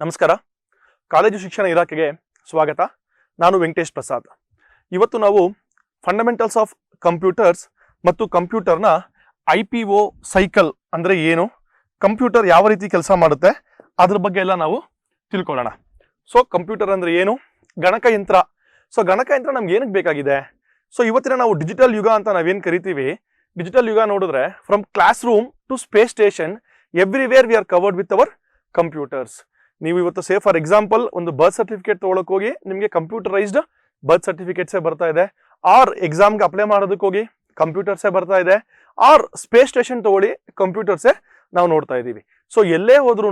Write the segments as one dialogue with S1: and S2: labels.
S1: ನಮಸ್ಕಾರ. ಕಾಲೇಜು ಶಿಕ್ಷಣ ಇಲಾಖೆಗೆ ಸ್ವಾಗತ. ನಾನು ವೆಂಕಟೇಶ್ ಪ್ರಸಾದ್. ಇವತ್ತು ನಾವು ಫಂಡಮೆಂಟಲ್ಸ್ ಆಫ್ ಕಂಪ್ಯೂಟರ್ಸ್ ಮತ್ತು ಕಂಪ್ಯೂಟರ್ನ IPO ಸೈಕಲ್ ಅಂದರೆ ಏನು, ಕಂಪ್ಯೂಟರ್ ಯಾವ ರೀತಿ ಕೆಲಸ ಮಾಡುತ್ತೆ ಅದ್ರ ಬಗ್ಗೆ ಎಲ್ಲ ನಾವು ತಿಳ್ಕೊಳ್ಳೋಣ. ಸೊ ಕಂಪ್ಯೂಟರ್ ಅಂದರೆ ಏನು, ಗಣಕಯಂತ್ರ. ಸೊ ಗಣಕಯಂತ್ರ ನಮ್ಗೆ ಏನಕ್ಕೆ ಬೇಕಾಗಿದೆ? ಸೊ ಇವತ್ತಿನ ನಾವು ಡಿಜಿಟಲ್ ಯುಗ ಅಂತ ನಾವೇನು ಕರಿತೀವಿ, ಡಿಜಿಟಲ್ ಯುಗ ನೋಡಿದ್ರೆ from classroom to space station everywhere we are covered with our computers. ನೀವು ಇವತ್ತು ಸೇ ಫಾರ್ ಎಕ್ಸಾಂಪಲ್ ಒಂದು ಬರ್ತ್ ಸರ್ಟಿಫಿಕೇಟ್ ತೊಗೊಳಕ್ ಹೋಗಿ ನಿಮಗೆ ಕಂಪ್ಯೂಟರೈಸ್ಡ್ ಬರ್ತ್ ಸರ್ಟಿಫಿಕೇಟ್ಸೇ ಬರ್ತಾ ಇದೆ, ಆರ್ ಎಕ್ಸಾಮ್ಗೆ ಅಪ್ಲೈ ಮಾಡೋದಕ್ಕೆ ಹೋಗಿ ಕಂಪ್ಯೂಟರ್ಸೇ ಬರ್ತಾ ಇದೆ, ಆರ್ ಸ್ಪೇಸ್ ಸ್ಟೇಷನ್ ತಗೊಳ್ಳಿ ಕಂಪ್ಯೂಟರ್ಸೇ ನಾವು ನೋಡ್ತಾ ಇದ್ದೀವಿ. ಸೊ ಎಲ್ಲೇ ಹೋದ್ರೂ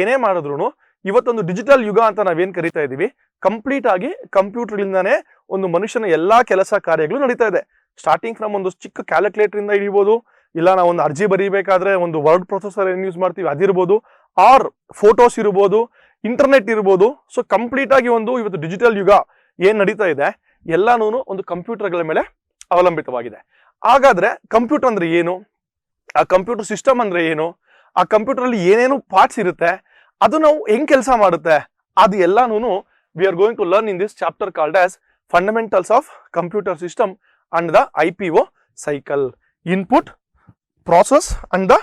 S1: ಏನೇ ಮಾಡಿದ್ರು ಇವತ್ತೊಂದು ಡಿಜಿಟಲ್ ಯುಗ ಅಂತ ನಾವೇನು ಕರಿತಾ ಇದ್ದೀವಿ, ಕಂಪ್ಲೀಟ್ ಆಗಿ ಕಂಪ್ಯೂಟರ್ಲಿಂದಾನೇ ಒಂದು ಮನುಷ್ಯನ ಎಲ್ಲಾ ಕೆಲಸ ಕಾರ್ಯಗಳು ನಡೀತಾ ಇದೆ. ಸ್ಟಾರ್ಟಿಂಗ್ ಫ್ರಮ್ ಒಂದು ಚಿಕ್ಕ ಕ್ಯಾಲ್ಕುಲೇಟರ್ ಇಂದ ಹಿಡಿಬೋದು, ಇಲ್ಲ ನಾವು ಒಂದು ಅರ್ಜಿ ಬರೀಬೇಕಾದ್ರೆ ಒಂದು ವರ್ಡ್ ಪ್ರೊಸೆಸರ್ ಏನು ಯೂಸ್ ಮಾಡ್ತೀವಿ ಅದಿರ್ಬೋದು, ಆರ್ ಫೋಟೋಸ್ ಇರ್ಬೋದು, ಇಂಟರ್ನೆಟ್ ಇರ್ಬೋದು. ಸೊ ಕಂಪ್ಲೀಟ್ ಆಗಿ ಒಂದು ಇವತ್ತು ಡಿಜಿಟಲ್ ಯುಗ ಏನ್ ನಡೀತಾ ಇದೆ ಎಲ್ಲಾನು ಒಂದು ಕಂಪ್ಯೂಟರ್ಗಳ ಮೇಲೆ ಅವಲಂಬಿತವಾಗಿದೆ. ಹಾಗಾದ್ರೆ ಕಂಪ್ಯೂಟರ್ ಅಂದ್ರೆ ಏನು, ಆ ಕಂಪ್ಯೂಟರ್ ಸಿಸ್ಟಮ್ ಅಂದ್ರೆ ಏನು, ಆ ಕಂಪ್ಯೂಟರ್ ಅಲ್ಲಿ ಏನೇನು ಪಾರ್ಟ್ಸ್ ಇರುತ್ತೆ, ಅದು ನಾವು ಹೆಂಗ್ ಕೆಲಸ ಮಾಡುತ್ತೆ, ಅದು ಎಲ್ಲಾನು we are going to learn in this chapter called as fundamentals of computer system and the IPO cycle, input process and the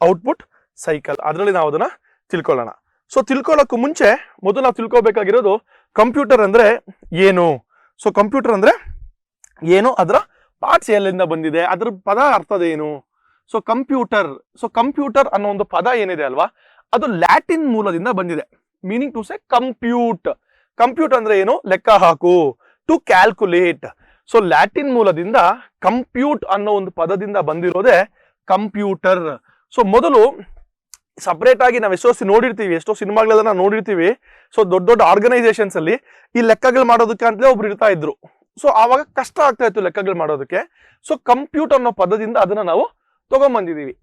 S1: output cycle. ಅದರಲ್ಲಿ ನಾವು ಅದನ್ನ ತಿಳ್ಕೊಳ್ಳೋಣ. ಸೊ ತಿಳ್ಕೊಳ್ಳೋಕ್ಕೂ ಮುಂಚೆ ಮೊದಲು ನಾವು ತಿಳ್ಕೊಬೇಕಾಗಿರೋದು ಕಂಪ್ಯೂಟರ್ ಅಂದ್ರೆ ಏನು. ಸೊ ಕಂಪ್ಯೂಟರ್ ಅಂದ್ರೆ ಏನು, ಅದರ ಪಾರ್ಟ್ಸ್ ಎಲ್ಲಿಂದ ಬಂದಿದೆ, ಅದ್ರ ಪದ ಅರ್ಥದೇನು. ಸೊ ಕಂಪ್ಯೂಟರ್ ಅನ್ನೋ ಒಂದು ಪದ ಏನಿದೆ ಅಲ್ವಾ, ಅದು ಲ್ಯಾಟಿನ್ ಮೂಲದಿಂದ ಬಂದಿದೆ. ಮೀನಿಂಗ್ ಟು ಸೇ ಕಂಪ್ಯೂಟ್ ಅಂದ್ರೆ ಏನು, ಲೆಕ್ಕ ಹಾಕು, ಟು ಕ್ಯಾಲ್ಕುಲೇಟ್. ಸೊ ಲ್ಯಾಟಿನ್ ಮೂಲದಿಂದ ಕಂಪ್ಯೂಟ್ ಅನ್ನೋ ಒಂದು ಪದದಿಂದ ಬಂದಿರೋದೇ ಕಂಪ್ಯೂಟರ್. ಸೊ ಮೊದಲು ಸಪರೇಟ್ ಆಗಿ ನಾವು ಎಷ್ಟೋ ಸಿನಿಮಾಗಳೆಲ್ಲ ನಾವು ನೋಡಿರ್ತೀವಿ. ಸೊ ದೊಡ್ಡ ಆರ್ಗನೈಸೇಷನ್ಸ್ ಅಲ್ಲಿ ಈ ಲೆಕ್ಕಗಳು ಮಾಡೋದಕ್ಕೆ ಅಂತಲೇ ಒಬ್ರು ಇರ್ತಾ ಇದ್ರು. ಸೊ ಆವಾಗ ಕಷ್ಟ ಆಗ್ತಾ ಇತ್ತು ಲೆಕ್ಕಗಳು ಮಾಡೋದಕ್ಕೆ. ಸೊ ಕಂಪ್ಯೂಟ್ ಅನ್ನೋ ಪದದಿಂದ ಅದನ್ನ ನಾವು ತಗೊಂಡ್ಬಂದಿದೀವಿ.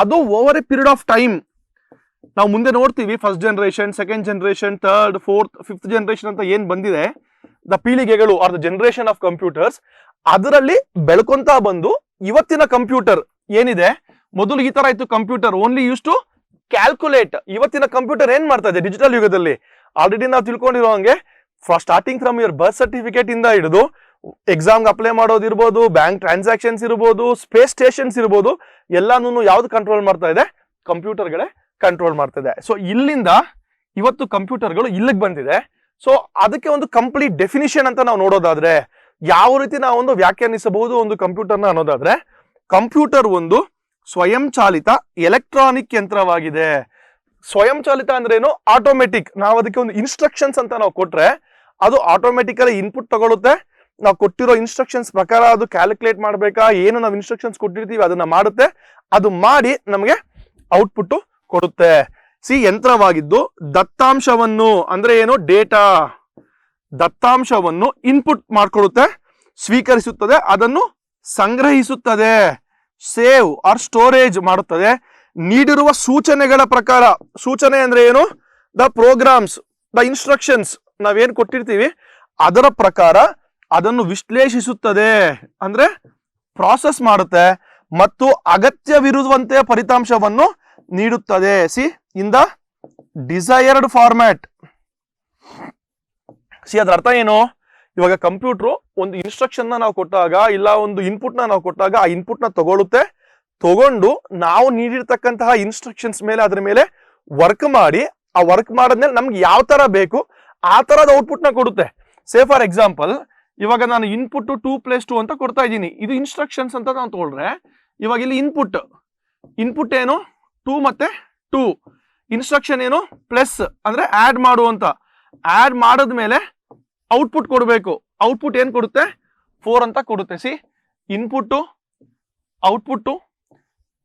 S1: ಅದು over a period of time ನಾವು ಮುಂದೆ ನೋಡ್ತೀವಿ. First generation, second generation, third, fourth, fifth generation ಅಂತ ಏನ್ ಬಂದಿದೆ, ದ ಪೀಳಿಗೆಗಳು are the generation of computers, ಅದರಲ್ಲಿ ಬೆಳ್ಕೊಂತ ಬಂದು ಇವತ್ತಿನ ಕಂಪ್ಯೂಟರ್ ಏನಿದೆ, ಮೊದಲು ಈ ತರ ಇತ್ತು computer only use to calculate. ಇವತ್ತಿನ ಕಂಪ್ಯೂಟರ್ ಏನ್ ಮಾಡ್ತಾ ಇದೆ ಡಿಜಿಟಲ್ ಯುಗದಲ್ಲಿ, ಆಲ್ರೆಡಿ ನಾವು ತಿಳ್ಕೊಂಡಿರೋ ಹಂಗೆ starting from your birth certificate ಇಂದ ಹಿಡಿದು ಎಕ್ಸಾಮ್ಗೆ ಅಪ್ಲೈ ಮಾಡೋದಿರ್ಬೋದು, ಬ್ಯಾಂಕ್ ಟ್ರಾನ್ಸಾಕ್ಷನ್ಸ್ ಇರ್ಬೋದು, ಸ್ಪೇಸ್ ಸ್ಟೇಷನ್ಸ್ ಇರ್ಬೋದು, ಎಲ್ಲಾನು ಯಾವ್ದು ಕಂಟ್ರೋಲ್ ಮಾಡ್ತಾ ಇದೆ, ಕಂಪ್ಯೂಟರ್ಗಳೇ ಕಂಟ್ರೋಲ್ ಮಾಡ್ತಾ ಇದೆ. ಸೊ ಇಲ್ಲಿಂದ ಇವತ್ತು ಕಂಪ್ಯೂಟರ್ಗಳು ಇಲ್ಲಿಗೆ ಬಂದಿದೆ. ಸೊ ಅದಕ್ಕೆ ಒಂದು ಕಂಪ್ಲೀಟ್ ಡೆಫಿನಿಷನ್ ಅಂತ ನಾವು ನೋಡೋದಾದ್ರೆ, ಯಾವ ರೀತಿ ನಾವು ಒಂದು ವ್ಯಾಖ್ಯಾನಿಸಬಹುದು ಒಂದು ಕಂಪ್ಯೂಟರ್ನ ಅನ್ನೋದಾದ್ರೆ, ಕಂಪ್ಯೂಟರ್ ಒಂದು ಸ್ವಯಂಚಾಲಿತ ಎಲೆಕ್ಟ್ರಾನಿಕ್ ಯಂತ್ರವಾಗಿದೆ. ಸ್ವಯಂಚಾಲಿತ ಅಂದ್ರೆ ಏನು, ಆಟೋಮೆಟಿಕ್. ನಾವು ಅದಕ್ಕೆ ಒಂದು ಇನ್ಸ್ಟ್ರಕ್ಷನ್ಸ್ ಅಂತ ನಾವು ಕೊಟ್ರೆ ಅದು ಆಟೋಮೆಟಿಕಲಿ ಇನ್ಪುಟ್ ತಗೊಳುತ್ತೆ. ನಾವು ಕೊಟ್ಟಿರೋ ಇನ್ಸ್ಟ್ರಕ್ಷನ್ಸ್ ಪ್ರಕಾರ ಅದು ಕ್ಯಾಲ್ಕುಲೇಟ್ ಮಾಡ್ಬೇಕಾ, ಏನು ನಾವು ಇನ್ಸ್ಟ್ರಕ್ಷನ್ಸ್ ಕೊಟ್ಟಿರ್ತೀವಿ ಅದನ್ನ ಮಾಡುತ್ತೆ, ಅದು ಮಾಡಿ ನಮಗೆ ಔಟ್ಪುಟ್ ಕೊಡುತ್ತೆ. ಯಂತ್ರವಾಗಿದ್ದು ದತ್ತಾಂಶವನ್ನು ಅಂದ್ರೆ ಏನು, ಡೇಟಾ, ದತ್ತಾಂಶವನ್ನು ಇನ್ಪುಟ್ ಮಾಡ್ಕೊಡುತ್ತೆ, ಸ್ವೀಕರಿಸುತ್ತದೆ, ಅದನ್ನು ಸಂಗ್ರಹಿಸುತ್ತದೆ, ಸೇವ್ ಆರ್ ಸ್ಟೋರೇಜ್ ಮಾಡುತ್ತದೆ. ನೀಡಿರುವ ಸೂಚನೆಗಳ ಪ್ರಕಾರ, ಸೂಚನೆ ಅಂದ್ರೆ ಏನು, ದ ಪ್ರೋಗ್ರಾಮ್ಸ್, ದ ಇನ್ಸ್ಟ್ರಕ್ಷನ್ಸ್ ನಾವೇನ್ ಕೊಟ್ಟಿರ್ತೀವಿ ಅದರ ಪ್ರಕಾರ ಅದನ್ನು ವಿಶ್ಲೇಷಿಸುತ್ತದೆ ಅಂದ್ರೆ ಪ್ರಾಸೆಸ್ ಮಾಡುತ್ತೆ, ಮತ್ತು ಅಗತ್ಯವಿರುವಂತೆ ಫಲಿತಾಂಶವನ್ನು ನೀಡುತ್ತದೆ. ಇನ್ ದ ಡಿಸೈರ್ಡ್ ಫಾರ್ಮ್ಯಾಟ್. ಅದ್ರ ಅರ್ಥ ಏನು, ಇವಾಗ ಕಂಪ್ಯೂಟರ್ ಒಂದು ಇನ್ಸ್ಟ್ರಕ್ಷನ್ ನಾವು ಕೊಟ್ಟಾಗ, ಇಲ್ಲ ಒಂದು ಇನ್ಪುಟ್ ನಾವು ಕೊಟ್ಟಾಗ ಆ ಇನ್ಪುಟ್ ನ ತಗೊಂಡು ನಾವು ನೀಡಿರ್ತಕ್ಕಂತಹ ಇನ್ಸ್ಟ್ರಕ್ಷನ್ಸ್ ಮೇಲೆ ಅದ್ರ ಮೇಲೆ ವರ್ಕ್ ಮಾಡಿ, ಆ ವರ್ಕ್ ಮಾಡಿದ್ಮೇಲೆ ನಮ್ಗೆ ಯಾವ ತರ ಬೇಕು ಆ ತರದ ಔಟ್ಪುಟ್ ನ ಕೊಡುತ್ತೆ. ಸೇ ಫಾರ್ ಎಕ್ಸಾಂಪಲ್, ಇವಾಗ ನಾನು ಇನ್ಪುಟ್ 2+2 ಅಂತ ಕೊಡ್ತಾ ಇದ್ದೀನಿ, ಇದು ಇನ್ಸ್ಟ್ರಕ್ಷನ್ಸ್ ಅಂತ ನಾವು ತಗೊಳ್ರೆ, ಇವಾಗ ಇಲ್ಲಿ ಇನ್ಪುಟ್ ಏನು 2 ಮತ್ತೆ 2, ಇನ್ಸ್ಟ್ರಕ್ಷನ್ ಏನು ಪ್ಲಸ್ ಅಂದ್ರೆ ಆಡ್ ಮಾಡು ಅಂತ. ಆಡ್ ಮಾಡಿದ್ಮೇಲೆ ಔಟ್ಪುಟ್ ಕೊಡಬೇಕು. ಔಟ್ಪುಟ್ ಏನ್ ಕೊಡುತ್ತೆ, 4 ಅಂತ ಕೊಡುತ್ತೆ. Input, output,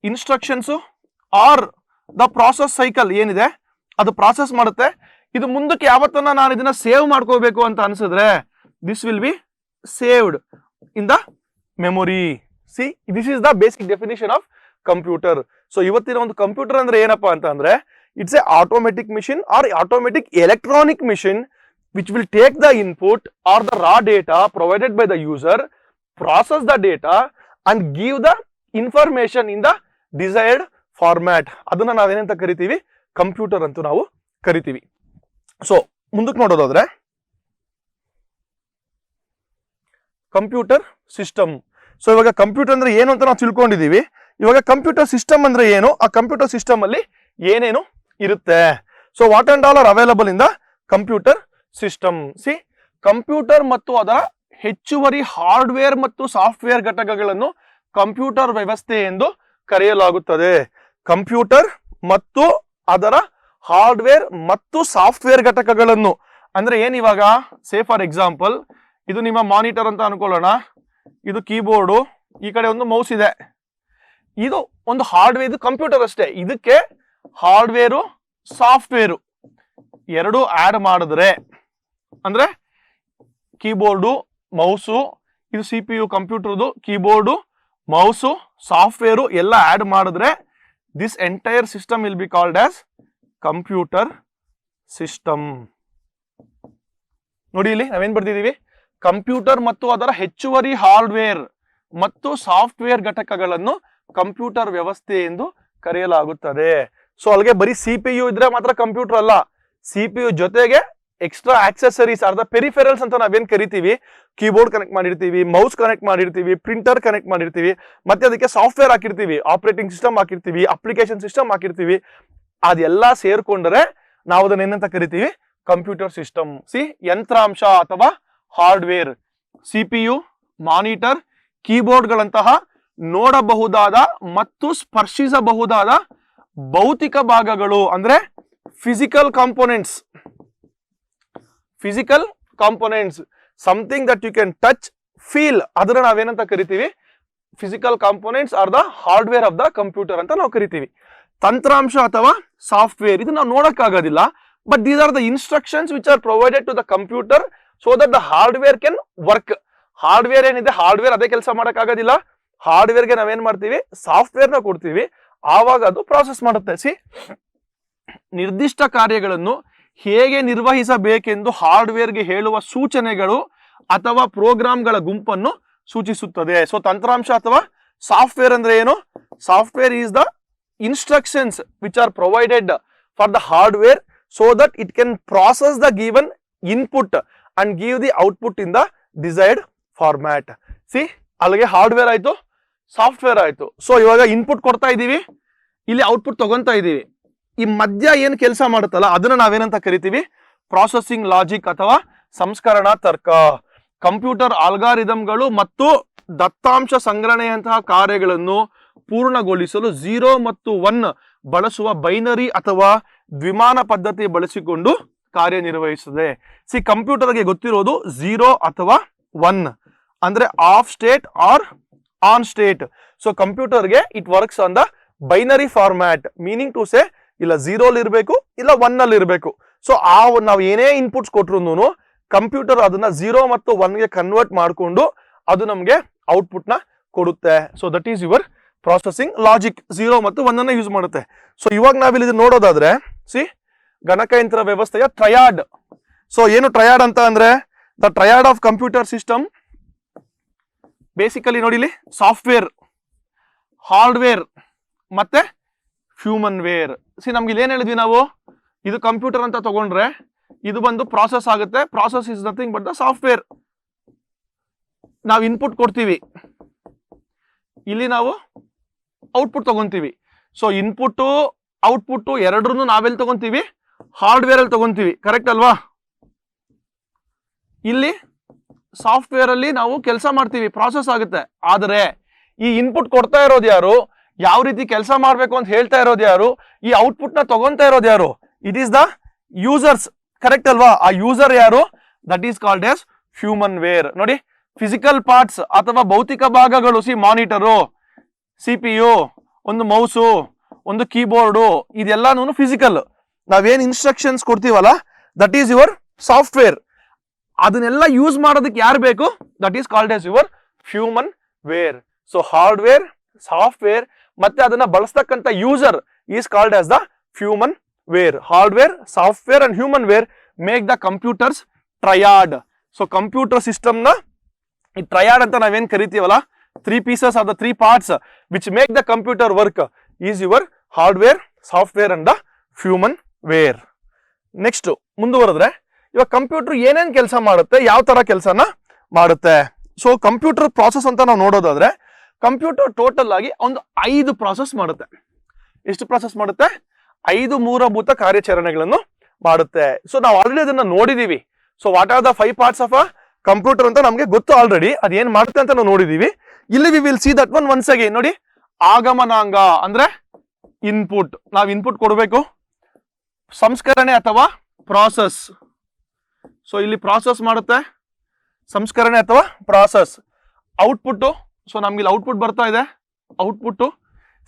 S1: instructions are the process cycle ಏನಿದೆ ಅದು ಪ್ರಾಸೆಸ್ ಮಾಡುತ್ತೆ. ಇದು ಮುಂದಕ್ಕೆ ಯಾವತ್ತನ್ನ ನಾನು ಇದನ್ನ ಸೇವ್ ಮಾಡ್ಕೋಬೇಕು ಅಂತ ಅನ್ಸಿದ್ರೆ, this will be saved in the memory. This is the basic definition of computer. So ಇವತ್ತಿನ ಒಂದು ಕಂಪ್ಯೂಟರ್ ಅಂದ್ರೆ ಏನಪ್ಪಾ ಅಂತ ಅಂದ್ರೆ, it's a automatic machine or automatic electronic machine which will take the input or the raw data provided by the user, process the data and give the information in the desired format. ಅದನ್ನ ನಾವೇನಂತ ಕರಿತೀವಿ, computer ಅಂತ ನಾವು ಕರಿತೀವಿ. So ಮುಂದಕ್ಕೆ ನೋಡೋದಾದ್ರೆ computer system. So ಇವಾಗ computer ಅಂದ್ರೆ ಏನು ಅಂತ ನಾವು ತಿಳ್ಕೊಂಡಿದೀವಿ. ಇವಾಗ ಕಂಪ್ಯೂಟರ್ ಸಿಸ್ಟಮ್ ಅಂದ್ರೆ ಏನು, ಆ ಕಂಪ್ಯೂಟರ್ ಸಿಸ್ಟಮ್ ಅಲ್ಲಿ ಏನೇನು ಇರುತ್ತೆ. So what and all are available in the computer system. C, computer ಮತ್ತು ಅದರ ಹೆಚ್ಚುವರಿ ಹಾರ್ಡ್ವೇರ್ ಮತ್ತು ಸಾಫ್ಟ್ವೇರ್ ಘಟಕಗಳನ್ನು ಕಂಪ್ಯೂಟರ್ ವ್ಯವಸ್ಥೆ ಎಂದು ಕರೆಯಲಾಗುತ್ತದೆ. ಕಂಪ್ಯೂಟರ್ ಮತ್ತು ಅದರ ಹಾರ್ಡ್ವೇರ್ ಮತ್ತು ಸಾಫ್ಟ್ವೇರ್ ಘಟಕಗಳನ್ನು ಅಂದ್ರೆ ಏನ್, ಇವಾಗ ಸೇ ಫಾರ್ ಎಕ್ಸಾಂಪಲ್ ಇದು ನಿಮ್ಮ ಮಾನಿಟರ್ ಅಂತ ಅನ್ಕೊಳ್ಳೋಣ, ಇದು ಕೀಬೋರ್ಡು, ಈ ಕಡೆ ಒಂದು ಮೌಸ್ ಇದೆ, ಇದು ಒಂದು ಹಾರ್ಡ್ವೇರ್, ಇದು ಕಂಪ್ಯೂಟರ್ ಅಷ್ಟೇ. ಇದಕ್ಕೆ ಹಾರ್ಡ್ವೇರು ಸಾಫ್ಟ್ವೇರು ಎರಡು ಆಡ್ ಮಾಡಿದ್ರೆ ಅಂದ್ರೆ ಕೀಬೋರ್ಡು ಮೌಸು, ಇದು CPU ಕಂಪ್ಯೂಟರ್ದು, ಕೀಬೋರ್ಡು ಮೌಸು ಸಾಫ್ಟ್ವೇರು ಎಲ್ಲ ಆಡ್ ಮಾಡಿದ್ರೆ this entire system will be called as computer system. ನೋಡಿ ಇಲ್ಲಿ ನಾವೇನ್ ಬರ್ತಿದೀವಿ, ಕಂಪ್ಯೂಟರ್ ಮತ್ತು ಅದರ ಹೆಚ್ಚುವರಿ ಹಾರ್ಡ್ವೇರ್ ಮತ್ತು ಸಾಫ್ಟ್ವೇರ್ ಘಟಕಗಳನ್ನು ಕಂಪ್ಯೂಟರ್ ವ್ಯವಸ್ಥೆ ಎಂದು ಕರೆಯಲಾಗುತ್ತದೆ. ಸೊ ಅಲ್ಲಿಗೆ ಬರೀ CPU ಇದ್ರೆ ಮಾತ್ರ ಕಂಪ್ಯೂಟರ್ ಅಲ್ಲ, CPU ಜೊತೆಗೆ extra accessories are the peripherals ಅಂತ ನಾವೇನ್ ಕರಿತೀವಿ, ಕೀಬೋರ್ಡ್ ಕನೆಕ್ಟ್ ಮಾಡಿರ್ತೀವಿ, ಮೌಸ್ ಕನೆಕ್ಟ್ ಮಾಡಿರ್ತೀವಿ, ಪ್ರಿಂಟರ್ ಕನೆಕ್ಟ್ ಮಾಡಿರ್ತೀವಿ, ಮತ್ತೆ ಅದಕ್ಕೆ ಸಾಫ್ಟ್ವೇರ್ ಹಾಕಿರ್ತೀವಿ, ಆಪರೇಟಿಂಗ್ ಸಿಸ್ಟಮ್ ಹಾಕಿರ್ತೀವಿ, ಅಪ್ಲಿಕೇಶನ್ ಸಿಸ್ಟಮ್ ಹಾಕಿರ್ತೀವಿ, ಅದೆಲ್ಲ ಸೇರ್ಕೊಂಡ್ರೆ ನಾವು ಅದನ್ನ ಏನಂತ ಕರಿತೀವಿ, ಕಂಪ್ಯೂಟರ್ ಸಿಸ್ಟಮ್. ಸಿ, ಯಂತ್ರಾಂಶ ಅಥವಾ ಹಾರ್ಡ್ವೇರ್, CPU, ಮಾನಿಟರ್, ಕೀಬೋರ್ಡ್ಗಳಂತಹ ನೋಡಬಹುದಾದ ಮತ್ತು ಸ್ಪರ್ಶಿಸಬಹುದಾದ ಭೌತಿಕ ಭಾಗಗಳು ಅಂದ್ರೆ physical components. Physical components, something that you can touch, feel, ಅದನ್ನ ನಾವೇನಂತ ಕರಿತೀವಿ, physical components are the hardware of the computer ಅಂತ ನಾವು ಕರಿತೀವಿ. ತಂತ್ರಾಂಶ ಅಥವಾ ಸಾಫ್ಟ್ವೇರ್, ಇದು ನಾವು ನೋಡಕ್ಕಾಗೋದಿಲ್ಲ, but these are the instructions which are provided to the computer so that the hardware can work. Hardware ಏನಿದೆ, ಹಾರ್ಡ್ವೇರ್ ಅದೇ ಕೆಲಸ ಮಾಡಕ್ಕಾಗೋದಿಲ್ಲ, ಹಾರ್ಡ್ವೇರ್ಗೆ ನಾವೇನ್ ಮಾಡ್ತೀವಿ, ಸಾಫ್ಟ್ವೇರ್ ನ ಕೊಡ್ತೀವಿ, ಆವಾಗ ಅದು ಪ್ರಾಸೆಸ್ ಮಾಡುತ್ತೆ. ಸಿ, ನಿರ್ದಿಷ್ಟ ಕಾರ್ಯಗಳನ್ನು ಹೇಗೆ ನಿರ್ವಹಿಸಬೇಕೆಂದು ಹಾರ್ಡ್ವೇರ್ಗೆ ಹೇಳುವ ಸೂಚನೆಗಳು ಅಥವಾ ಪ್ರೋಗ್ರಾಮ್ಗಳ ಗುಂಪನ್ನು ಸೂಚಿಸುತ್ತದೆ. ಸೊ ತಂತ್ರಾಂಶ ಅಥವಾ ಸಾಫ್ಟ್ವೇರ್ ಅಂದ್ರೆ ಏನು, software is the instructions which are provided for the hardware so that it can process the given input and give the output in the desired format. See, ಅಲ್ಲಿಗೆ ಹಾರ್ಡ್ವೇರ್ ಆಯ್ತು, ಸಾಫ್ಟ್ವೇರ್ ಆಯ್ತು. So ಇವಾಗ input ಕೊಡ್ತಾ ಇದೀವಿ, ಇಲ್ಲಿ output ತಗೊಂತಾ ಇದೀವಿ, ಈ ಮಧ್ಯ ಏನ್ ಕೆಲಸ ಮಾಡುತ್ತಲ್ಲ ಅದನ್ನ ನಾವೇನಂತ ಕರಿತೀವಿ, ಪ್ರಾಸೆಸಿಂಗ್ ಲಾಜಿಕ್ ಅಥವಾ ಸಂಸ್ಕರಣಾ ತರ್ಕ. ಕಂಪ್ಯೂಟರ್ ಆಲ್ಗಾರಿದಮ್ಗಳು ಮತ್ತು ದತ್ತಾಂಶ ಸಂಗ್ರಹಣೆಯಂತಹ ಕಾರ್ಯಗಳನ್ನು ಪೂರ್ಣಗೊಳಿಸಲು 0 ಮತ್ತು 1 ಬಳಸುವ ಬೈನರಿ ಅಥವಾ ದ್ವಿಮಾನ ಪದ್ಧತಿ ಬಳಸಿಕೊಂಡು ಕಾರ್ಯನಿರ್ವಹಿಸುತ್ತದೆ. ಸಿ, ಕಂಪ್ಯೂಟರ್ಗೆ ಗೊತ್ತಿರೋದು 0 ಅಥವಾ 1 ಅಂದ್ರೆ off state or on state. So ಕಂಪ್ಯೂಟರ್ಗೆ it works on the binary format, meaning to say ಇಲ್ಲ 0 ಅಲ್ಲಿ ಇರಬೇಕು ಇಲ್ಲ 1 ಅಲ್ಲಿ ಇರಬೇಕು. ಸೊ ನಾವು ಏನೇ ಇನ್ಪುಟ್ಸ್ ಕೊಟ್ರು ಕಂಪ್ಯೂಟರ್ ಅದನ್ನ 0 ಮತ್ತು 1ಗೆ ಕನ್ವರ್ಟ್ ಮಾಡಿಕೊಂಡು ಅದು ನಮ್ಗೆ ಔಟ್ಪುಟ್ ನ ಕೊಡುತ್ತೆ. So that is your processing logic. 0 ಮತ್ತು 1 ಅನ್ನ ಯೂಸ್ ಮಾಡುತ್ತೆ. ಸೊ ಇವಾಗ ನಾವಿಲ್ಲಿ ನೋಡೋದಾದ್ರೆ ಸಿ, ಗಣಕಯಂತ್ರ ವ್ಯವಸ್ಥೆಯ ಟ್ರಯಾಡ್. ಸೊ ಏನು ಟ್ರಯಾಡ್ ಅಂತ ಅಂದ್ರೆ, the triad of computer system basically ನೋಡಿ ಇಲ್ಲಿ ಸಾಫ್ಟ್ವೇರ್, ಹಾರ್ಡ್ವೇರ್ ಮತ್ತೆ ಹ್ಯೂಮನ್ ವೇರ್. ಸಿ, ನಮ್ಗೆ ಇಲ್ಲಿ ಏನ್ ಹೇಳಿದ್ವಿ ನಾವು, ಇದು ಕಂಪ್ಯೂಟರ್ ಅಂತ ತಗೊಂಡ್ರೆ ಇದು ಬಂದು ಪ್ರಾಸೆಸ್ ಆಗುತ್ತೆ. Process is nothing but the software. ನಾವು ಇನ್ಪುಟ್ ಕೊಡ್ತೀವಿ, ಇಲ್ಲಿ ನಾವು ಔಟ್ಪುಟ್ ತಗೊಂತೀವಿ. ಸೊ ಇನ್ಪುಟ್ ಔಟ್ಪುಟ್ ಎರಡರನ್ನು ನಾವೆಲ್ಲಿ ತಗೊಂತೀವಿ, ಹಾರ್ಡ್ವೇರ್ ಅಲ್ಲಿ ತಗೊಂತೀವಿ, ಕರೆಕ್ಟ್ ಅಲ್ವಾ. ಇಲ್ಲಿ ಸಾಫ್ಟ್ವೇರ್ ಅಲ್ಲಿ ನಾವು ಕೆಲಸ ಮಾಡ್ತೀವಿ, ಪ್ರಾಸೆಸ್ ಆಗುತ್ತೆ. ಆದರೆ ಈ ಇನ್ಪುಟ್ ಕೊಡ್ತಾ ಇರೋದು ಯಾರು, ಯಾವ ರೀತಿ ಕೆಲಸ ಮಾಡ್ಬೇಕು ಅಂತ ಹೇಳ್ತಾ ಇರೋದು ಯಾರು, ಈ ಔಟ್ಪುಟ್ ನ ತಗೊಂತಾ ಇರೋದು ಯಾರು, it is the users, correct ಅಲ್ವಾ. ಆ ಯೂಸರ್ ಯಾರು, that is called as human ware. ನೋಡಿ, ಫಿಸಿಕಲ್ ಪಾರ್ಟ್ಸ್ ಅಥವಾ ಭೌತಿಕ ಭಾಗಗಳು, ಸಿ, ಮಾನಿಟರು, CPU, ಒಂದು ಮೌಸು, ಒಂದು ಕೀಬೋರ್ಡು, ಇದೆಲ್ಲಾನು ಫಿಸಿಕಲ್. ನಾವೇನ್ ಇನ್ಸ್ಟ್ರಕ್ಷನ್ಸ್ ಕೊಡ್ತೀವಲ್ಲ ದಟ್ ಈಸ್ ಯುವರ್ ಸಾಫ್ಟ್ವೇರ್. ಅದನ್ನೆಲ್ಲ ಯೂಸ್ ಮಾಡೋದಕ್ಕೆ ಯಾರು ಬೇಕು, that is called as your human ware. So hardware, software ಮತ್ತೆ ಅದನ್ನ ಬಳಸ್ತಕ್ಕಂಥ user is called as the human ware. Hardware, software and human wear make the computers triad. So computer system ನ ಈ triad ಅಂತ ನಾವೇನ್ ಕರಿತೀವಲ್ಲ, 3 pieces are the 3 parts which make the computer work is your hardware, software and the human ware. Next ಮುಂದುವರೆದ್ರೆ ಇವಾಗ computer ಏನೇನ್ ಕೆಲಸ ಮಾಡುತ್ತೆ, ಯಾವ ತರ ಕೆಲಸನ ಮಾಡುತ್ತೆ. ಸೊ ಕಂಪ್ಯೂಟರ್ ಪ್ರಾಸೆಸ್ ಅಂತ ನಾವು ನೋಡೋದಾದ್ರೆ ಕಂಪ್ಯೂಟರ್ ಟೋಟಲ್ ಆಗಿ ಒಂದು 5 ಪ್ರಾಸೆಸ್ ಮಾಡುತ್ತೆ. ಎಷ್ಟು ಪ್ರಾಸೆಸ್ ಮಾಡುತ್ತೆ? 5 ಮೂಲಭೂತ ಕಾರ್ಯಾಚರಣೆಗಳನ್ನು ಮಾಡುತ್ತೆ. ಸೊ ನಾವು ಆಲ್ರೆಡಿ ಅದನ್ನ ನೋಡಿದೀವಿ. So what are the 5 parts of a computer ಅಂತ ನಮ್ಗೆ ಗೊತ್ತು ಆಲ್ರೆಡಿ, ಅದೇನ್ ಮಾಡುತ್ತೆ ಅಂತ ನಾವು ನೋಡಿದೀವಿ. ಇಲ್ಲಿ V will see that one once again. ನೋಡಿ, ಆಗಮನಾಂಗ ಅಂದ್ರೆ ಇನ್ಪುಟ್, ನಾವು ಇನ್ಪುಟ್ ಕೊಡಬೇಕು. ಸಂಸ್ಕರಣೆ ಅಥವಾ ಪ್ರಾಸೆಸ್, ಸೊ ಇಲ್ಲಿ ಪ್ರಾಸೆಸ್ ಮಾಡುತ್ತೆ, ಸಂಸ್ಕರಣೆ ಅಥವಾ ಪ್ರಾಸೆಸ್. ಔಟ್ಪುಟ್, ಸೊ ನಮ್ಗೆ ಇಲ್ಲಿ ಔಟ್ಪುಟ್ ಬರ್ತಾ ಇದೆ, ಔಟ್ಪುಟ್.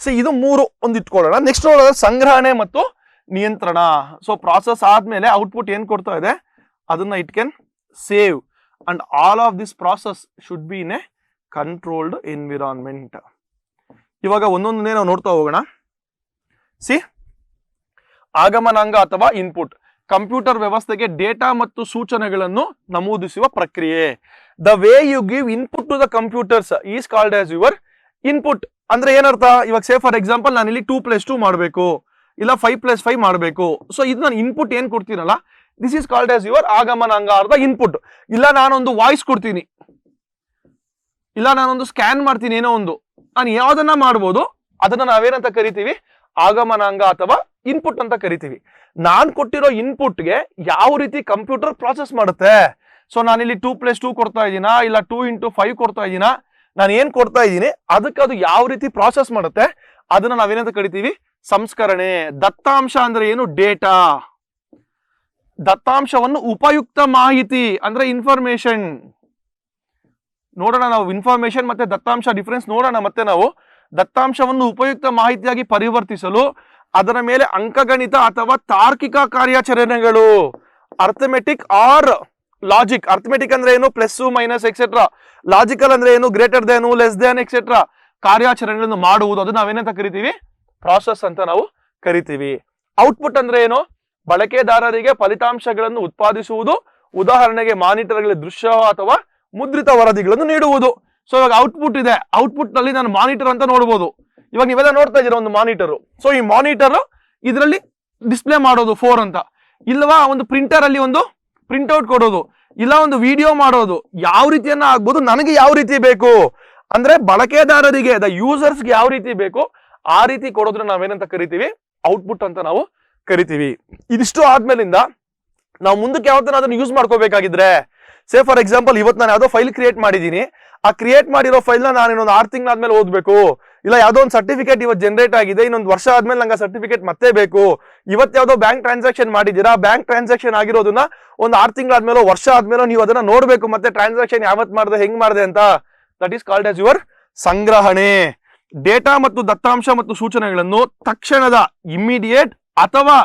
S1: ಸೊ ಇದು 3 ಒಂದು ಇಟ್ಕೊಳ್ಳೋಣ. ನೆಕ್ಸ್ಟ್ ನೋಡೋದು ಸಂಗ್ರಹಣೆ ಮತ್ತು ನಿಯಂತ್ರಣ. ಸೊ ಪ್ರಾಸೆಸ್ ಆದ್ಮೇಲೆ ಔಟ್ಪುಟ್ ಏನ್ ಕೊಡ್ತಾ ಇದೆ ಅದನ್ನ it can save, and all of this process should be in a controlled environment. ಇವಾಗ ಒಂದೊಂದನ್ನೇ ನಾವು ನೋಡ್ತಾ ಹೋಗೋಣ. ಸಿ, ಆಗಮನಾಂಗ ಅಥವಾ ಇನ್ಪುಟ್, ಕಂಪ್ಯೂಟರ್ ವ್ಯವಸ್ಥೆಗೆ ಡೇಟಾ ಮತ್ತು ಸೂಚನೆಗಳನ್ನು ನಮೂದಿಸುವ ಪ್ರಕ್ರಿಯೆ. The way you give input to the computers is called as your input. ಅಂದ್ರೆ ಏನರ್ಥ? ಇವಾಗ ಸೇ ಫಾರ್ ಎಕ್ಸಾಂಪಲ್ ನಾನು ಇಲ್ಲಿ 2+2 ಮಾಡಬೇಕು, ಇಲ್ಲ 5+5 ಮಾಡಬೇಕು. ಸೊ ಇದು ನಾನು ಇನ್ಪುಟ್ ಏನ್ ಕೊಡ್ತೀನಲ್ಲ, this is called as your ಆಗಮನಾಂಗ ಆರ್ ದ ಇನ್ಪುಟ್. ಇಲ್ಲ ನಾನೊಂದು ವಾಯ್ಸ್ ಕೊಡ್ತೀನಿ, ಇಲ್ಲ ನಾನೊಂದು ಸ್ಕ್ಯಾನ್ ಮಾಡ್ತೀನಿ, ಏನೋ ಒಂದು ನಾನು ಯಾವ್ದನ್ನ ಮಾಡ್ಬೋದು, ಅದನ್ನ ನಾವೇನಂತ ಕರಿತೀವಿ? ಆಗಮನಾಂಗ ಅಥವಾ ಇನ್ಪುಟ್ ಅಂತ ಕರಿತೀವಿ. ನಾನ್ ಕೊಟ್ಟಿರೋ ಇನ್ಪುಟ್ಗೆ ಯಾವ ರೀತಿ ಕಂಪ್ಯೂಟರ್ ಪ್ರಾಸೆಸ್ ಮಾಡುತ್ತೆ. ಸೊ ನಾನಿಲ್ಲಿ 2+2 ಕೊಡ್ತಾ ಇದ್ದೀನಾ, ಇಲ್ಲ 2x5 ಕೊಡ್ತಾ ಇದ್ದೀನಾ, ನಾನು ಏನ್ ಕೊಡ್ತಾ ಇದ್ದೀನಿ ಅದಕ್ಕೆ ಅದು ಯಾವ ರೀತಿ ಪ್ರಾಸೆಸ್ ಮಾಡುತ್ತೆ ಅದನ್ನ ನಾವೇನಂತ ಕರಿತೀವಿ? ಸಂಸ್ಕರಣೆ. ದತ್ತಾಂಶ ಅಂದ್ರೆ ಏನು? ಡೇಟಾ. ದತ್ತಾಂಶವನ್ನು ಉಪಯುಕ್ತ ಮಾಹಿತಿ ಅಂದ್ರೆ ಇನ್ಫಾರ್ಮೇಶನ್. ನೋಡೋಣ ನಾವು ಇನ್ಫಾರ್ಮೇಶನ್ ಮತ್ತೆ ದತ್ತಾಂಶ ಡಿಫರೆನ್ಸ್ ನೋಡೋಣ. ಮತ್ತೆ ನಾವು ದತ್ತಾಂಶವನ್ನು ಉಪಯುಕ್ತ ಮಾಹಿತಿಯಾಗಿ ಪರಿವರ್ತಿಸಲು ಅದರ ಮೇಲೆ ಅಂಕಗಣಿತ ಅಥವಾ ತಾರ್ಕಿಕ ಕಾರ್ಯಾಚರಣೆಗಳು, ಅರ್ಥಮೆಟಿಕ್ ಆರ್ ಲಾಜಿಕ್. ಅರ್ಥಮೆಟಿಕ್ ಅಂದ್ರೆ ಏನು? Plus minus etcetera. ಲಾಜಿಕಲ್ ಅಂದ್ರೆ ಏನು? Greater than, less than etcetera ಕಾರ್ಯಾಚರಣೆಗಳನ್ನು ಮಾಡುವುದು. ಅದು ನಾವೇನಂತ ಕರಿತೀವಿ? ಪ್ರಾಸೆಸ್ ಅಂತ ನಾವು ಕರಿತೀವಿ. ಔಟ್ಪುಟ್ ಅಂದ್ರೆ ಏನು? ಬಳಕೆದಾರರಿಗೆ ಫಲಿತಾಂಶಗಳನ್ನು ಉತ್ಪಾದಿಸುವುದು. ಉದಾಹರಣೆಗೆ ಮಾನಿಟರ್ಗಳಲ್ಲಿ ದೃಶ್ಯ ಅಥವಾ ಮುದ್ರಿತ ವರದಿಗಳನ್ನು ನೀಡುವುದು. ಸೊ ಇವಾಗ ಔಟ್ಪುಟ್ ಇದೆ, ಔಟ್ಪುಟ್ ನಲ್ಲಿ ನಾನು ಮಾನಿಟರ್ ಅಂತ ನೋಡಬಹುದು. ಇವಾಗ ನೀವೆಲ್ಲ ನೋಡ್ತಾ ಇದ್ದೀರಾ ಒಂದು ಮಾನಿಟರ್. ಸೊ ಈ ಮಾನಿಟರ್ ಇದರಲ್ಲಿ ಡಿಸ್ಪ್ಲೇ ಮಾಡೋದು 4 ಅಂತ, ಇಲ್ವಾ ಒಂದು ಪ್ರಿಂಟರ್ ಅಲ್ಲಿ ಒಂದು ಪ್ರಿಂಟ್ಔಟ್ ಕೊಡೋದು, ಇಲ್ಲ ಒಂದು ವಿಡಿಯೋ ಮಾಡೋದು. ಯಾವ ರೀತಿಯನ್ನ ಆಗ್ಬೋದು, ನನಗೆ ಯಾವ ರೀತಿ ಬೇಕು ಅಂದ್ರೆ ಬಳಕೆದಾರರಿಗೆ ದ ಯೂಸರ್ಸ್ಗೆ ಯಾವ ರೀತಿ ಬೇಕು ಆ ರೀತಿ ಕೊಡೋದ್ರ ನಾವೇನಂತ ಕರಿತೀವಿ? ಔಟ್ಪುಟ್ ಅಂತ ನಾವು ಕರಿತೀವಿ. ಇದಿಷ್ಟು ಆದ್ಮೇಲಿಂದ ನಾವು ಮುಂದಕ್ಕೆ ಯಾವತ್ತನ ಅದನ್ನ ಯೂಸ್ ಮಾಡ್ಕೋಬೇಕಾಗಿದ್ರೆ, ಸೇ ಫಾರ್ ಎಕ್ಸಾಂಪಲ್ ಇವತ್ತು ನಾನು ಯಾವ್ದೋ ಫೈಲ್ ಕ್ರಿಯೇಟ್ ಮಾಡಿದೀನಿ, ಆ ಕ್ರಿಯೇಟ್ ಮಾಡಿರೋ ಫೈಲ್ ನ ನಾನು ಇನ್ನೊಂದು 6 ತಿಂಗಳಾದ್ಮೇಲೆ ಓದ್ಬೇಕು, ಇಲ್ಲ ಯಾವ್ದೋ ಒಂದು ಸರ್ಟಿಫಿಕೇಟ್ ಇವತ್ತು ಜನರೇಟ್ ಆಗಿದೆ, ಇನ್ನೊಂದು ವರ್ಷ ಆದ್ಮೇಲೆ ನಂಗೆ ಸರ್ಟಿಫಿಕೇಟ್ ಮತ್ತೆ ಬೇಕು. ಇವತ್ತು ಯಾವ್ದೋ ಬ್ಯಾಂಕ್ ಟ್ರಾನ್ಸಾಕ್ಷನ್ ಮಾಡಿದೀರಾ, ಬ್ಯಾಂಕ್ ಟ್ರಾನ್ಸಾಕ್ಷನ್ ಆಗಿರೋದನ್ನ ಒಂದು 6 ತಿಂಗಳಾದ್ಮೇಲೆ ವರ್ಷ ಆದ್ಮೇಲೆ ನೀವು ಅದನ್ನ ನೋಡ್ಬೇಕು, ಮತ್ತೆ ಟ್ರಾನ್ಸಾಕ್ಷನ್ ಯಾವತ್ ಮಾಡಿದೆ, ಹೆಂಗ್ ಮಾಡಿದೆ ಅಂತ. That is called as your ಸಂಗ್ರಹಣೆ. ಡೇಟಾ ಮತ್ತು ದತ್ತಾಂಶ ಮತ್ತು ಸೂಚನೆಗಳನ್ನು ತಕ್ಷಣದ ಇಮಿಡಿಯೇಟ್ ಅಥವಾ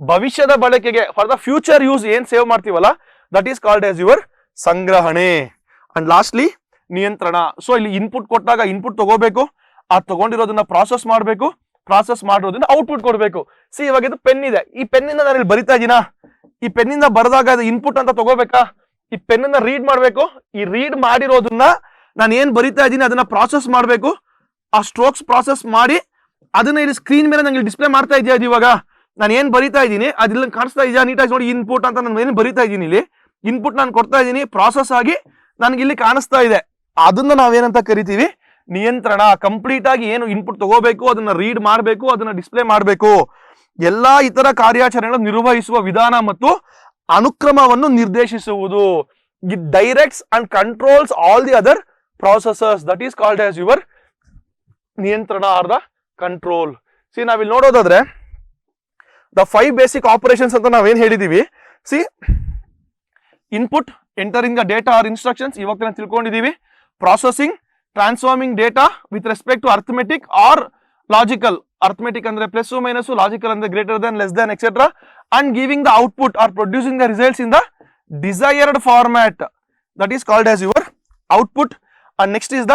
S1: ಭವಿಷ್ಯದ ಬಳಕೆಗೆ ಫಾರ್ ದ ಫ್ಯೂಚರ್ ಯೂಸ್ ಏನ್ ಸೇವ್ ಮಾಡ್ತೀವಲ್ಲ, that is called as your ಸಂಗ್ರಹಣೆ. ಅಂಡ್ ಲಾಸ್ಟ್ಲಿ ನಿಯಂತ್ರಣ. ಸೊ ಇಲ್ಲಿ ಇನ್ಪುಟ್ ಕೊಟ್ಟಾಗ ಇನ್ಪುಟ್ ತಗೋಬೇಕು, ಆ ತಗೊಂಡಿರೋದನ್ನ ಪ್ರಾಸೆಸ್ ಮಾಡಬೇಕು, ಪ್ರಾಸೆಸ್ ಮಾಡಿರೋದನ್ನ ಔಟ್ಪುಟ್ ಕೊಡಬೇಕು. ಸಿ ಇವಾಗ ಇದು ಪೆನ್ ಇದೆ, ಈ ಪೆನ್ನಿಂದ ನಾನು ಇಲ್ಲಿ ಬರಿತಾ ಇದೀನಾ, ಈ ಪೆನ್ನಿಂದ ಬರೆದಾಗ ಅದು ಇನ್ಪುಟ್ ಅಂತ ತಗೋಬೇಕಾ? ಈ ಪೆನ್ನ ರೀಡ್ ಮಾಡ್ಬೇಕು, ಈ ರೀಡ್ ಮಾಡಿರೋದನ್ನ ನಾನು ಏನ್ ಬರಿತಾ ಇದ್ದೀನಿ ಅದನ್ನ ಪ್ರಾಸೆಸ್ ಮಾಡಬೇಕು, ಆ ಸ್ಟ್ರೋಕ್ಸ್ ಪ್ರಾಸೆಸ್ ಮಾಡಿ ಅದನ್ನ ಇಲ್ಲಿ ಸ್ಕ್ರೀನ್ ಮೇಲೆ ನಂಗೆ ಡಿಸ್ಪ್ಲೇ ಮಾಡ್ತಾ ಇದೆಯಾ? ಅದು ಇವಾಗ ನಾನು ಏನ್ ಬರಿತಾ ಇದ್ದೀನಿ ಅದಿಲ್ಲ ಕಾಣಿಸ್ತಾ ಇದೆಯಾ ನೀಟಾಗಿ? ನೋಡಿ, ಇನ್ಪುಟ್ ಅಂತ ನಾನು ಏನು ಬರಿತಾ ಇದ್ದೀನಿ, ಇಲ್ಲಿ ಇನ್ಪುಟ್ ನಾನು ಕೊಡ್ತಾ ಇದ್ದೀನಿ, ಪ್ರಾಸೆಸ್ ಆಗಿ ನನ್ಗೆ ಇಲ್ಲಿ ಕಾಣಿಸ್ತಾ ಇದೆ. ಅದನ್ನ ನಾವೇನಂತ ಕರಿತೀವಿ? ನಿಯಂತ್ರಣ. ಕಂಪ್ಲೀಟ್ ಆಗಿ ಏನು ಇನ್ಪುಟ್ ತಗೋಬೇಕು, ಅದನ್ನ ರೀಡ್ ಮಾಡಬೇಕು, ಅದನ್ನ ಡಿಸ್ಪ್ಲೇ ಮಾಡಬೇಕು. ಎಲ್ಲಾ ಇತರ ಕಾರ್ಯಾಚರಣೆಗಳನ್ನು ನಿರ್ವಹಿಸುವ ವಿಧಾನ ಮತ್ತು ಅನುಕ್ರಮವನ್ನು ನಿರ್ದೇಶಿಸುವುದು. It directs and controls all the other processes. That is called as your ನಿಯಂತ್ರಣ ಆರ್ ದ ಕಂಟ್ರೋಲ್. ಸಿ ನಾವಿಲ್ಲಿ ನೋಡೋದಾದ್ರೆ ದ 5 ಬೇಸಿಕ್ ಆಪರೇಷನ್ಸ್ ಅಂತ ನಾವೇನ್ ಹೇಳಿದೀವಿ. See input, entering the data or instructions, ಇವಾಗ ನಾವು ತಿಳ್ಕೊಂಡಿದೀವಿ. Processing, transforming data with respect to arithmetic or logical. Arithmetic ಅಂದ್ರೆ ಪ್ಲಸ್ ಮೈನಸ್, ಲಾಜಿಕಲ್ ಅಂದ್ರೆ greater than, less than etcetera. And giving the output or producing the results in the desired format. That is called as your output. And next is the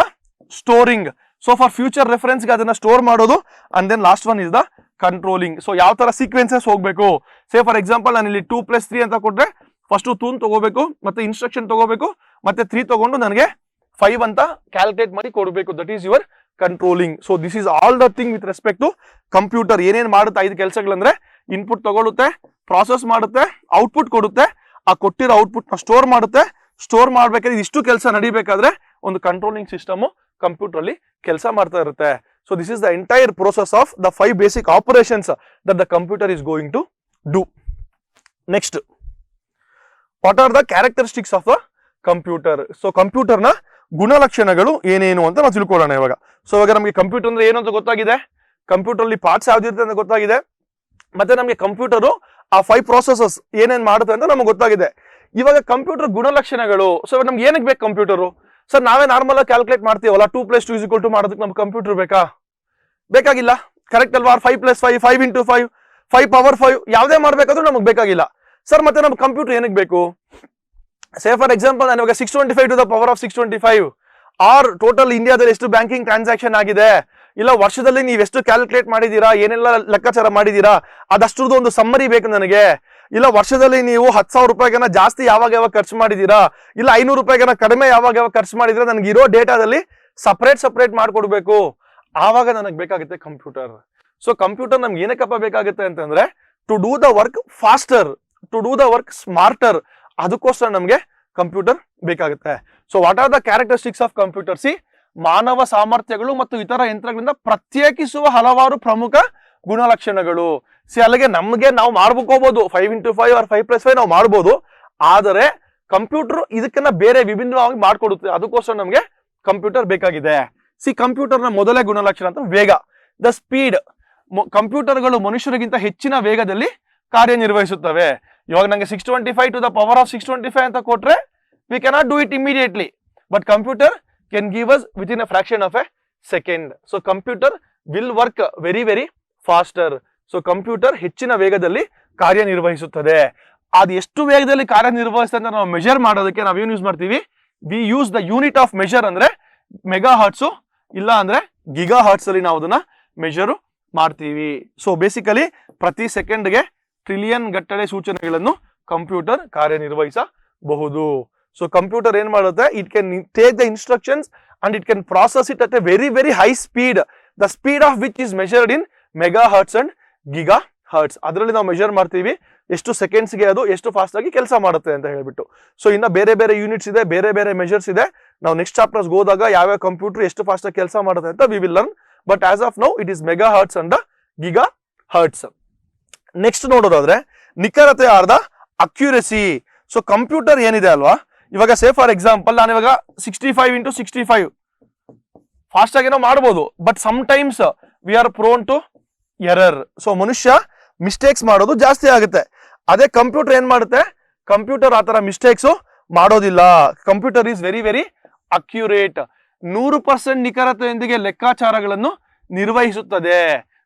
S1: storing. So for future reference ಗೆ ಅದನ್ನ store ಮಾಡೋದು. And then last one is the controlling. So ಯಾವ ತರ sequences ಹೋಗ್ಬೇಕು. ಸೇ for example ನಾನು ಇಲ್ಲಿ 2+3 ಅಂತ ಕೊಟ್ರೆ ಫಸ್ಟ್ 2 ತಗೋಬೇಕು, ಮತ್ತೆ ಇನ್ಸ್ಟ್ರಕ್ಷನ್ ತಗೋಬೇಕು, ಮತ್ತೆ 3 ತಗೊಂಡು ನನಗೆ 5 ಅಂತ ಕ್ಯಾಲ್ಕುಲೇಟ್ ಮಾಡಿ ಕೊಡಬೇಕು. That is your controlling. So this is all the thing with respect to computer. ಏನೇನ್ ಮಾಡುತ್ತೆ 5 ಕೆಲಸಗಳಂದ್ರೆ ಇನ್ಪುಟ್ ತಗೊಳುತ್ತೆ, ಪ್ರಾಸೆಸ್ ಮಾಡುತ್ತೆ, ಔಟ್ಪುಟ್ ಕೊಡುತ್ತೆ, ಆ ಕೊಟ್ಟಿರೋ ಔಟ್ಪುಟ್ ನ ಸ್ಟೋರ್ ಮಾಡುತ್ತೆ. ಸ್ಟೋರ್ ಮಾಡ್ಬೇಕಾದ್ರೆ ಇಷ್ಟು ಕೆಲಸ ನಡಿಬೇಕಾದ್ರೆ ಒಂದು ಕಂಟ್ರೋಲಿಂಗ್ ಸಿಸ್ಟಮ್ ಕಂಪ್ಯೂಟರ್ ಅಲ್ಲಿ ಕೆಲಸ ಮಾಡ್ತಾ ಇರುತ್ತೆ. So this is the entire process of the 5 basic operations that the computer is going to do. Next, what are the characteristics of the computer? So computer ನ ಗುಣಲಕ್ಷಣಗಳು ಏನೇನು ಅಂತ ನಾವು ತಿಳ್ಕೊಳ್ಳೋಣ ಇವಾಗ. ಸೊ ಇವಾಗ ನಮಗೆ ಕಂಪ್ಯೂಟರ್ ಅಂದ್ರೆ ಏನು ಅಂತ ಗೊತ್ತಾಗಿದೆ, ಕಂಪ್ಯೂಟರ್ ಅಲ್ಲಿ ಪಾರ್ಟ್ಸ್ ಯಾವ್ದಿರುತ್ತೆ ಅಂತ ಗೊತ್ತಾಗಿದೆ, ಮತ್ತೆ ನಮಗೆ ಕಂಪ್ಯೂಟರ್ ಆ 5 ಪ್ರೊಸೆಸಸ್ ಏನೇನ್ ಮಾಡುತ್ತೆ ಅಂತ ನಮಗೆ ಗೊತ್ತಾಗಿದೆ. ಇವಾಗ ಕಂಪ್ಯೂಟರ್ ಗುಣಲಕ್ಷಣಗಳು, ಸೊ ನಮ್ಗೆ ಏನಕ್ಕೆ ಬೇಕು ಕಂಪ್ಯೂಟರ್? ಸರ್ ನಾವೇ ನಾರ್ಮಲ್ ಆಗಿ ಕ್ಯಾಲ್ಕುಲೇಟ್ ಮಾಡ್ತೀವಲ್ಲ, 2+2 ಮಾಡೋದಕ್ಕೆ ನಮ್ಗೆ ಕಂಪ್ಯೂಟರ್ ಬೇಕಾ? ಬೇಕಾಗಿಲ್ಲ, ಕರೆಕ್ಟ್ ಅಲ್ವಾ? 5+5, 5 × 5, 5 ಪವರ್ 5 ಯಾವುದೇ ಮಾಡ್ಬೇಕಾದ್ರೂ ನಮಗೆ ಬೇಕಾಗಿಲ್ಲ. ಸರ್ ಮತ್ತೆ ನಮ್ಗೆ ಕಂಪ್ಯೂಟರ್ ಏನಕ್ಕೆ ಬೇಕು? ಸೇ ಫಾರ್ ಎಕ್ಸಾಂಪಲ್ ನಾನು ಇವಾಗ 625 to the power of 625 or total ಇಂಡಿಯಾದಲ್ಲಿ ಎಷ್ಟು ಬ್ಯಾಂಕಿಂಗ್ ಟ್ರಾನ್ಸಾಕ್ಷನ್ ಆಗಿದೆ, ಇಲ್ಲ ವರ್ಷದಲ್ಲಿ ನೀವು ಎಷ್ಟು ಕ್ಯಾಲ್ಕುಲೇಟ್ ಮಾಡಿದೀರಾ, ಏನೆಲ್ಲ ಲೆಕ್ಕಾಚಾರ ಮಾಡಿದೀರಾ, ಅದಷ್ಟರದ್ದು ಒಂದು ಸಮ್ಮರಿ ಬೇಕು ನನಗೆ. ಇಲ್ಲ ವರ್ಷದಲ್ಲಿ ನೀವು 10,000 ರೂಪಾಯಿಗನ ಜಾಸ್ತಿ ಯಾವಾಗ ಖರ್ಚು ಮಾಡಿದೀರಾ, ಇಲ್ಲ 500 ರೂಪಾಯಿಗನ ಕಡಿಮೆ ಯಾವಾಗ ಖರ್ಚು ಮಾಡಿದೀರಾ, ನನಗೆ ಇರೋ ಡೇಟಾದಲ್ಲಿ ಸಪರೇಟ್ ಮಾಡ್ಕೊಡ್ಬೇಕು. ಆವಾಗ ನನಗೆ ಬೇಕಾಗುತ್ತೆ ಕಂಪ್ಯೂಟರ್. ಸೊ ಕಂಪ್ಯೂಟರ್ ನಮ್ಗೆ ಏನಕ್ಕಪ್ಪ ಬೇಕಾಗುತ್ತೆ ಅಂತಂದ್ರೆ to do the work faster, to do the work smarter. ಅದಕ್ಕೋಸ್ಕರ ನಮ್ಗೆ ಕಂಪ್ಯೂಟರ್ ಬೇಕಾಗುತ್ತೆ. So what are the characteristics of computer? See, ಮಾನವ ಸಾಮರ್ಥ್ಯಗಳು ಮತ್ತು ಇತರ ಯಂತ್ರಗಳಿಂದ ಪ್ರತ್ಯೇಕಿಸುವ ಹಲವಾರು ಪ್ರಮುಖ ಗುಣಲಕ್ಷಣಗಳು. ಸಿ, ಅಲ್ಲಿಗೆ ನಮ್ಗೆ ನಾವು ಮಾಡ್ಕೋಬಹುದು 5 × 5 or 5+5 ನಾವು ಮಾಡ್ಬೋದು, ಆದರೆ ಕಂಪ್ಯೂಟರ್ ಇದಕ್ಕನ್ನ ಬೇರೆ ವಿಭಿನ್ನವಾಗಿ ಮಾಡ್ಕೊಡುತ್ತೆ. ಅದಕ್ಕೋಸ್ಕರ ನಮ್ಗೆ ಕಂಪ್ಯೂಟರ್ ಬೇಕಾಗಿದೆ. ಸಿ, ಕಂಪ್ಯೂಟರ್ ನ ಮೊದಲೇ ಗುಣಲಕ್ಷಣ ಅಂತ ವೇಗ, ದ ಸ್ಪೀಡ್. ಕಂಪ್ಯೂಟರ್ಗಳು ಮನುಷ್ಯರಿಗಿಂತ ಹೆಚ್ಚಿನ ವೇಗದಲ್ಲಿ ಕಾರ್ಯನಿರ್ವಹಿಸುತ್ತವೆ. ಇವಾಗ ನಂಗೆ 625 to the power of 625 ಅಂತ ಕೊಟ್ರೆ V cannot do it immediately, but computer can give us with in a fraction of A second. So computer will work very faster. So computer ಹೆಚ್ಚಿನ ವೇಗದಲ್ಲಿ ಕಾರ್ಯನಿರ್ವಹಿಸುತ್ತದೆ. ಅದು ಎಷ್ಟು ವೇಗದಲ್ಲಿ ಕಾರ್ಯನಿರ್ವಹಿಸ್ತದೆ ಅಂತ ನಾವು ಮೆಜರ್ ಮಾಡೋದಕ್ಕೆ ನಾವೇನು ಯೂಸ್ ಮಾಡ್ತೀವಿ? We use the unit of measure ಅಂದ್ರೆ ಮೆಗಾ ಹರ್ಟ್ಸು, ಇಲ್ಲ ಅಂದ್ರೆ ಗಿಗಾ ಹರ್ಟ್ಸ್ ಅಲ್ಲಿ ನಾವು ಅದನ್ನ ಮೆಜರ್ ಮಾಡ್ತೀವಿ. ಸೊ ಬೇಸಿಕಲಿ ಪ್ರತಿ ಸೆಕೆಂಡ್ಗೆ ಟ್ರಿಲಿಯನ್ ಗಟ್ಟಲೆ ಸೂಚನೆಗಳನ್ನು ಕಂಪ್ಯೂಟರ್ ಕಾರ್ಯನಿರ್ವಹಿಸಬಹುದು. ಸೊ ಕಂಪ್ಯೂಟರ್ ಏನ್ ಮಾಡುತ್ತೆ? It can take the instructions and it can process it at a very high speed, the speed of which is measured in megahertz and gigahertz. ಅದರಲ್ಲಿ ನಾವು measure ಮಾಡ್ತೀವಿ ಎಷ್ಟು ಸೆಕೆಂಡ್ಸ್ಗೆ ಅದು ಎಷ್ಟು fast ಆಗಿ ಕೆಲಸ ಮಾಡುತ್ತೆ ಅಂತ ಹೇಳ್ಬಿಟ್ಟು. ಸೊ ಇನ್ನ ಬೇರೆ ಯೂನಿಟ್ಸ್ ಇದೆ, ಬೇರೆ ಮೆಜರ್ಸ್ ಇದೆ. ನಾವು ನೆಕ್ಸ್ಟ್ ಚಾಪ್ಟರ್ಸ್ ಹೋದಾಗ ಯಾವ ಕಂಪ್ಯೂಟರ್ ಎಷ್ಟು ಫಾಸ್ಟ್ ಆಗಿ ಕೆಲಸ ಮಾಡುತ್ತೆ ಅಂತ we will learn. But as of now it is megahertz and gigahertz. Next ನೋಡೋದಾದ್ರೆ ನಿಖರತೆ or the accuracy. So computer ಏನಿದೆ ಅಲ್ವಾ, ಇವಾಗ ಸೇ ಫಾರ್ ಎಕ್ಸಾಂಪಲ್ ನಾನು ಇವಾಗ 65 × 65 ಫಾಸ್ಟ್ ಆಗಿ ನಾವು ಮಾಡ್ಬೋದು, but sometimes we are prone to error. So ಮನುಷ್ಯ ಮಿಸ್ಟೇಕ್ಸ್ ಮಾಡೋದು ಜಾಸ್ತಿ ಆಗುತ್ತೆ. ಅದೇ ಕಂಪ್ಯೂಟರ್ ಏನ್ ಮಾಡುತ್ತೆ? ಕಂಪ್ಯೂಟರ್ ಆತರ ಮಿಸ್ಟೇಕ್ಸ್ ಮಾಡೋದಿಲ್ಲ. Computer is very accurate. 100% ನಿಖರತೆಯೊಂದಿಗೆ ಲೆಕ್ಕಾಚಾರಗಳನ್ನು ನಿರ್ವಹಿಸುತ್ತದೆ.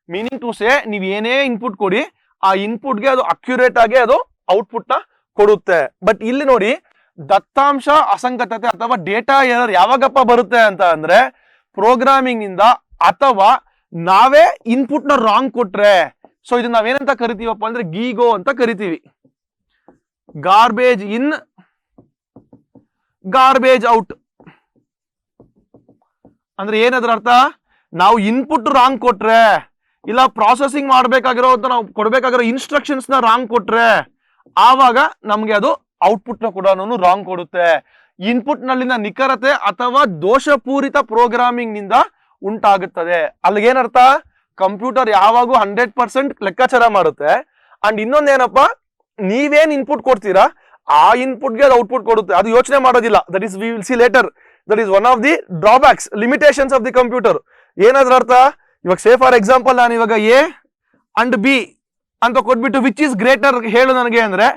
S1: ಮೀನಿಂಗ್ ಟು ಸೇ, ನೀವು ಏನೇ ಇನ್ಪುಟ್ ಕೊಡಿ, ಆ ಇನ್ಪುಟ್ಗೆ ಅದು ಅಕ್ಯುರೇಟ್ ಆಗಿ ಅದು ಔಟ್ಪುಟ್ ನ ಕೊಡುತ್ತೆ. ಬಟ್ ಇಲ್ಲಿ ನೋಡಿ, ದತ್ತಾಂಶ ಅಸಂಗತತೆ ಅಥವಾ ಡೇಟಾ ಎರರ್ ಯಾವಾಗಪ್ಪ ಬರುತ್ತೆ ಅಂತ ಅಂದ್ರೆ ಪ್ರೋಗ್ರಾಮಿಂಗ್ ನಿಂದ ಅಥವಾ ನಾವೇ ಇನ್ಪುಟ್ ನ ರಾಂಗ್ ಕೊಟ್ರೆ. ಸೊ ಇದು ನಾವೇನಂತ ಕರಿತೀವಪ್ಪ ಅಂದ್ರೆ ಗೀಗೋ ಅಂತ ಕರಿತೀವಿ. ಗಾರ್ಬೇಜ್ ಇನ್ ಗಾರ್ಬೇಜ್ ಔಟ್ ಅಂದ್ರೆ ಏನದ್ರ ಅರ್ಥ? ನಾವು ಇನ್ಪುಟ್ ರಾಂಗ್ ಕೊಟ್ರೆ, ಇಲ್ಲ ಪ್ರಾಸೆಸಿಂಗ್ ಮಾಡ್ಬೇಕಾಗಿರೋ ಅಂತ ನಾವು ಕೊಡ್ಬೇಕಾಗಿರೋ ಇನ್ಸ್ಟ್ರಕ್ಷನ್ಸ್ ನ ರಾಂಗ್ ಕೊಟ್ರೆ, ಆವಾಗ ನಮ್ಗೆ ಅದು ಔಟ್ಪುಟ್ ನ ಕೂಡ ರಾಂಗ್ ಕೊಡುತ್ತೆ. ಇನ್ಪುಟ್ ನಲ್ಲಿನ ನಿಖರತೆ ಅಥವಾ ದೋಷಪೂರಿತ ಪ್ರೋಗ್ರಾಮಿಂಗ್ ನಿಂದ ಉಂಟಾಗುತ್ತದೆ. ಅಲ್ಲಿಗೇನರ್ಥ? ಕಂಪ್ಯೂಟರ್ ಯಾವಾಗೂ 100% ಲೆಕ್ಕಾಚಾರ ಮಾಡುತ್ತೆ. ಅಂಡ್ ಇನ್ನೊಂದೇನಪ್ಪ, ನೀವೇನ್ ಇನ್ಪುಟ್ ಕೊಡ್ತೀರಾ ಆ ಇನ್ಪುಟ್ಗೆ ಅದು ಔಟ್ಪುಟ್ ಕೊಡುತ್ತೆ. ಅದು ಯೋಚನೆ ಮಾಡೋದಿಲ್ಲ. That is V will C litre. That is one of the drawbacks, limitations of the computer. ಏನಾದ್ರ ಅರ್ಥ? ಇವಾಗ ಸೇ ಫಾರ್ ಎಕ್ಸಾಂಪಲ್ ನಾನು ಇವಾಗ ಎ ಅಂಡ್ ಬಿ ಅಂತ ಕೊಟ್ಬಿಟ್ಟು ವಿಚ್ ಇಸ್ ಗ್ರೇಟರ್ ಹೇಳು ನನಗೆ ಅಂದ್ರೆ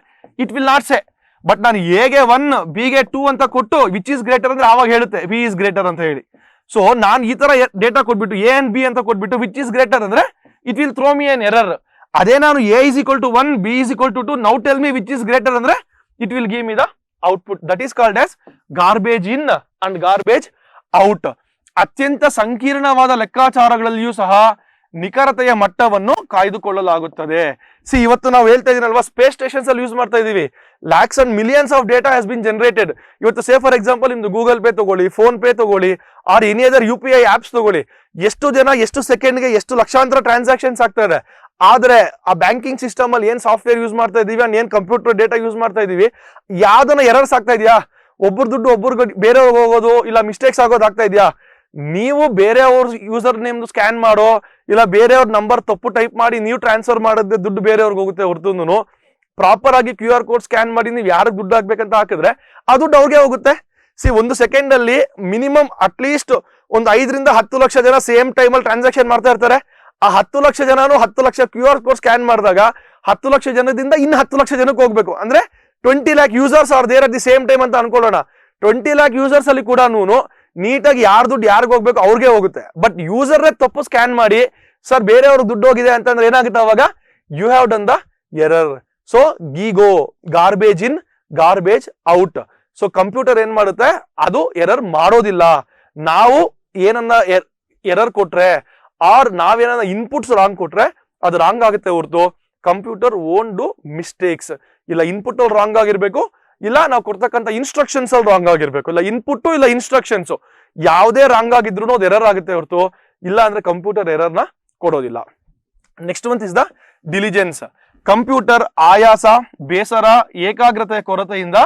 S1: it will not say. But ನಾನು ಎಗೆ 1 ಬಿಗೆ 2 ಅಂತ ಕೊಟ್ಟು ವಿಚ್ ಇಸ್ ಗ್ರೇಟರ್ ಅಂದ್ರೆ ಆವಾಗ ಹೇಳುತ್ತೆ ಬಿ ಇಸ್ ಗ್ರೇಟರ್ ಅಂತ ಹೇಳಿ. ಸೊ ನಾನು ಈ ತರ ಡೇಟಾ ಕೊಟ್ಬಿಟ್ಟು ಎ ಅಂಡ್ ಬಿ ಅಂತ ಕೊಟ್ಬಿಟ್ಟು ವಿಚ್ ಇಸ್ ಗ್ರೇಟರ್ ಅಂದ್ರೆ it will throw me an error. ಅದೇ ನಾನು A is equal to 1 B is equal to 2 now tell me which is greater ಅಂದ್ರೆ it will give me the output. That is called as garbage in and garbage out. ಅತ್ಯಂತ ಸಂಕೀರ್ಣವಾದ ಲೆಕ್ಕಾಚಾರಗಳಲ್ಲಿಯೂ ಸಹ ನಿಖರತೆಯ ಮಟ್ಟವನ್ನು ಕಾಯ್ದುಕೊಳ್ಳಲಾಗುತ್ತದೆ. C, ಇವತ್ತು ನಾವು ಹೇಳ್ತಾ ಇದೀನಲ್ವಾ, ಸ್ಪೇಸ್ ಸ್ಟೇಷನ್ಸ್ ಅಲ್ಲಿ ಯೂಸ್ ಮಾಡ್ತಾ ಇದೀವಿ. Lakhs and millions of data has been generated. ಇವತ್ತು ಸೇ ಫಾರ್ ಎಕ್ಸಾಂಪಲ್ ನಿಮ್ದು ಗೂಗಲ್ ಪೇ ತಗೊಳ್ಳಿ, ಫೋನ್ ಪೇ ತಗೊಳ್ಳಿ, R any other UPI apps ತಗೊಳ್ಳಿ, ಎಷ್ಟು ಜನ ಎಷ್ಟು ಸೆಕೆಂಡ್ಗೆ ಎಷ್ಟು ಲಕ್ಷಾಂತರ ಟ್ರಾನ್ಸಾಕ್ಷನ್ಸ್ ಆಗ್ತಾ ಇದೆ. ಆದ್ರೆ ಆ ಬ್ಯಾಂಕಿಂಗ್ ಸಿಸ್ಟಮ್ ಅಲ್ಲಿ ಏನ್ ಸಾಫ್ಟ್ವೇರ್ ಯೂಸ್ ಮಾಡ್ತಾ ಇದೀವಿ ಅಂಡ್ ಏನ್ ಕಂಪ್ಯೂಟರ್ ಡೇಟಾ ಯೂಸ್ ಮಾಡ್ತಾ ಇದೀವಿ, ಯಾವ್ದನ್ನ ಎರರ್ಸ್ ಆಗ್ತಾ ಇದೆಯಾ, ಒಬ್ಬರ ದುಡ್ಡು ಒಬ್ಬರಿಗೆ ಬೇರೆಯವ್ರಿಗೆ ಹೋಗೋದು ಇಲ್ಲ ಮಿಸ್ಟೇಕ್ಸ್ ಆಗೋದು ಆಗ್ತಾ ಇದೆಯಾ, ನೀವು ಬೇರೆಯವ್ರ ಯೂಸರ್ ನೇಮ್ ಸ್ಕ್ಯಾನ್ ಮಾಡೋ ಇಲ್ಲ ಬೇರೆಯವ್ರ ನಂಬರ್ ತಪ್ಪು ಟೈಪ್ ಮಾಡಿ ನೀವು ಟ್ರಾನ್ಸ್ಫರ್ ಮಾಡಿದ್ರೆ ದುಡ್ಡು ಬೇರೆಯವ್ರಿಗೆ ಹೋಗುತ್ತೆ ಹೊರತು ಪ್ರಾಪರ್ ಆಗಿ QR ಕೋಡ್ ಸ್ಕ್ಯಾನ್ ಮಾಡಿ ನೀವು ಯಾರಿಗೆ ದುಡ್ಡು ಹಾಕ್ಬೇಕಂತ ಹಾಕಿದ್ರೆ ಆ ದುಡ್ಡು ಅವ್ರಿಗೆ ಹೋಗುತ್ತೆ. ಒಂದು ಸೆಕೆಂಡ್ ಅಲ್ಲಿ ಮಿನಿಮಮ್ ಅಟ್ಲೀಸ್ಟ್ ಒಂದು 5 ರಿಂದ 10 ಲಕ್ಷ ಜನ ಸೇಮ್ ಟೈಮ್ ಅಲ್ಲಿ ಟ್ರಾನ್ಸಾಕ್ಷನ್ ಮಾಡ್ತಾ ಇರ್ತಾರೆ. ಆ 10 ಲಕ್ಷ ಜನನು 10 ಲಕ್ಷ QR ಕೋಡ್ ಸ್ಕ್ಯಾನ್ ಮಾಡಿದಾಗ 10 ಲಕ್ಷ ಜನದಿಂದ ಇನ್ನು 10 ಲಕ್ಷ ಜನಕ್ಕೆ ಹೋಗ್ಬೇಕು. ಅಂದ್ರೆ 20 lakh users are there at the same time ಅಂತ ಅನ್ಕೊಳ್ಳೋಣ. 20 lakh ಯೂಸರ್ಸ್ ಅಲ್ಲಿ ಕೂಡ ನೀಟಾಗಿ ಯಾರ ದುಡ್ಡು ಯಾರಿಗೆ ಹೋಗ್ಬೇಕು ಅವ್ರಿಗೆ ಹೋಗುತ್ತೆ. ಬಟ್ ಯೂಸರ್ ತಪ್ಪು ಸ್ಕ್ಯಾನ್ ಮಾಡಿ ಸರ್ ಬೇರೆಯವ್ರ ದುಡ್ಡು ಹೋಗಿದೆ ಅಂತಂದ್ರೆ ಏನಾಗುತ್ತೆ ಅವಾಗ, you have done the error. So GIGO garbage in garbage out. So computer ಏನ್ ಮಾಡುತ್ತೆ, ಅದು ಎರರ್ ಮಾಡೋದಿಲ್ಲ. ನಾವು ಏನನ್ನ ಎರರ್ ಕೊಟ್ರೆ ಆರ್ ನಾವೇನ ಇನ್ಪುಟ್ಸ್ ರಾಂಗ್ ಕೊಟ್ರೆ ಅದು ರಾಂಗ್ ಆಗುತ್ತೆ ಹೊರತು ಕಂಪ್ಯೂಟರ್ ಓನ್ ಡು ಮಿಸ್ಟೇಕ್ಸ್. ಇಲ್ಲ ಇನ್ಪುಟ್ ಅಲ್ಲಿ ರಾಂಗ್ ಆಗಿರ್ಬೇಕು, ಇಲ್ಲ ನಾವು ಕೊಡ್ತಕ್ಕಂಥ ಇನ್ಸ್ಟ್ರಕ್ಷನ್ಸ್ ಅಲ್ಲಿ ರಾಂಗ್ ಆಗಿರ್ಬೇಕು, ಇಲ್ಲ ಇನ್ಪುಟ್ ಇಲ್ಲ ಇನ್ಸ್ಟ್ರಕ್ಷನ್ಸ್ ಯಾವುದೇ ರಾಂಗ್ ಆಗಿದ್ರು ಅದು ಎರರ್ ಆಗುತ್ತೆ ಹೊರತು ಇಲ್ಲ ಅಂದ್ರೆ ಕಂಪ್ಯೂಟರ್ ಎರರ್ನ ಕೊಡೋದಿಲ್ಲ. Next one is the diligence. Computer ಆಯಾಸ, ಬೇಸರ, ಏಕಾಗ್ರತೆ ಕೊರತೆಯಿಂದ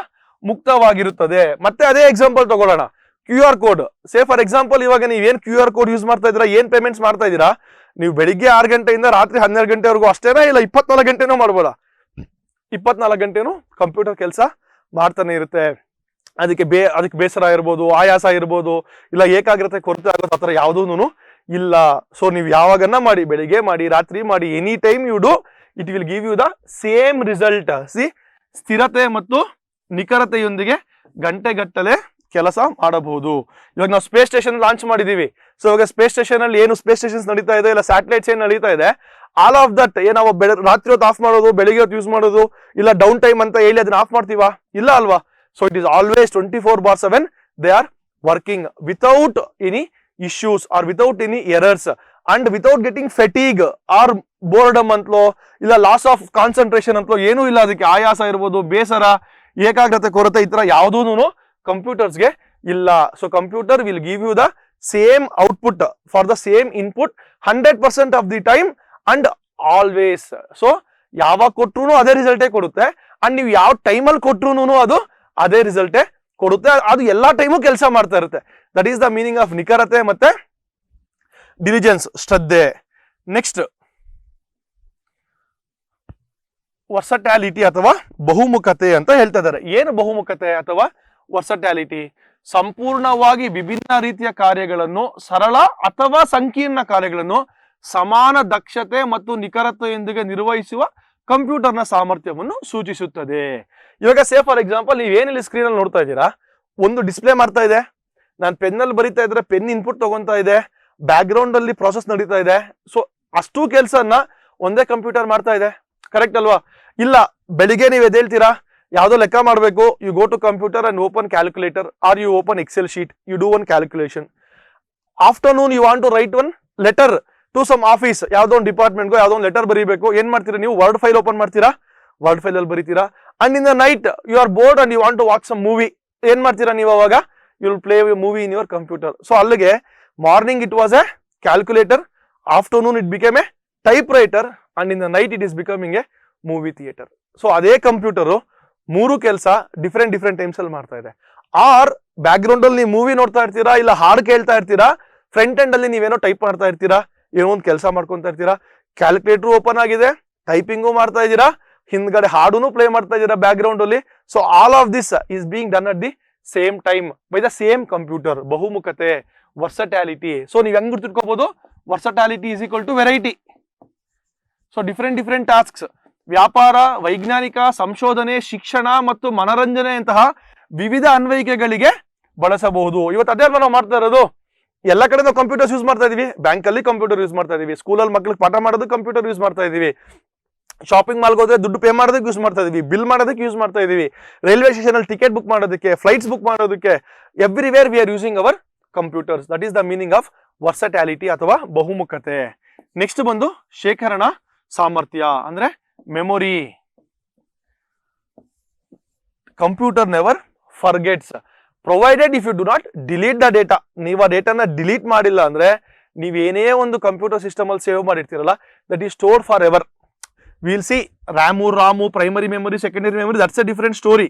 S1: ಮುಕ್ತವಾಗಿರುತ್ತದೆ. ಮತ್ತೆ ಅದೇ ಎಕ್ಸಾಂಪಲ್ ತಗೊಳ್ಳೋಣ. QR code. Say for example ಇವಾಗ ನೀವೇನ್ QR ಕೋಡ್ ಯೂಸ್ ಮಾಡ್ತಾ ಇದ್ದೀರಾ, ಏನ್ ಪೇಮೆಂಟ್ಸ್ ಮಾಡ್ತಾ ಇದ್ದೀರಾ, ನೀವು ಬೆಳಿಗ್ಗೆ 6 ಗಂಟೆಯಿಂದ ರಾತ್ರಿ 12 ಗಂಟೆವರೆಗೂ ಅಷ್ಟೇನಾ, ಇಲ್ಲ 24 ಗಂಟೆನೂ ಮಾಡ್ಬೋದಾ? 24 ಗಂಟೆನೂ ಕಂಪ್ಯೂಟರ್ ಕೆಲಸ ಮಾಡ್ತಾನೆ ಇರುತ್ತೆ. ಅದಕ್ಕೆ ಬೇಸರ ಇರ್ಬೋದು, ಆಯಾಸ ಇರ್ಬೋದು, ಇಲ್ಲ ಏಕಾಗ್ರತೆ ಕೊರತೆ ಆಗೋದು ಆತರ ಯಾವುದೂ ಇಲ್ಲ. ಸೊ ನೀವು ಯಾವಾಗನ್ನ ಮಾಡಿ, ಬೆಳಿಗ್ಗೆ ಮಾಡಿ, ರಾತ್ರಿ ಮಾಡಿ, any time you do, it will give you the same result. ಸ್ಥಿರತೆ ಮತ್ತು ನಿಖರತೆಯೊಂದಿಗೆ ಗಂಟೆಗಟ್ಟಲೆ ಕೆಲಸ ಮಾಡಬಹುದು. ಇವಾಗ ನಾವು ಸ್ಪೇಸ್ ಸ್ಟೇಷನ್ ಲಾಂಚ್ ಮಾಡಿದೀವಿ. ಸೊ ಇವಾಗ ಸ್ಪೇಸ್ ಸ್ಟೇಷನ್ ಅಲ್ಲಿ ಏನು ಸ್ಪೇಸ್ ಸ್ಟೇಷನ್ಸ್ ನಡೀತಾ ಇದೆ, ಇಲ್ಲ ಸ್ಯಾಟಲೈಟ್ಸ್ ಏನ್ ನಡೀತಾ ಇದೆ, ಆಲ್ ಆಫ್ ದಟ್ ನಾವು ರಾತ್ರಿ ಹೊತ್ತು ಆಫ್ ಮಾಡೋದು, ಬೆಳಿಗ್ಗೆ ಹೊತ್ತು ಯೂಸ್ ಮಾಡೋದು, ಇಲ್ಲ ಡೌನ್ ಟೈಮ್ ಅಂತ ಹೇಳಿ ಅದನ್ನ ಆಫ್ ಮಾಡ್ತೀವಾ? ಇಲ್ಲ ಅಲ್ವಾ? So it is always 24/7 they are working without any issues or without any errors and without getting fatigue or boredom ಅಂತಲೋ ಇಲ್ಲ ಲಾಸ್ ಆಫ್ ಕಾನ್ಸಂಟ್ರೇಷನ್ ಅಂತಲೋ ಏನೂ ಇಲ್ಲ. ಅದಕ್ಕೆ ಆಯಾಸ ಇರ್ಬೋದು, ಬೇಸರ, ಏಕಾಗ್ರತೆ ಕೊರತೆ ಈ ತರ ಯಾವುದೂ ಕಂಪ್ಯೂಟರ್ಸ್ಗೆ ಇಲ್ಲ. So computer will give you the same output for the same input 100% of the time and always. So ಯಾವಾಗ ಕೊಟ್ರು ಅದೇ ರಿಸಲ್ಟೇ ಕೊಡುತ್ತೆ ಅಂಡ್ ನೀವು ಯಾವ ಟೈಮಲ್ಲಿ ಕೊಟ್ರು ಅದು ಅದೇ ರಿಸಲ್ಟೇ ಕೊಡುತ್ತೆ. ಅದು ಎಲ್ಲಾ ಟೈಮು ಕೆಲಸ ಮಾಡ್ತಾ ಇರುತ್ತೆ. That is the meaning of ನಿಖರತೆ ಮತ್ತೆ ಡಿಲಿಜೆನ್ಸ್, ಶ್ರದ್ಧೆ. ನೆಕ್ಸ್ಟ್ ವರ್ಸಟ್ಯಾಲಿಟಿ ಅಥವಾ ಬಹುಮುಖತೆ ಅಂತ ಹೇಳ್ತಾ ಇದ್ದಾರೆ. ಏನು ಬಹುಮುಖತೆ ಅಥವಾ ವರ್ಸಟ್ಯಾಲಿಟಿ? ಸಂಪೂರ್ಣವಾಗಿ ವಿಭಿನ್ನ ರೀತಿಯ ಕಾರ್ಯಗಳನ್ನು, ಸರಳ ಅಥವಾ ಸಂಕೀರ್ಣ ಕಾರ್ಯಗಳನ್ನು ಸಮಾನ ದಕ್ಷತೆ ಮತ್ತು ನಿಖರತೆಯೊಂದಿಗೆ ನಿರ್ವಹಿಸುವ ಕಂಪ್ಯೂಟರ್ನ ಸಾಮರ್ಥ್ಯವನ್ನು ಸೂಚಿಸುತ್ತದೆ. ಇವಾಗ ಸೇ ಫಾರ್ ಎಕ್ಸಾಂಪಲ್ ನೀವೇನಿಲ್ಲಿ ಸ್ಕ್ರೀನ್ ಅಲ್ಲಿ ನೋಡ್ತಾ ಇದ್ದೀರಾ, ಒಂದು ಡಿಸ್ಪ್ಲೇ ಮಾಡ್ತಾ ಇದೆ, ನಾನು ಪೆನ್ನಲ್ಲಿ ಬರೀತಾ ಇದ್ರೆ ಪೆನ್ ಇನ್ಪುಟ್ ತಗೊಂತಾ ಇದೆ, ಬ್ಯಾಕ್ ಗ್ರೌಂಡ್ ಅಲ್ಲಿ ಪ್ರಾಸೆಸ್ ನಡೀತಾ ಇದೆ. ಸೊ ಅಷ್ಟು ಕೆಲಸನ ಒಂದೇ ಕಂಪ್ಯೂಟರ್ ಮಾಡ್ತಾ ಇದೆ, ಕರೆಕ್ಟ್ ಅಲ್ವಾ? ಇಲ್ಲ ಬೆಳಿಗ್ಗೆ ನೀವು ಎದ್ದೇಳ್ತೀರಾ, ಯಾವುದೋ ಲೆಕ್ಕ ಮಾಡಬೇಕು, you go to computer and open calculator or you open Excel sheet, you do one calculation. Afternoon you want to write one letter to some office, ಯಾವುದೋ ಒಂದು ಡಿಪಾರ್ಟ್ಮೆಂಟ್ಗೋ ಯಾವುದೋ ಒಂದು ಲೆಟರ್ ಬರೀಬೇಕು. ಏನ್ ಮಾಡ್ತೀರಾ ನೀವು? ವರ್ಡ್ ಫೈಲ್ ಓಪನ್ ಮಾಡ್ತೀರಾ, ವರ್ಡ್ ಫೈಲ್ ಅಲ್ಲಿ ಬರೀತೀರಾ. And in the night you are bored and you want to watch some movie. ಏನ್ ಮಾಡ್ತೀರಾ ನೀವು ಅವಾಗ? You will play movie in your computer. So ಅಲ್ಲಿಗೆ morning it was a calculator, afternoon it became a typewriter and in the night it is becoming a movie theatre. So ಅದೇ computer ಮೂರು ಕೆಲಸ different times ಅಲ್ಲಿ ಮಾಡ್ತಾ ಇದೆ. Are back ground ಅಲ್ಲಿ ನೀವು movie ನೋಡ್ತಾ ಇರ್ತೀರಾ, ಇಲ್ಲ ಹಾಡು ಕೇಳ್ತಾ ಇರ್ತೀರಾ, ಫ್ರಂಟ್ ಎಂಡ್ ಅಲ್ಲಿ ನೀವೇನೋ ಟೈಪ್ ಮಾಡ್ತಾ ಇರ್ತೀರಾ, ಏನೋ ಒಂದು ಕೆಲಸ ಮಾಡ್ಕೊಂತ ಇರ್ತೀರಾ. ಕ್ಯಾಲ್ಕುಲೇಟರ್ ಓಪನ್ ಆಗಿದೆ, ಟೈಪಿಂಗು ಮಾಡ್ತಾ ಇದ್ದೀರಾ, ಹಿಂದ್ಗಡೆ ಹಾಡುನು ಪ್ಲೇ ಮಾಡ್ತಾ ಇದ್ದೀರಾ ಬ್ಯಾಕ್ ಗ್ರೌಂಡ್ ಅಲ್ಲಿ. So all of this is being done at the same time by the same computer. ಬಹುಮುಖತೆ, ವರ್ಸಟ್ಯಾಲಿಟಿ. ಸೊ ನೀವು ಹೆಂಗ್ ಗುರ್ತಿಟ್ಕೋಬಹುದು? Versatility is equal to variety. So different tasks, ವ್ಯಾಪಾರ, ವೈಜ್ಞಾನಿಕ, ಸಂಶೋಧನೆ, ಶಿಕ್ಷಣ ಮತ್ತು ಮನರಂಜನೆಯಂತಹ ವಿವಿಧ ಅನ್ವಯಿಕೆಗಳಿಗೆ ಬಳಸಬಹುದು. ಇವತ್ತು ಅದೇ ನಾವು ಮಾಡ್ತಾ ಇರೋದು. ಎಲ್ಲ ಕಡೆ ನಾವು ಕಂಪ್ಯೂಟರ್ಸ್ ಯೂಸ್ ಮಾಡ್ತಾ ಇದೀವಿ. ಬ್ಯಾಂಕ್ ಅಲ್ಲಿ ಕಂಪ್ಯೂಟರ್ ಯೂಸ್ ಮಾಡ್ತಾ ಇದೀವಿ, ಸ್ಕೂಲಲ್ಲಿ ಮಕ್ಳಿಗೆ ಪಾಠ ಮಾಡೋದು ಕಂಪ್ಯೂಟರ್ ಯೂಸ್ ಮಾಡ್ತಾ ಇದೀವಿ, ಶಾಪಿಂಗ್ ಮಾಲ್ಗೆ ಹೋದ್ರೆ ದುಡ್ಡು ಪೇ ಮಾಡೋದಕ್ಕೆ ಯೂಸ್ ಮಾಡ್ತಾ ಇದೀವಿ, ಬಿಲ್ ಮಾಡೋದಕ್ಕೆ ಯೂಸ್ ಮಾಡ್ತಾ ಇದೀವಿ, ರೈಲ್ವೆ ಸ್ಟೇಷನ್ ಅಲ್ಲಿ ಟಿಕೆಟ್ ಬುಕ್ ಮಾಡೋದಕ್ಕೆ, ಫ್ಲೈಟ್ಸ್ ಬುಕ್ ಮಾಡೋದಕ್ಕೆ, everywhere we are using our computers. That is the meaning of versatility ಅಥವಾ ಬಹುಮುಖತೆ. ನೆಕ್ಸ್ಟ್ ಬಂದು ಶೇಖರಣಾ ಸಾಮರ್ಥ್ಯ ಅಂದ್ರೆ memory. Computer never forgets provided if you do not delete the data. ನೀವು ಆ ಡೇಟಾನ ಡಿಲೀಟ್ ಮಾಡಿಲ್ಲ ಅಂದ್ರೆ ನೀವೇನೇ ಒಂದು ಕಂಪ್ಯೂಟರ್ ಸಿಸ್ಟಮ್ ಅಲ್ಲಿ ಸೇವ್ ಮಾಡಿರ್ತೀರಲ್ಲ, that is stored forever. Will see RAM, primary memory, secondary memory, that's A different story.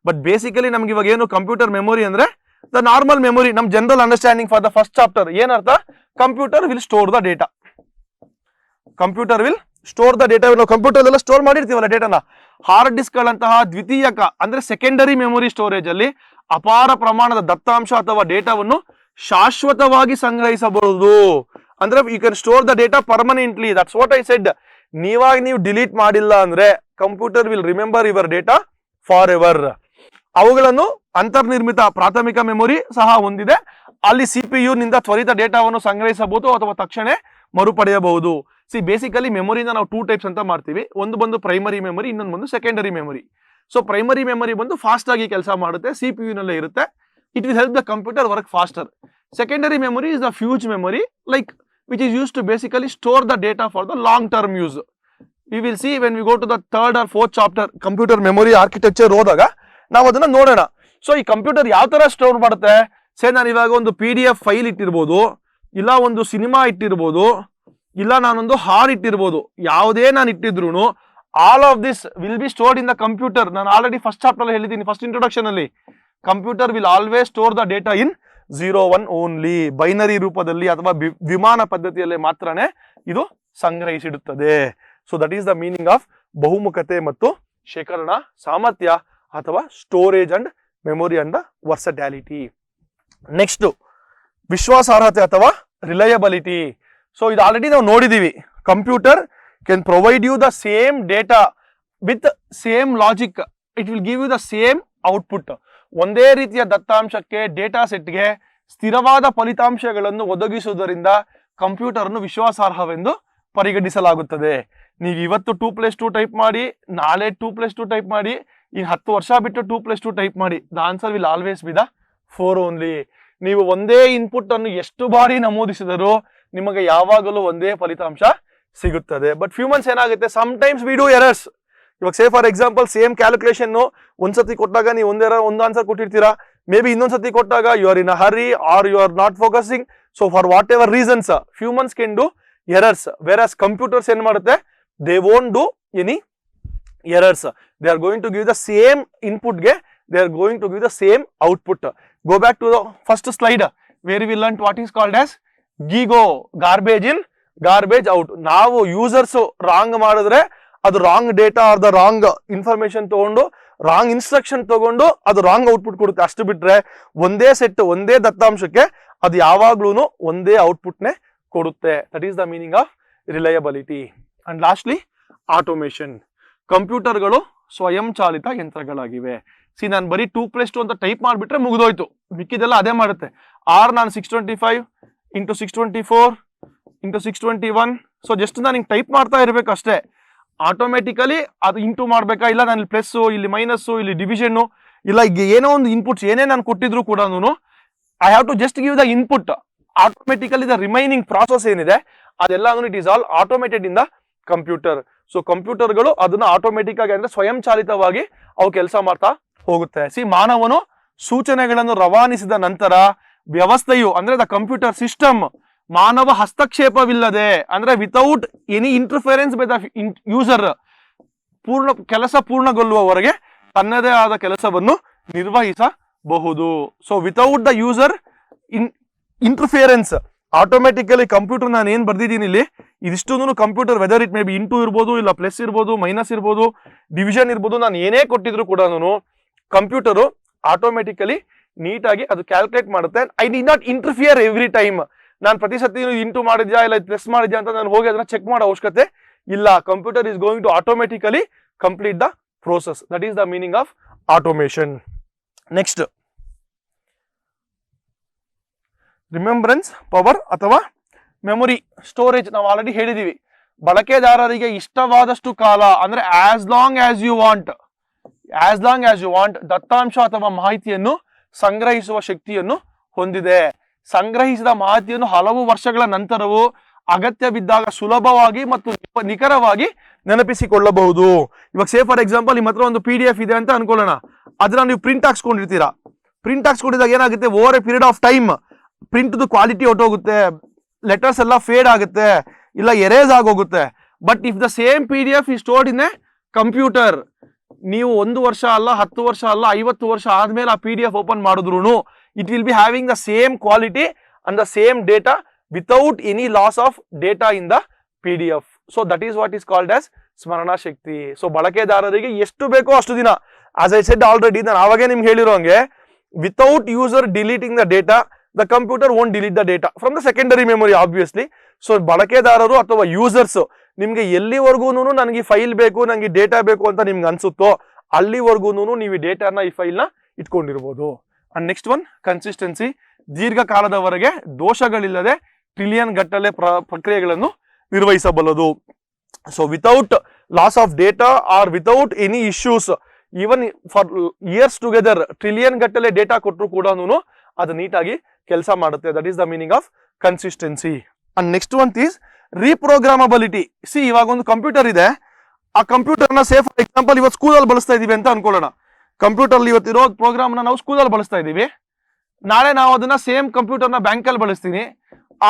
S1: But basically ನಮ್ಗೆ ಇವಾಗ ಏನು ಕಂಪ್ಯೂಟರ್ ಮೆಮೊರಿ ಅಂದ್ರೆ ದ ನಾರ್ಮಲ್ ಮೆಮೊರಿ. ನಮ್ general understanding for the first chapter ಏನರ್ಥ? Computer will store the data. Computer will store the data. ನಾವು computer ಎಲ್ಲ store ಮಾಡಿರ್ತೀವಲ್ಲ ಡೇಟಾನ. ಹಾರ್ಡ್ ಡಿಸ್ಕ್ ಗಳಂತಹ ದ್ವಿತೀಯಕ ಅಂದ್ರೆ ಸೆಕೆಂಡರಿ ಮೆಮೊರಿ ಸ್ಟೋರೇಜ್ ಅಲ್ಲಿ ಅಪಾರ ಪ್ರಮಾಣದ ದತ್ತಾಂಶ ಅಥವಾ ಡೇಟಾವನ್ನು ಶಾಶ್ವತವಾಗಿ ಸಂಗ್ರಹಿಸಬಹುದು. ಅಂದ್ರೆ you can store the data permanently. That's what I said. ನೀವು ಡಿಲೀಟ್ ಮಾಡಿಲ್ಲ ಅಂದ್ರೆ computer will remember your data forever. ಅವುಗಳನ್ನು ಅಂತರ್ನಿರ್ಮಿತ ಪ್ರಾಥಮಿಕ ಮೆಮೊರಿ ಸಹ ಹೊಂದಿದೆ. ಅಲ್ಲಿ CPU ನಿಂದ ತ್ವರಿತ ಡೇಟಾವನ್ನು ಸಂಗ್ರಹಿಸಬಹುದು ಅಥವಾ ತಕ್ಷಣ ಮರುಪಡೆಯಬಹುದು. ಬೇಸಿಕಲಿ ಮೆಮೊರಿನ ನಾವು 2 ಟೈಪ್ಸ್ ಅಂತ ಮಾಡ್ತೀವಿ. ಒಂದು ಬಂದು ಪ್ರೈಮರಿ ಮೆಮೊರಿ, ಇನ್ನೊಂದು ಬಂದು secondary memory. So primary memory ಬಂದು ಫಾಸ್ಟ್ ಆಗಿ ಕೆಲಸ ಮಾಡುತ್ತೆ, CPU ನಲ್ಲೇ ಇರುತ್ತೆ. It will help the computer work faster. Secondary memory is the fuse memory, like which is used to basically store the data for the long term use. We will see when we go to the 3rd or 4th chapter computer memory architecture ಹೋದಾಗ ನಾವು ಅದನ್ನ ನೋಡೋಣ. So ಈ computer ಯಾವ ತರ store ಮಾಡುತ್ತೆ? ನಾನು ಇವಾಗ ಒಂದು PDF ಫೈಲ್ ಇಟ್ಟಿರ್ಬೋದು, ಇಲ್ಲ ಒಂದು ಸಿನಿಮಾ ಇಟ್ಟಿರ್ಬೋದು, ಇಲ್ಲ ನಾನೊಂದು ಹಾಡ್ ಇಟ್ಟಿರ್ಬೋದು. ಯಾವುದೇ ನಾನು ಇಟ್ಟಿದ್ರು all of this will be stored in the computer. ನಾನು ಆಲ್ರೆಡಿ ಫಸ್ಟ್ ಚಾಪ್ಟರ್ ಅಲ್ಲಿ ಹೇಳಿದ್ದೀನಿ, ಫಸ್ಟ್ ಇಂಟ್ರೊಡಕ್ಷನ್ ಅಲ್ಲಿ. Computer will always store the data in 0-1 only. Binary ರೂಪದಲ್ಲಿ ಅಥವಾ ವಿಮಾನ ಪದ್ಧತಿಯಲ್ಲಿ ಮಾತ್ರನೇ ಇದು ಸಂಗ್ರಹಿಸಿಡುತ್ತದೆ. So that is the meaning of ಬಹುಮುಖತೆ ಮತ್ತು ಶೇಖರಣಾ ಸಾಮರ್ಥ್ಯ ಅಥವಾ storage and memory and versatility. Next ವಿಶ್ವಾಸಾರ್ಹತೆ ಅಥವಾ ರಿಲಯಬಿಲಿಟಿ. ಸೊ ಇದು ಆಲ್ರೆಡಿ ನಾವು ನೋಡಿದೀವಿ. Computer can provide you the same data with same logic. It will give you the same output. ಒಂದೇ ರೀತಿಯ ದತ್ತಾಂಶಕ್ಕೆ ಡೇಟಾ ಸೆಟ್ಗೆ ಸ್ಥಿರವಾದ ಫಲಿತಾಂಶಗಳನ್ನು ಒದಗಿಸುವುದರಿಂದ ಕಂಪ್ಯೂಟರ್ ಅನ್ನು ವಿಶ್ವಾಸಾರ್ಹವೆಂದು ಪರಿಗಣಿಸಲಾಗುತ್ತದೆ. ನೀವು ಇವತ್ತು 2+2 ಟೈಪ್ ಮಾಡಿ, ನಾಳೆ 2+2 ಟೈಪ್ ಮಾಡಿ, ಈ 10 ವರ್ಷ ಬಿಟ್ಟು 2+2 ಟೈಪ್ ಮಾಡಿ, the answer will always B the 4 only. ನೀವು ಒಂದೇ ಇನ್ಪುಟ್ ಅನ್ನು ಎಷ್ಟು ಬಾರಿ ನಮೂದಿಸಿದರೂ ನಿಮಗೆ ಯಾವಾಗಲೂ ಒಂದೇ ಫಲಿತಾಂಶ ಸಿಗುತ್ತದೆ. ಬಟ್ ಹ್ಯೂಮನ್ಸ್ ಏನಾಗುತ್ತೆ, sometimes we do errors. ಇವಾಗ say for example same calculation ಒಂದ್ಸತಿ ಕೊಟ್ಟಾಗ ನೀವು ಒಂದು ಆನ್ಸರ್ ಕೊಟ್ಟಿರ್ತೀರಾ, ಮೇ ಬಿ ಇನ್ನೊಂದ್ಸತಿ ಕೊಟ್ಟಾಗ you are in a hurry are you are not focusing. So for whatever reasons humans can do errors. Whereas computers ಏನ್ ಮಾಡುತ್ತೆ, they won't do any errors. They are going to give the same input ಗೆ they are going to give the same output. Go back to the first slide where we learn what is called as GIGO, garbage in garbage out. ನಾವು users wrong ಮಾಡಿದ್ರೆ ಅದು wrong data are the wrong information ತಗೊಂಡು wrong instruction ತಗೊಂಡು ಅದು wrong output ಕೊಡುತ್ತೆ. ಅಷ್ಟು ಬಿಟ್ರೆ ಒಂದೇ ಸೆಟ್ ಒಂದೇ ದತ್ತಾಂಶಕ್ಕೆ ಅದು ಯಾವಾಗ್ಲೂ ಒಂದೇ ಔಟ್ಪುಟ್ನೇ ಕೊಡುತ್ತೆ. That is the meaning of reliability. And lastly automation. ಕಂಪ್ಯೂಟರ್ಗಳು ಸ್ವಯಂ ಚಾಲಿತ ಯಂತ್ರಗಳಾಗಿವೆ. ನಾನು ಬರೀ 2+2 ಅಂತ ಟೈಪ್ ಮಾಡಿಬಿಟ್ರೆ ಮುಗಿದೋಯ್ತು, ಮಿಕ್ಕಿದೆಲ್ಲ ಅದೇ ಮಾಡುತ್ತೆ. ನಾನು 625 × 624 × 621. ಸೊ ಜಸ್ಟ್ ನಾನು ಹಿಂಗೆ ಟೈಪ್ ಮಾಡ್ತಾ ಇರ್ಬೇಕು ಅಷ್ಟೇ. ಆಟೋಮೆಟಿಕಲಿ ಅದು ಇಂಟು ಮಾಡ್ಬೇಕಾ, ಇಲ್ಲ ನಾನು ಇಲ್ಲಿ ಪ್ಲಸ್, ಇಲ್ಲಿ ಮೈನಸ್ಸು, ಇಲ್ಲಿ ಡಿವಿಷನ್ನು, ಇಲ್ಲ ಏನೋ ಒಂದು ಇನ್ಪುಟ್ಸ್ ಏನೇ ನಾನು ಕೊಟ್ಟಿದ್ರು ಕೂಡ I have to just give the input. Automatically the remaining process ಏನಿದೆ ಅದೆಲ್ಲ it is all automated in the computer. So ಕಂಪ್ಯೂಟರ್ಗಳು ಅದನ್ನ ಆಟೋಮೆಟಿಕ್ ಆಗಿ ಅಂದ್ರೆ ಸ್ವಯಂ ಚಾಲಿತವಾಗಿ ಅವು ಕೆಲಸ ಮಾಡ್ತಾ ಹೋಗುತ್ತೆ. ಮಾನವನು ಸೂಚನೆಗಳನ್ನು ರವಾನಿಸಿದ ನಂತರ ವ್ಯವಸ್ಥೆಯು ಅಂದ್ರೆ ದ ಕಂಪ್ಯೂಟರ್ ಸಿಸ್ಟಮ್ ಮಾನವ ಹಸ್ತಕ್ಷೇಪವಿಲ್ಲದೆ ಅಂದ್ರೆ without any interference by the user ಕೆಲಸ ಪೂರ್ಣಗೊಳ್ಳುವವರೆಗೆ ತನ್ನದೇ ಆದ ಕೆಲಸವನ್ನು ನಿರ್ವಹಿಸಬಹುದು. So without the user interference automatically computer ನಾನು ಏನ್ ಬರ್ದಿದ್ದೀನಿ ಇಲ್ಲಿ ಇದಿಷ್ಟು computer weather it may B into ಇರ್ಬೋದು, ಇಲ್ಲ ಪ್ಲಸ್ ಇರ್ಬೋದು, ಮೈನಸ್ ಇರ್ಬೋದು, ಡಿವಿಷನ್ ಇರ್ಬೋದು, ನಾನು ಏನೇ ಕೊಟ್ಟಿದ್ರು ಕೂಡ ಕಂಪ್ಯೂಟರು ಆಟೋಮೆಟಿಕಲಿ ನೀಟಾಗಿ ಅದು ಕ್ಯಾಲ್ಕುಲೇಟ್ ಮಾಡುತ್ತೆ. I need not interfere every time. ನಾನು ಪ್ರತಿ ಸತಿ ಇಂಟು ಮಾಡಿದ್ಯಾ ಇಲ್ಲ ಪ್ಲಸ್ ಮಾಡಿದ್ಯಾ ಅಂತ ನಾನು ಹೋಗಿ ಅದನ್ನ ಚೆಕ್ ಮಾಡೋ ಅವಶ್ಯಕತೆ ಇಲ್ಲ. Computer is going to automatically complete the process. That is the meaning of automation. Next remembrance power ಅಥವಾ ಮೆಮೊರಿ ಸ್ಟೋರೇಜ್. ನಾವು ಆಲ್ರೆಡಿ ಹೇಳಿದೀವಿ, ಬಳಕೆದಾರರಿಗೆ ಇಷ್ಟವಾದಷ್ಟು ಕಾಲ ಅಂದ್ರೆ as long as you want ದತ್ತಾಂಶ ಅಥವಾ ಮಾಹಿತಿಯನ್ನು ಸಂಗ್ರಹಿಸುವ ಶಕ್ತಿಯನ್ನು ಹೊಂದಿದೆ. ಸಂಗ್ರಹಿಸಿದ ಮಾಹಿತಿಯನ್ನು ಹಲವು ವರ್ಷಗಳ ನಂತರವೂ ಅಗತ್ಯ ಬಿದ್ದಾಗ ಸುಲಭವಾಗಿ ಮತ್ತು ನಿಖರವಾಗಿ ನೆನಪಿಸಿಕೊಳ್ಳಬಹುದು. ಇವಾಗ ಸೇ ಫಾರ್ ಎಕ್ಸಾಂಪಲ್ ನಿಮ್ಮ ಹತ್ರ ಒಂದು PDF ಇದೆ ಅಂತ ಅನ್ಕೊಳ್ಳೋಣ, ಅದನ್ನ ನೀವು ಪ್ರಿಂಟ್ ಹಾಕ್ಸ್ಕೊಂಡಿರ್ತೀರಾ. ಪ್ರಿಂಟ್ ಹಾಕ್ಸ್ಕೊಂಡಿದಾಗ ಏನಾಗುತ್ತೆ, over a period of time print quality ಹೊಟ್ಟೋಗುತ್ತೆ, ಲೆಟರ್ಸ್ ಎಲ್ಲ ಫೇಡ್ ಆಗುತ್ತೆ, ಇಲ್ಲ ಎರೇಸ್ ಆಗೋಗುತ್ತೆ. But if the same PDF is stored in a computer, ನೀವು 1 ವರ್ಷ ಅಲ್ಲ, 10 ವರ್ಷ ಅಲ್ಲ, 50 ವರ್ಷ ಆದ್ಮೇಲೆ ಆ PDF ಓಪನ್ ಮಾಡಿದ್ರು it will be having the same quality and the same data without any loss of data in the PDF. So that is what is called as ಸ್ಮರಣ ಶಕ್ತಿ. ಸೊ ಬಳಕೆದಾರರಿಗೆ ಎಷ್ಟು ಬೇಕೋ ಅಷ್ಟು ದಿನ, ಆಸ್ ಐ ಸೆಡ್ ಆಲ್ರೆಡಿ, ನಾನು ಆವಾಗೇ ನಿಮ್ಗೆ ಹೇಳಿರೋ ಹಂಗೆ, without user deleting the data, the computer won't delete the data from the secondary memory obviously. So ಬಳಕೆದಾರರು ಅಥವಾ ಯೂಸರ್ಸ್ ನಿಮ್ಗೆ ಎಲ್ಲಿವರೆಗೂ ನನಗೆ ಫೈಲ್ ಬೇಕು, ನನಗೆ ಡೇಟಾ ಬೇಕು ಅಂತ ನಿಮ್ಗೆ ಅನ್ಸುತ್ತೋ ಅಲ್ಲಿವರೆಗೂ ನೀವು ಈ ಡೇಟಾನ, ಈ ಫೈಲ್ನ ಇಟ್ಕೊಂಡಿರ್ಬೋದು. ಅಂಡ್ ನೆಕ್ಸ್ಟ್ ಒನ್ ಕನ್ಸಿಸ್ಟೆನ್ಸಿ, ದೀರ್ಘಕಾಲದವರೆಗೆ ದೋಷಗಳಿಲ್ಲದೆ ಟ್ರಿಲಿಯನ್ ಗಟ್ಟಲೆ ಪ್ರಕ್ರಿಯೆಗಳನ್ನು ನಿರ್ವಹಿಸಬಲ್ಲದು. So without loss of data or without any issues, even for years together trillion ಗಟ್ಟಲೆ ಡೇಟಾ ಕೊಟ್ಟರು ಕೂಡ ಅದು ನೀಟಾಗಿ ಕೆಲಸ ಮಾಡುತ್ತೆ. That is the meaning of consistency. And next one is reprogrammability. See, ಇವಾಗ ಒಂದು ಕಂಪ್ಯೂಟರ್ ಇದೆ, ಆ ಕಂಪ್ಯೂಟರ್ನ ಸೇಫ್ ಫಾರ್ ಎಕ್ಸಾಂಪಲ್ ಇವತ್ತು ಸ್ಕೂಲಲ್ಲಿ ಬಳಸ್ತಾ ಇದೀವಿ ಅಂತ ಅನ್ಕೊಳ್ಳೋಣ. ಕಂಪ್ಯೂಟರ್ ಇವತ್ತಿರೋ ಪ್ರೋಗ್ರಾಮ್ನ ನಾವು ಸ್ಕೂಲಲ್ಲಿ ಬಳಸ್ತಾ ಇದ್ದೀವಿ, ನಾಳೆ ನಾವು ಅದನ್ನ ಸೇಮ್ ಕಂಪ್ಯೂಟರ್ನ ಬ್ಯಾಂಕಲ್ಲಿ ಬಳಸ್ತೀನಿ,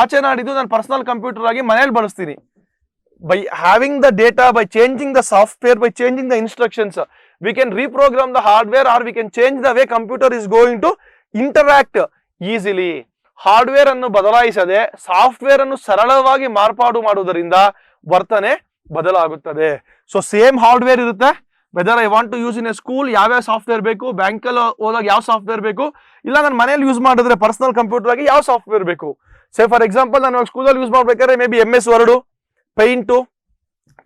S1: ಆಚೆ ನಾಡಿದ್ದು ನಾನು ಪರ್ಸನಲ್ ಕಂಪ್ಯೂಟರ್ ಆಗಿ ಮನೇಲಿ ಬಳಸ್ತೀನಿ. By having the data, by changing the software, by changing the instructions, we can reprogram the hardware or we can change the way computer is going to interact easily. Hardware ಅನ್ನು ಬದಲಾಯಿಸದೆ software ಅನ್ನು ಸರಳವಾಗಿ ಮಾರ್ಪಾಡು ಮಾಡುವುದರಿಂದ ವರ್ತನೆ ಬದಲಾಗುತ್ತದೆ. So same hardware ಇರುತ್ತೆ, whether I want to use in a school ಯಾವ್ಯಾವ ಸಾಫ್ಟ್ವೇರ್ ಬೇಕು, ಬ್ಯಾಂಕಲ್ಲಿ ಹೋದಾಗ ಯಾವ ಸಾಫ್ಟ್ವೇರ್ ಬೇಕು, ಇಲ್ಲ ನಾನು ಮನೇಲಿ ಯೂಸ್ ಮಾಡಿದ್ರೆ ಪರ್ಸನಲ್ ಕಂಪ್ಯೂಟರ್ ಆಗಿ ಯಾವ ಸಾಫ್ಟ್ವೇರ್ ಬೇಕು. ಸೇ ಫಾರ್ ಎಕ್ಸಾಂಪಲ್ ನಾನು ಸ್ಕೂಲಲ್ಲಿ ಯೂಸ್ ಮಾಡ್ಬೇಕಾದ್ರೆ maybe MS word, paint,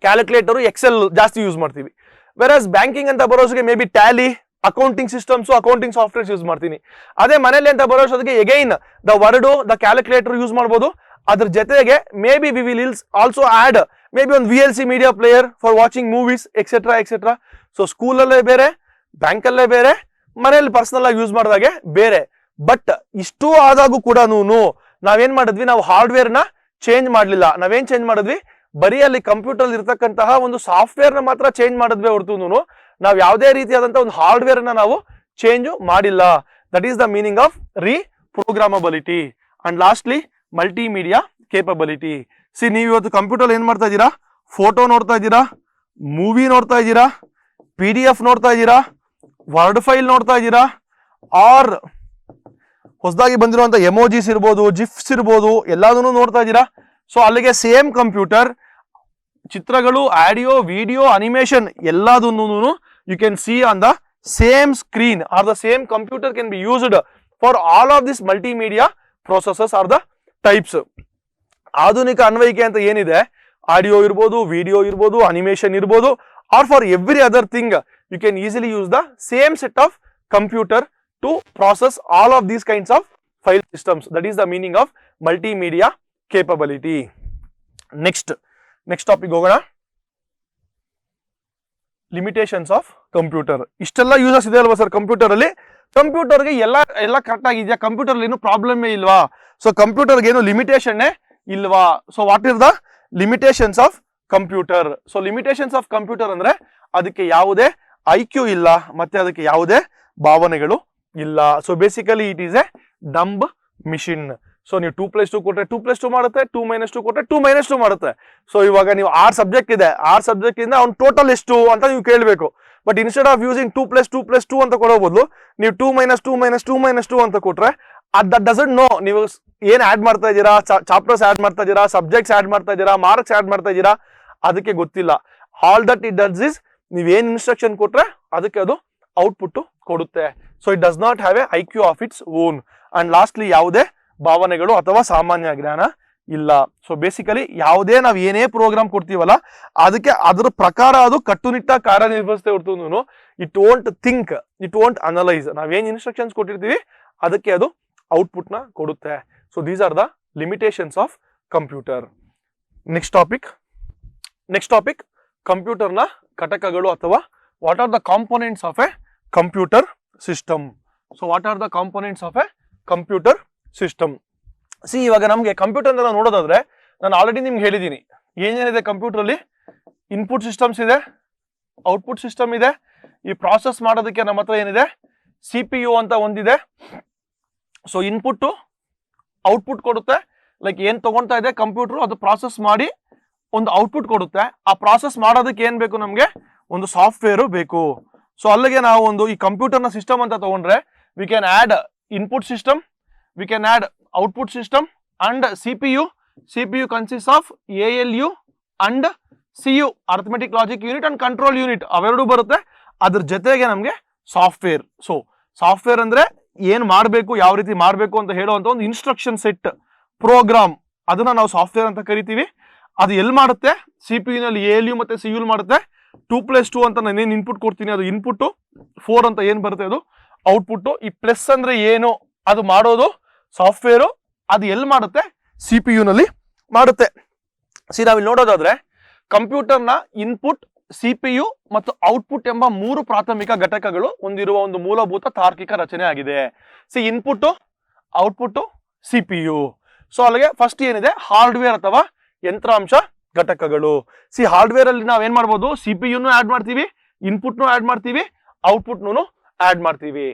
S1: calculator, Excel ಜಾಸ್ತಿ ಯೂಸ್ ಮಾಡ್ತೀವಿ. ವೆರಸ್ ಬ್ಯಾಂಕಿಂಗ್ ಅಂತ ಬರೋಸಿಗೆ maybe Tally, accounting systems, accounting softwares use ಮಾಡ್ತೀನಿ. ಅದೇ ಮನೇಲಿ ಅಂತ ಬರೋಸೋದಕ್ಕೆ again the word, the calculator use ಮಾಡ್ಬೋದು. ಅದ್ರ ಜೊತೆಗೆ maybe we will also add maybe ಒಂದು VLC media player for watching movies etcetera etcetera. So ಸ್ಕೂಲಲ್ಲೇ ಬೇರೆ, ಬ್ಯಾಂಕಲ್ಲೇ ಬೇರೆ, ಮನೇಲಿ ಪರ್ಸನಲ್ ಆಗಿ ಯೂಸ್ ಮಾಡಿದಾಗೆ ಬೇರೆ. ಬಟ್ ಇಷ್ಟು ಆದಾಗೂ ಕೂಡ ನಾವೇನ್ ಮಾಡಿದ್ವಿ, ನಾವು ಹಾರ್ಡ್ವೇರ್ನ ಚೇಂಜ್ ಮಾಡಲಿಲ್ಲ. ನಾವೇನ್ ಚೇಂಜ್ ಮಾಡಿದ್ವಿ, ಬರೀ ಅಲ್ಲಿ ಕಂಪ್ಯೂಟರ್ ಇರ್ತಕ್ಕಂತಹ ಒಂದು ಸಾಫ್ಟ್ವೇರ್ನ ಮಾತ್ರ ಚೇಂಜ್ ಮಾಡಿದ್ವಿ ಹೊರತು ನಾವು ಯಾವುದೇ ರೀತಿಯಾದಂತಹ ಒಂದು ಹಾರ್ಡ್ವೇರ್ ನ ನಾವು ಚೇಂಜ್ ಮಾಡಿಲ್ಲ. That is the meaning of reprogrammability. And lastly multimedia capability. See, ನೀವು ಇವತ್ತು ಕಂಪ್ಯೂಟರ್ ಏನ್ ಮಾಡ್ತಾ ಇದ್ದೀರಾ, ಫೋಟೋ ನೋಡ್ತಾ ಇದ್ದೀರಾ, ಮೂವಿ ನೋಡ್ತಾ ಇದ್ದೀರಾ, PDF ನೋಡ್ತಾ ಇದ್ದೀರಾ, ವರ್ಡ್ ಫೈಲ್ ನೋಡ್ತಾ ಇದ್ದೀರಾ, ಆರ್ ಹೊಸದಾಗಿ ಬಂದಿರುವಂತ ಎಮೋಜಿಸ್ ಇರ್ಬೋದು, ಜಿಫ್ಸ್ ಇರ್ಬೋದು, ಎಲ್ಲದನ್ನು ನೋಡ್ತಾ ಇದ್ದೀರಾ. ಸೊ ಅಲ್ಲಿಗೆ ಸೇಮ್ ಕಂಪ್ಯೂಟರ್, ಚಿತ್ರಗಳು, ಆಡಿಯೋ, ವಿಡಿಯೋ, ಅನಿಮೇಷನ್ ಎಲ್ಲದನ್ನು you can see on the same screen or the same computer can be used for all of this multimedia processes or the types. ಆಧುನಿಕ ಅನ್ವಯಿಕೆ ಅಂತ ಏನಿದೆ, ಆಡಿಯೋ ಇರ್ಬೋದು, ವಿಡಿಯೋ ಇರ್ಬೋದು, animation ಇರ್ಬೋದು, or for every other thing you can easily use the same set of computer to process all of these kinds of file systems. That is the meaning of multimedia capability. Next topic ಹೋಗೋಣ. Limitations of computer. ಇಷ್ಟೆಲ್ಲ uses ಇದೆ ಅಲ್ವಾ sir computer ಅಲ್ಲಿ? ಕಂಪ್ಯೂಟರ್ಗೆ ಎಲ್ಲ correct ಆಗಿದೆಯಾ? Computer ಏನು problem ಇಲ್ವಾ? ಸೊ ಕಂಪ್ಯೂಟರ್ಗೆ ಏನು ಲಿಮಿಟೇಷನ್ ಇಲ್ವಾ? So what is the limitations of computer? So limitations of computer ಅಂದ್ರೆ ಅದಕ್ಕೆ ಯಾವುದೇ IQ ಇಲ್ಲ, ಮತ್ತೆ ಅದಕ್ಕೆ ಯಾವುದೇ ಭಾವನೆಗಳು ಇಲ್ಲ. So basically it is A dumb machine. So ನೀವು 2+2 ಕೊಟ್ಟರೆ 2+2 ಮಾಡುತ್ತೆ, 2-2 ಕೊಟ್ಟರೆ 2-2 ಮಾಡುತ್ತೆ. ಸೊ ಇವಾಗ ನೀವು 6 ಸಬ್ಜೆಕ್ಟ್ ಇದೆ, 6 ಸಬ್ಜೆಕ್ಟ್ ಇಂದ ಅವ್ನು ಟೋಟಲ್ ಎಷ್ಟು ಅಂತ ನೀವು ಕೇಳಬೇಕು. ಬಟ್ ಇನ್ಸ್ಟೆಡ್ ಆಫ್ ಯೂಸಿಂಗ್ 2+2+2 ಅಂತ ಕೊಡೋ ಬದಲು ನೀವು 2-2-2-2 ಅಂತ ಕೊಟ್ರೆ ದಟ್ ಡಸಂಟ್ ನೋ ನೀವು ಏನ್ ಆಡ್ ಮಾಡ್ತಾ ಇದ್ದೀರಾ, ಚಾಪ್ಟರ್ಸ್ ಆಡ್ ಮಾಡ್ತಾ ಇದ್ದೀರಾ, ಸಬ್ಜೆಕ್ಟ್ಸ್ ಆಡ್ ಮಾಡ್ತಾ ಇದ್ದೀರಾ, ಮಾರ್ಕ್ಸ್ ಆಡ್ ಮಾಡ್ತಾ ಇದ್ದೀರಾ, ಅದಕ್ಕೆ ಗೊತ್ತಿಲ್ಲ. All that it does is ನೀವೇನ್ ಇನ್ಸ್ಟ್ರಕ್ಷನ್ ಕೊಟ್ರೆ ಅದಕ್ಕೆ ಅದು ಔಟ್ಪುಟ್ ಕೊಡುತ್ತೆ. So it does not have A IQ of its own. And lastly ಯಾವುದೇ ಭಾವನೆಗಳು ಅಥವಾ ಸಾಮಾನ್ಯ ಜ್ಞಾನ ಇಲ್ಲ. ಸೊ ಬೇಸಿಕಲಿ ಯಾವುದೇ ನಾವು ಏನೇ ಪ್ರೋಗ್ರಾಮ್ ಕೊಡ್ತೀವಲ್ಲ ಅದಕ್ಕೆ ಅದ್ರ ಪ್ರಕಾರ ಅದು ಕಟ್ಟುನಿಟ್ಟಾಗಿ ಕಾರ್ಯನಿರ್ವಹಿಸುತ್ತೆ ಹೊರತು it won't think, it won't analyse. ನಾವೇನ್ ಇನ್ಸ್ಟ್ರಕ್ಷನ್ಸ್ ಕೊಟ್ಟಿರ್ತೀವಿ ಅದಕ್ಕೆ ಅದು ಔಟ್ಪುಟ್ ನ ಕೊಡುತ್ತೆ. So these are the limitations of computer. Next topic ಕಂಪ್ಯೂಟರ್ನ ಘಟಕಗಳು ಅಥವಾ what are the components of a computer system. So what are the components of a computer system? See, ಇವಾಗ ನಮಗೆ ಕಂಪ್ಯೂಟರ್ ಎಲ್ಲ ನೋಡೋದಾದ್ರೆ ನಾನು ಆಲ್ರೆಡಿ ನಿಮ್ಗೆ ಹೇಳಿದ್ದೀನಿ ಏನೇನಿದೆ ಕಂಪ್ಯೂಟರ್ ಅಲ್ಲಿ. ಇನ್ಪುಟ್ ಸಿಸ್ಟಮ್ಸ್ ಇದೆ, ಔಟ್ಪುಟ್ ಸಿಸ್ಟಮ್ ಇದೆ. ಈ ಪ್ರಾಸೆಸ್ ಮಾಡೋದಕ್ಕೆ ನಮ್ಮ ಹತ್ರ ಏನಿದೆ, CPU ಅಂತ ಒಂದಿದೆ. ಸೊ ಇನ್ಪುಟ್ ಔಟ್ಪುಟ್ ಕೊಡುತ್ತೆ, ಲೈಕ್ ಏನ್ ತಗೊಂತಾ ಇದೆ ಕಂಪ್ಯೂಟರ್, ಅದು ಪ್ರಾಸೆಸ್ ಮಾಡಿ ಒಂದು ಔಟ್ಪುಟ್ ಕೊಡುತ್ತೆ. ಆ ಪ್ರಾಸೆಸ್ ಮಾಡೋದಕ್ಕೆ ಏನ್ ಬೇಕು, ನಮ್ಗೆ ಒಂದು ಸಾಫ್ಟ್ವೇರ್ ಬೇಕು. ಸೊ ಅಲ್ಲಿಗೆ ನಾವು ಒಂದು ಈ ಕಂಪ್ಯೂಟರ್ನ ಸಿಸ್ಟಮ್ ಅಂತ ತಗೊಂಡ್ರೆ we can add input system, we can add output system and CPU consist of ALU and CU arithmetic logic unit and control unit, ಅವೆರಡು ಬರುತ್ತೆ. ಅದ್ರ ಜೊತೆಗೆ ನಮ್ಗೆ ಸಾಫ್ಟ್ವೇರ್. ಸೊ ಸಾಫ್ಟ್ವೇರ್ ಅಂದ್ರೆ ಏನ್ ಮಾಡಬೇಕು, ಯಾವ ರೀತಿ ಮಾಡಬೇಕು ಅಂತ ಹೇಳುವಂತ ಒಂದು ಇನ್ಸ್ಟ್ರಕ್ಷನ್ ಸೆಟ್, ಪ್ರೋಗ್ರಾಮ್, ಅದನ್ನ ನಾವು ಸಾಫ್ಟ್ವೇರ್ ಅಂತ ಕರಿತೀವಿ. ಅದು ಎಲ್ಲಿ ಮಾಡುತ್ತೆ, CPU ನಲ್ಲಿ ALU ಮತ್ತೆ CU ಮಾಡುತ್ತೆ. 2+2 ಅಂತ ನಾನು ಏನ್ ಇನ್ಪುಟ್ ಕೊಡ್ತೀನಿ ಅದು ಇನ್ಪುಟ್, 4 ಅಂತ ಏನ್ ಬರುತ್ತೆ ಅದು ಔಟ್ಪುಟ್. ಈ ಪ್ಲಸ್ ಅಂದ್ರೆ ಏನು, ಅದು ಮಾಡೋದು ಸಾಫ್ಟ್ವೇರ್. ಅದು ಎಲ್ಲಿ ಮಾಡುತ್ತೆ, CPU ನಲ್ಲಿ ಮಾಡುತ್ತೆ. ನಾವಿಲ್ಲಿ ನೋಡೋದಾದ್ರೆ ಕಂಪ್ಯೂಟರ್ನ ಇನ್ಪುಟ್, CPU ಮತ್ತು ಔಟ್ಪುಟ್ ಎಂಬ 3 ಪ್ರಾಥಮಿಕ ಘಟಕಗಳು ಹೊಂದಿರುವ ಒಂದು ಮೂಲಭೂತ ತಾರ್ಕಿಕ ರಚನೆ ಆಗಿದೆ. Input, output, CPU. ಸೊ ಅಲ್ಲಿಗೆ ಫಸ್ಟ್ ಏನಿದೆ, ಹಾರ್ಡ್ವೇರ್ ಅಥವಾ ಯಂತ್ರಾಂಶ ಘಟಕಗಳು. ಹಾರ್ಡ್ವೇರ್ ಅಲ್ಲಿ ನಾವ್ ಏನ್ ಮಾಡ್ಬೋದು, CPU ಆಡ್ ಮಾಡ್ತೀವಿ, ಇನ್ಪುಟ್ ಆಡ್ ಮಾಡ್ತೀವಿ, ಔಟ್ಪುಟ್ ಆಡ್ ಮಾಡ್ತೀವಿ.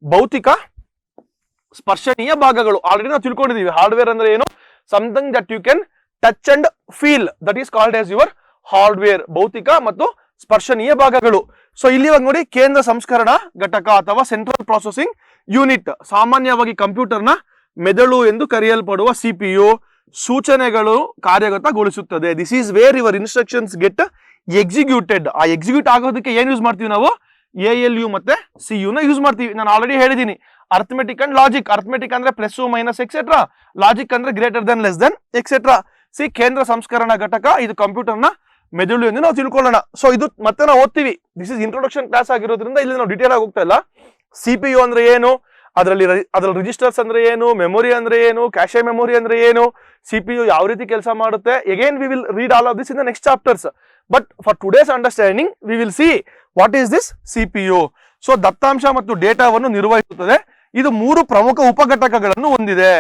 S1: ಭೌತಿಕ ಸ್ಪರ್ಶನೀಯ ಭಾಗಗಳು ಆಲ್ರೆಡಿ ನಾವು ತಿಳ್ಕೊಂಡಿದೀವಿ. ಹಾರ್ಡ್ವೇರ್ ಅಂದ್ರೆ ಏನು, something that you can touch and feel, that is called as your hardware. ಭೌತಿಕ ಮತ್ತು ಸ್ಪರ್ಶನೀಯ ಭಾಗಗಳು. ಸೊ ಇಲ್ಲಿ ನೋಡಿ, ಕೇಂದ್ರ ಸಂಸ್ಕರಣಾ ಘಟಕ ಅಥವಾ ಸೆಂಟ್ರಲ್ ಪ್ರೊಸೆಸಿಂಗ್ ಯೂನಿಟ್, ಸಾಮಾನ್ಯವಾಗಿ ಕಂಪ್ಯೂಟರ್ನ ಮೆದುಳು ಎಂದು ಕರೆಯಲ್ಪಡುವ CPU ಸೂಚನೆಗಳು ಕಾರ್ಯಗತಗೊಳಿಸುತ್ತದೆ. This is where your instructions get executed. ಆ ಎಕ್ಸಿಕ್ಯೂಟ್ ಆಗೋದಕ್ಕೆ ಏನ್ ಯೂಸ್ ಮಾಡ್ತೀವಿ ನಾವು, ALU ಮತ್ತೆ CU ನ ಯೂಸ್ ಮಾಡ್ತೀವಿ. ನಾನು ಆಲ್ರೆಡಿ ಹೇಳಿದ್ದೀನಿ, ಅರ್ಥಮೆಟಿಕ್ ಅಂಡ್ ಲಾಜಿಕ್. ಅರ್ಥಮೆಟಿಕ್ ಅಂದ್ರೆ ಪ್ಲಸ್ ಮೈನಸ್ ಎಕ್ಸೆಟ್ರಾ, ಲಾಜಿಕ್ ಅಂದ್ರೆ greater than less then etcetera. ಕೇಂದ್ರ ಸಂಸ್ಕರಣಾ ಘಟಕ, ಇದು ಕಂಪ್ಯೂಟರ್ನ ಮೆದುಳು ಎಂದು ನಾವು ತಿಳ್ಕೊಳ್ಳೋಣ. ಸೊ ಇದು ಮತ್ತೆ ನಾವು ಓದ್ತೀವಿ. ದಿಸ್ ಇಸ್ ಇಂಟ್ರೊಡಕ್ಷನ್ ಕ್ಲಾಸ್ ಆಗಿರೋದ್ರಿಂದ ಇಲ್ಲಿ ನಾವು ಡೀಟೇಲ್ ಆಗಿ ಹೋಗ್ತಾ ಇಲ್ಲ. CPU ಅಂದ್ರೆ ಏನು, ಅದರಲ್ಲಿ ರಿಜಿಸ್ಟರ್ಸ್ ಅಂದ್ರೆ ಏನು, ಮೆಮೊರಿ ಅಂದ್ರೆ ಏನು, ಕ್ಯಾಶೆ ಮೆಮೊರಿ ಅಂದ್ರೆ ಏನು, CPU ಯಾವ ರೀತಿ ಕೆಲಸ ಮಾಡುತ್ತೆ. Again we will read all of this in the next chapters. But for today's understanding V will see what is this CPU. So ದತ್ತಾಂಶ ಮತ್ತು ಡೇಟಾವನ್ನು ನಿರ್ವಹಿಸುತ್ತದೆ. ಇದು 3 ಪ್ರಮುಖ ಉಪಘಟಕಗಳನ್ನು ಹೊಂದಿದೆ.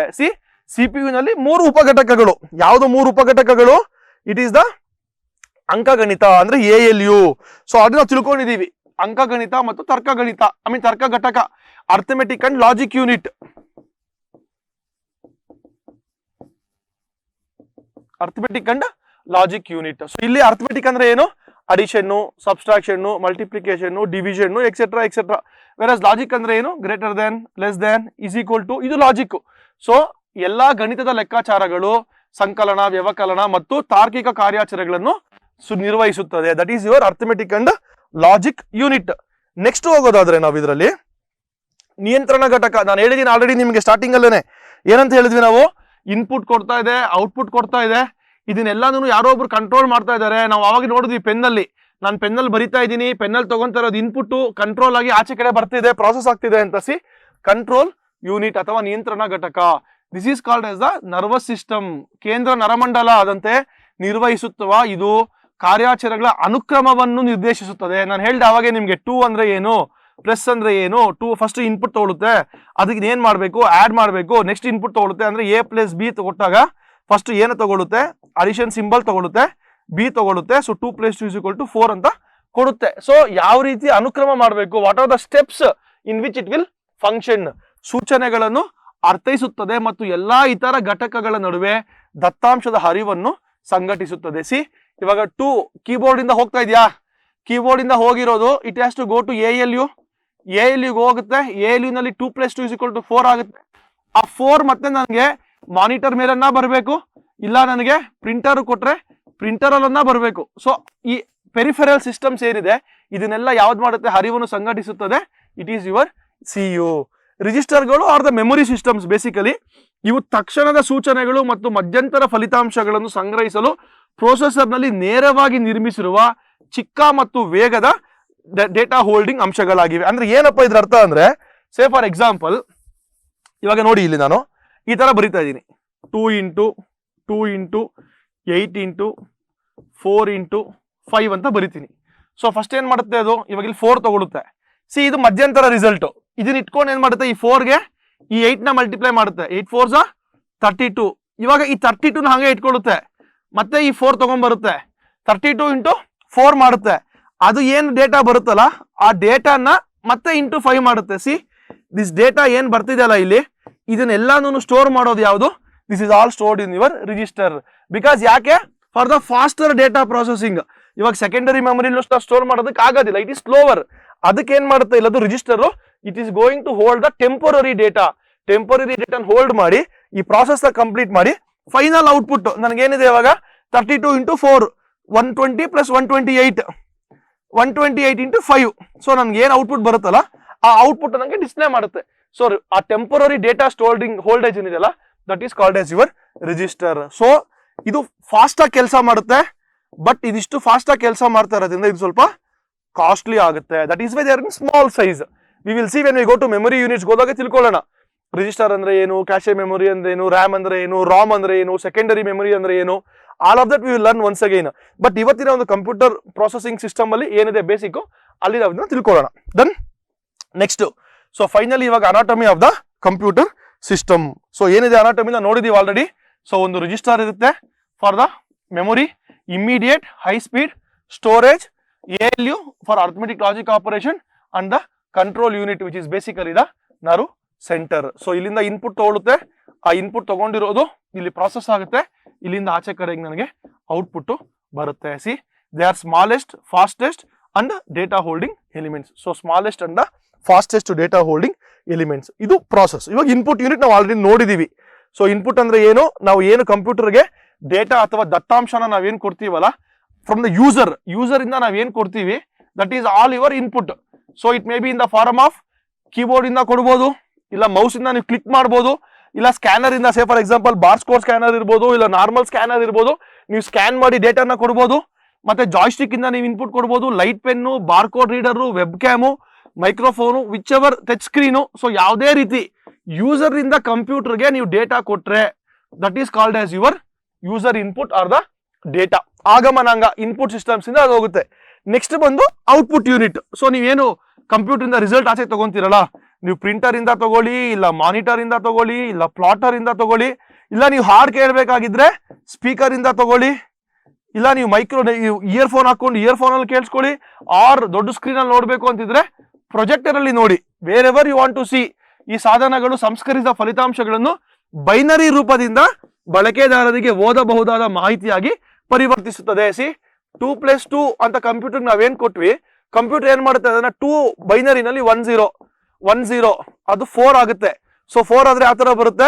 S1: CPU ನಲ್ಲಿ 3 ಉಪಘಟಕಗಳು. ಯಾವುದು 3 ಉಪಘಟಕಗಳು? ಇಟ್ ಈಸ್ ದ ಅಂಕಗಣಿತ ಅಂದ್ರೆ ALU. ಸೊ ಅದು ನಾವು ತಿಳ್ಕೊಂಡಿದೀವಿ, ಅಂಕಗಣಿತ ಮತ್ತು ತರ್ಕಗಣಿತ, ತರ್ಕ ಘಟಕ, arithmetic and logic unit. Arithmetic and logic unit. So ಇಲ್ಲಿ ಅರ್ಥಮೆಟಿಕ್ ಅಂದ್ರೆ ಏನು, addition, subtraction, multiplication, division, etcetera etcetera. Versus logic ಅಂದ್ರೆ ಏನು, greater than, less than, is equal to, ಇದು ಲಾಜಿಕ್. ಸೊ ಎಲ್ಲಾ ಗಣಿತದ ಲೆಕ್ಕಾಚಾರಗಳು, ಸಂಕಲನ, ವ್ಯವಕಲನ ಮತ್ತು ತಾರ್ಕಿಕ ಕಾರ್ಯಾಚರಣೆಗಳನ್ನು ನಿರ್ವಹಿಸುತ್ತದೆ. That is your arithmetic and logic unit. Next ಹೋಗೋದಾದ್ರೆ ನಾವು ಇದರಲ್ಲಿ ನಿಯಂತ್ರಣ ಘಟಕ. ನಾನು ಹೇಳಿದ್ದೀನಿ ಆಲ್ರೆಡಿ ನಿಮಗೆ ಸ್ಟಾರ್ಟಿಂಗ್ ಅಲ್ಲೇನೆ, ಏನಂತ ಹೇಳಿದ್ವಿ ನಾವು, ಇನ್ಪುಟ್ ಕೊಡ್ತಾ ಇದೆ, ಔಟ್ಪುಟ್ ಕೊಡ್ತಾ ಇದೆ, ಇದನ್ನೆಲ್ಲಾನು ಯಾರೋ ಒಬ್ರು ಕಂಟ್ರೋಲ್ ಮಾಡ್ತಾ ಇದ್ದಾರೆ. ನಾವು ಅವಾಗ ನೋಡಿದ್ವಿ ಪೆನ್ನಲ್ಲಿ, ನಾನು ಪೆನ್ನಲ್ಲಿ ಬರಿತಾ ಇದ್ದೀನಿ, ಪೆನ್ನಲ್ಲಿ ತಗೊಂತಾ ಇರೋದು ಇನ್ಪುಟ್ ಕಂಟ್ರೋಲ್ ಆಗಿ ಆಚೆ ಕಡೆ ಬರ್ತಿದೆ, ಪ್ರಾಸೆಸ್ ಆಗ್ತಿದೆ ಅಂತ. ಕಂಟ್ರೋಲ್ ಯೂನಿಟ್ ಅಥವಾ ನಿಯಂತ್ರಣ ಘಟಕ. This is called as the nervous system. ಕೇಂದ್ರ ನರಮಂಡಲ ಆದಂತೆ ನಿರ್ವಹಿಸುತ್ತವ ಇದು ಕಾರ್ಯಾಚರಣೆಗಳ ಅನುಕ್ರಮವನ್ನು ನಿರ್ದೇಶಿಸುತ್ತದೆ. ನಾನು ಹೇಳಿದೆ ಅವಾಗೆ ನಿಮ್ಗೆ 2 ಅಂದ್ರೆ ಏನು, ಪ್ಲಸ್ ಅಂದ್ರೆ ಏನು. 2 ಫಸ್ಟ್ ಇನ್ಪುಟ್ ತಗೊಳುತ್ತೆ, ಅದಕ್ಕೆ ಏನ್ ಮಾಡ್ಬೇಕು, ಆಡ್ ಮಾಡ್ಬೇಕು. ನೆಕ್ಸ್ಟ್ ಇನ್ಪುಟ್ ತಗೊಳುತ್ತೆ ಅಂದ್ರೆ A+B ತಗೊಟ್ಟಾಗ ಫಸ್ಟ್ ಏನು ತಗೊಳುತ್ತೆ, ಅಡಿಷನ್ ಸಿಂಬಲ್ ತಗೊಳುತ್ತೆ, B ತಗೊಳುತ್ತೆ. ಸೊ 2+2 = 4 ಅಂತ ಕೊಡುತ್ತೆ. ಸೊ ಯಾವ ರೀತಿ ಅನುಕ್ರಮ ಮಾಡಬೇಕು, what are the steps in which it will function, ಸೂಚನೆಗಳನ್ನು ಅರ್ಥೈಸುತ್ತದೆ ಮತ್ತು ಎಲ್ಲಾ ಇತರ ಘಟಕಗಳ ನಡುವೆ ದತ್ತಾಂಶದ ಹರಿವನ್ನು ಸಂಘಟಿಸುತ್ತದೆ. ಇವಾಗ 2 ಕೀಬೋರ್ಡ್ ಇಂದ ಹೋಗ್ತಾ ಇದೆಯಾ, ಕೀಬೋರ್ಡ್ ಇಂದ ಹೋಗಿರೋದು it has to go to ALU ಹೋಗುತ್ತೆ. ALU ನಲ್ಲಿ 2+2 = 4 ಆಗುತ್ತೆ. ಆ 4 ಮತ್ತೆ ನನಗೆ ಮಾನಿಟರ್ ಮೇಲನ್ನ ಬರಬೇಕು, ಇಲ್ಲ ನನಗೆ ಪ್ರಿಂಟರ್ ಕೊಟ್ರೆ ಪ್ರಿಂಟರ್ ಅಲ್ಲನ್ನ ಬರಬೇಕು. ಸೊ ಈ ಪೆರಿಫೆರಲ್ ಸಿಸ್ಟಮ್ಸ್ ಏನಿದೆ ಇದನ್ನೆಲ್ಲ ಯಾವ್ದು ಮಾಡುತ್ತೆ, ಹರಿವನ್ನು ಸಂಘಟಿಸುತ್ತದೆ. It is your CU. ರಿಜಿಸ್ಟರ್ಗಳು are the memory systems. Basically ಇವು ತಕ್ಷಣದ ಸೂಚನೆಗಳು ಮತ್ತು ಮಧ್ಯಂತರ ಫಲಿತಾಂಶಗಳನ್ನು ಸಂಗ್ರಹಿಸಲು ಪ್ರೊಸೆಸರ್ ನಲ್ಲಿ ನೇರವಾಗಿ ನಿರ್ಮಿಸಿರುವ ಚಿಕ್ಕ ಮತ್ತು ವೇಗದ ಡೇಟಾ ಹೋಲ್ಡಿಂಗ್ ಅಂಶಗಳಾಗಿವೆ. ಅಂದ್ರೆ ಏನಪ್ಪ ಇದ್ರ ಅರ್ಥ ಅಂದ್ರೆ, ಸೇ ಫಾರ್ ಎಕ್ಸಾಂಪಲ್ ಇವಾಗ ನೋಡಿ, ಇಲ್ಲಿ ನಾನು ಈ ತರ ಬರಿತಾ ಇದ್ದೀನಿ, 2 × 2 × 8 × 4 × 5 ಅಂತ ಬರಿತೀನಿ. ಸೊ ಫಸ್ಟ್ ಏನ್ ಮಾಡುತ್ತೆ ಅದು, ಇವಾಗ ಇಲ್ಲಿ 4 ತಗೊಳುತ್ತೆ. ಇದು ಮಧ್ಯಂತರ ರಿಸಲ್ಟ್. ಇದನ್ನ ಇಟ್ಕೊಂಡು ಏನ್ ಮಾಡುತ್ತೆ, ಈ 4ಗೆ ಈ 8 ನ ಮಲ್ಟಿಪ್ಲೈ ಮಾಡುತ್ತೆ. 8 4s 32. ಇವಾಗ ಈ 32 ನ ಹಾಗೆ ಇಟ್ಕೊಳ್ಳುತ್ತೆ, ಮತ್ತೆ ಈ 4 ತಗೊಂಡ್ಬರುತ್ತೆ, 32 × 4 ಮಾಡುತ್ತೆ. ಅದು ಏನ್ ಡೇಟಾ ಬರುತ್ತಲ್ಲ ಆ ಡೇಟಾನ ಮತ್ತೆ ಇಂಟು 5 ಮಾಡುತ್ತೆ. ದಿಸ್ ಡೇಟಾ ಏನ್ ಬರ್ತಿದೆಯಲ್ಲ ಇಲ್ಲಿ, ಇದನ್ನೆಲ್ಲಾನು ಸ್ಟೋರ್ ಮಾಡೋದು ಯಾವುದು, this is all stored in your register. Because ಯಾಕೆ? For the faster data processing. ಇವಾಗ ಸೆಕೆಂಡರಿ ಮೆಮೊರಿ ಸ್ಟೋರ್ ಮಾಡೋದಕ್ಕೆ ಆಗೋದಿಲ್ಲ, ಇಟ್ ಇಸ್ ಸ್ಲೋವರ್. ಅದಕ್ಕೆ ಏನ್ ಮಾಡುತ್ತೆ ಇಲ್ಲದು register, it is going to hold the temporary data hold ಮಾಡಿ ಈ ಪ್ರಾಸೆಸ್ ಕಂಪ್ಲೀಟ್ ಮಾಡಿ ಫೈನಲ್ ಔಟ್ಪುಟ್ ನನಗೇನಿದೆ ಇವಾಗ 32 into 4 120 plus 128 128 into 5. ಸೊ ನನ್ಗೆ ಏನ್ ಔಟ್ಪುಟ್ ಬರುತ್ತಲ್ಲ ಆ ಔಟ್ಪುಟ್ ನನಗೆ ಡಿಸ್ಪ್ಲೇ ಮಾಡುತ್ತೆ. ಸೊ ಆ ಟೆಂಪರರಿ ಡೇಟಾ ಹೋಲ್ಡೇಜ್ ಏನಿದೆಯಲ್ಲ that is called as your register. So ಇದು ಫಾಸ್ಟ್ ಆಗಿ ಕೆಲಸ ಮಾಡುತ್ತೆ, ಬಟ್ ಇದಿಷ್ಟು ಫಾಸ್ಟ್ ಆಗಿ ಕೆಲಸ ಮಾಡ್ತಾ ಇರೋದ್ರಿಂದ ಇದು ಸ್ವಲ್ಪ ಕಾಸ್ಟ್ಲಿ ಆಗುತ್ತೆ. That is why they are in small size. We will see when we go to memory units ಹೋದಾಗ ತಿಳ್ಕೊಳ್ಳೋಣ. ರಿಜಿಸ್ಟರ್ ಅಂದ್ರೆ ಏನು, ಕ್ಯಾಶೆ ಮೆಮೊರಿ ಅಂದ್ರೆ ಏನು, ರ್ಯಾಮ್ ಅಂದ್ರೆ ಏನು, ರಾಮ್ ಅಂದ್ರೆ ಏನು, ಸೆಕೆಂಡರಿ ಮೆಮೊರಿ ಅಂದ್ರೆ ಏನು, all of that we will learn once again. But ಇವತ್ತಿನ ಒಂದು ಕಂಪ್ಯೂಟರ್ ಪ್ರೊಸೆಸಿಂಗ್ ಸಿಸ್ಟಮ್ ಅಲ್ಲಿ ಏನಿದೆ ಬೇಸಿಕ್ ಅಲ್ಲಿ ನಾವು ತಿಳ್ಕೊಳ್ಳೋಣ. ದೆನ್ ನೆಕ್ಸ್ಟ್, ಸೊ ಫೈನಲಿ ಇವಾಗ anatomy of the computer system. So ಏನಿದೆ ಅನಾಟಮಿನ ನೋಡಿದೀವಿ ಆಲ್ರೆಡಿ. ಸೊ ಒಂದು ರಿಜಿಸ್ಟರ್ ಇರುತ್ತೆ for the memory, immediate high speed storage, ALU for arithmetic logic operation, and the control unit which is basically the nerve centre. So ಇಲ್ಲಿಂದ input ತಗೊಳುತ್ತೆ, ಆ input ತಗೊಂಡಿರೋದು ಇಲ್ಲಿ process ಆಗುತ್ತೆ, ಇಲ್ಲಿಂದ ಆಚೆ ಕಡೆಗೆ ನನಗೆ ಔಟ್ಪುಟ್ ಬರುತ್ತೆ. C they are smallest, fastest and data holding elements. So smallest and fastest data holding elements, ಇದು ಪ್ರಾಸೆಸ್. ಇವಾಗ ಇನ್ಪುಟ್ ಯೂನಿಟ್ ನಾವು ಆಲ್ರೆಡಿ ನೋಡಿದೀವಿ. ಸೊ ಇನ್ಪುಟ್ ಅಂದ್ರೆ ಏನು, ನಾವು ಏನು ಕಂಪ್ಯೂಟರ್ಗೆ ಡೇಟಾ ಅಥವಾ ದತ್ತಾಂಶನ ನಾವೇನ್ ಕೊಡ್ತೀವಲ್ಲ ಫ್ರಮ್ ದ ಯೂಸರ್ ಇಂದ ನಾವೇನ್ ಕೊಡ್ತೀವಿ that is all your input. So it may be in the form of keyboard ಇಂದ ಕೊಡ್ಬೋದು, ಇಲ್ಲ ಮೌಸ್ ಇಂದ ನೀವು ಕ್ಲಿಕ್ ಮಾಡ್ಬೋದು, ಇಲ್ಲ ಸ್ಕ್ಯಾನರ್ ಇಂದ, ಸೇ ಫಾರ್ ಎಕ್ಸಾಂಪಲ್ ಬಾರ್ಸ್ಕೋಡ್ ಸ್ಕ್ಯಾನರ್ ಇರ್ಬೋದು, ಇಲ್ಲ ನಾರ್ಮಲ್ ಸ್ಕ್ಯಾನರ್ ಇರ್ಬೋದು, ನೀವು ಸ್ಕ್ಯಾನ್ ಮಾಡಿ ಡೇಟಾನ ಕೊಡ್ಬೋದು. ಮತ್ತೆ ಜಾಯ್ಸ್ಟಿಕ್ ಇಂದ ನೀವು ಇನ್ಪುಟ್ ಕೊಡ್ಬೋದು, light pen, barcode reader, web cam, microphone, whichever touch screen. So ಯಾವುದೇ ರೀತಿ ಯೂಸರ್ ಇಂದ ಕಂಪ್ಯೂಟರ್ಗೆ ನೀವು ಡೇಟಾ ಕೊಟ್ರೆ that is called as your user input or the data. ಆಗಮನಾಂಗ ಇನ್ಪುಟ್ ಸಿಸ್ಟಮ್ಸ್ ಇಂದ ಅದು ಹೋಗುತ್ತೆ. ನೆಕ್ಸ್ಟ್ ಬಂದು ಔಟ್ಪುಟ್ ಯೂನಿಟ್. ಸೊ ನೀವೇನು ಕಂಪ್ಯೂಟರ್ ಇಂದ ರಿಸಲ್ಟ್ ಆಚೆ ತಗೊಂತೀರಲ್ಲ, ನೀವು ಪ್ರಿಂಟರ್ ಇಂದ ತಗೊಳ್ಳಿ, ಇಲ್ಲ ಮಾನಿಟರ್ ಇಂದ ತಗೊಳ್ಳಿ, ಇಲ್ಲ ಪ್ಲಾಟರ್ ಇಂದ ತಗೊಳ್ಳಿ, ಇಲ್ಲ ನೀವು ಹಾಡ್ ಕೇಳಬೇಕಾಗಿದ್ರೆ ಸ್ಪೀಕರ್ ಇಂದ ತಗೊಳ್ಳಿ, ಇಲ್ಲ ನೀವು ಇಯರ್ಫೋನ್ ಹಾಕೊಂಡು ಇಯರ್ಫೋನ್ ಅಲ್ಲಿ ಕೇಳಿಸ್ಕೊಳ್ಳಿ, ಆರ್ ದೊಡ್ಡ ಸ್ಕ್ರೀನ್ ಅಲ್ಲಿ ನೋಡ್ಬೇಕು ಅಂತಿದ್ರೆ ಪ್ರೊಜೆಕ್ಟರ್ ಅಲ್ಲಿ ನೋಡಿ. Wherever you want to see, ಈ ಸಾಧನಗಳು ಸಂಸ್ಕರಿಸಿದ ಫಲಿತಾಂಶಗಳನ್ನು ಬೈನರಿ ರೂಪದಿಂದ ಬಳಕೆದಾರರಿಗೆ ಓದಬಹುದಾದ ಮಾಹಿತಿಯಾಗಿ ಪರಿವರ್ತಿಸುತ್ತದೆ. ಸಿ 2+2 ಅಂತ ಕಂಪ್ಯೂಟರ್ ನಾವೇನ್ ಕೊಟ್ವಿ, ಕಂಪ್ಯೂಟರ್ ಏನ್ ಮಾಡುತ್ತೆ ಅದನ್ನ 2 ಬೈನರಿನಲ್ಲಿ 1 0 ಅದು 4 ಆಗುತ್ತೆ. ಸೊ 4 ಆದ್ರೆ ಯಾವ ತರ ಬರುತ್ತೆ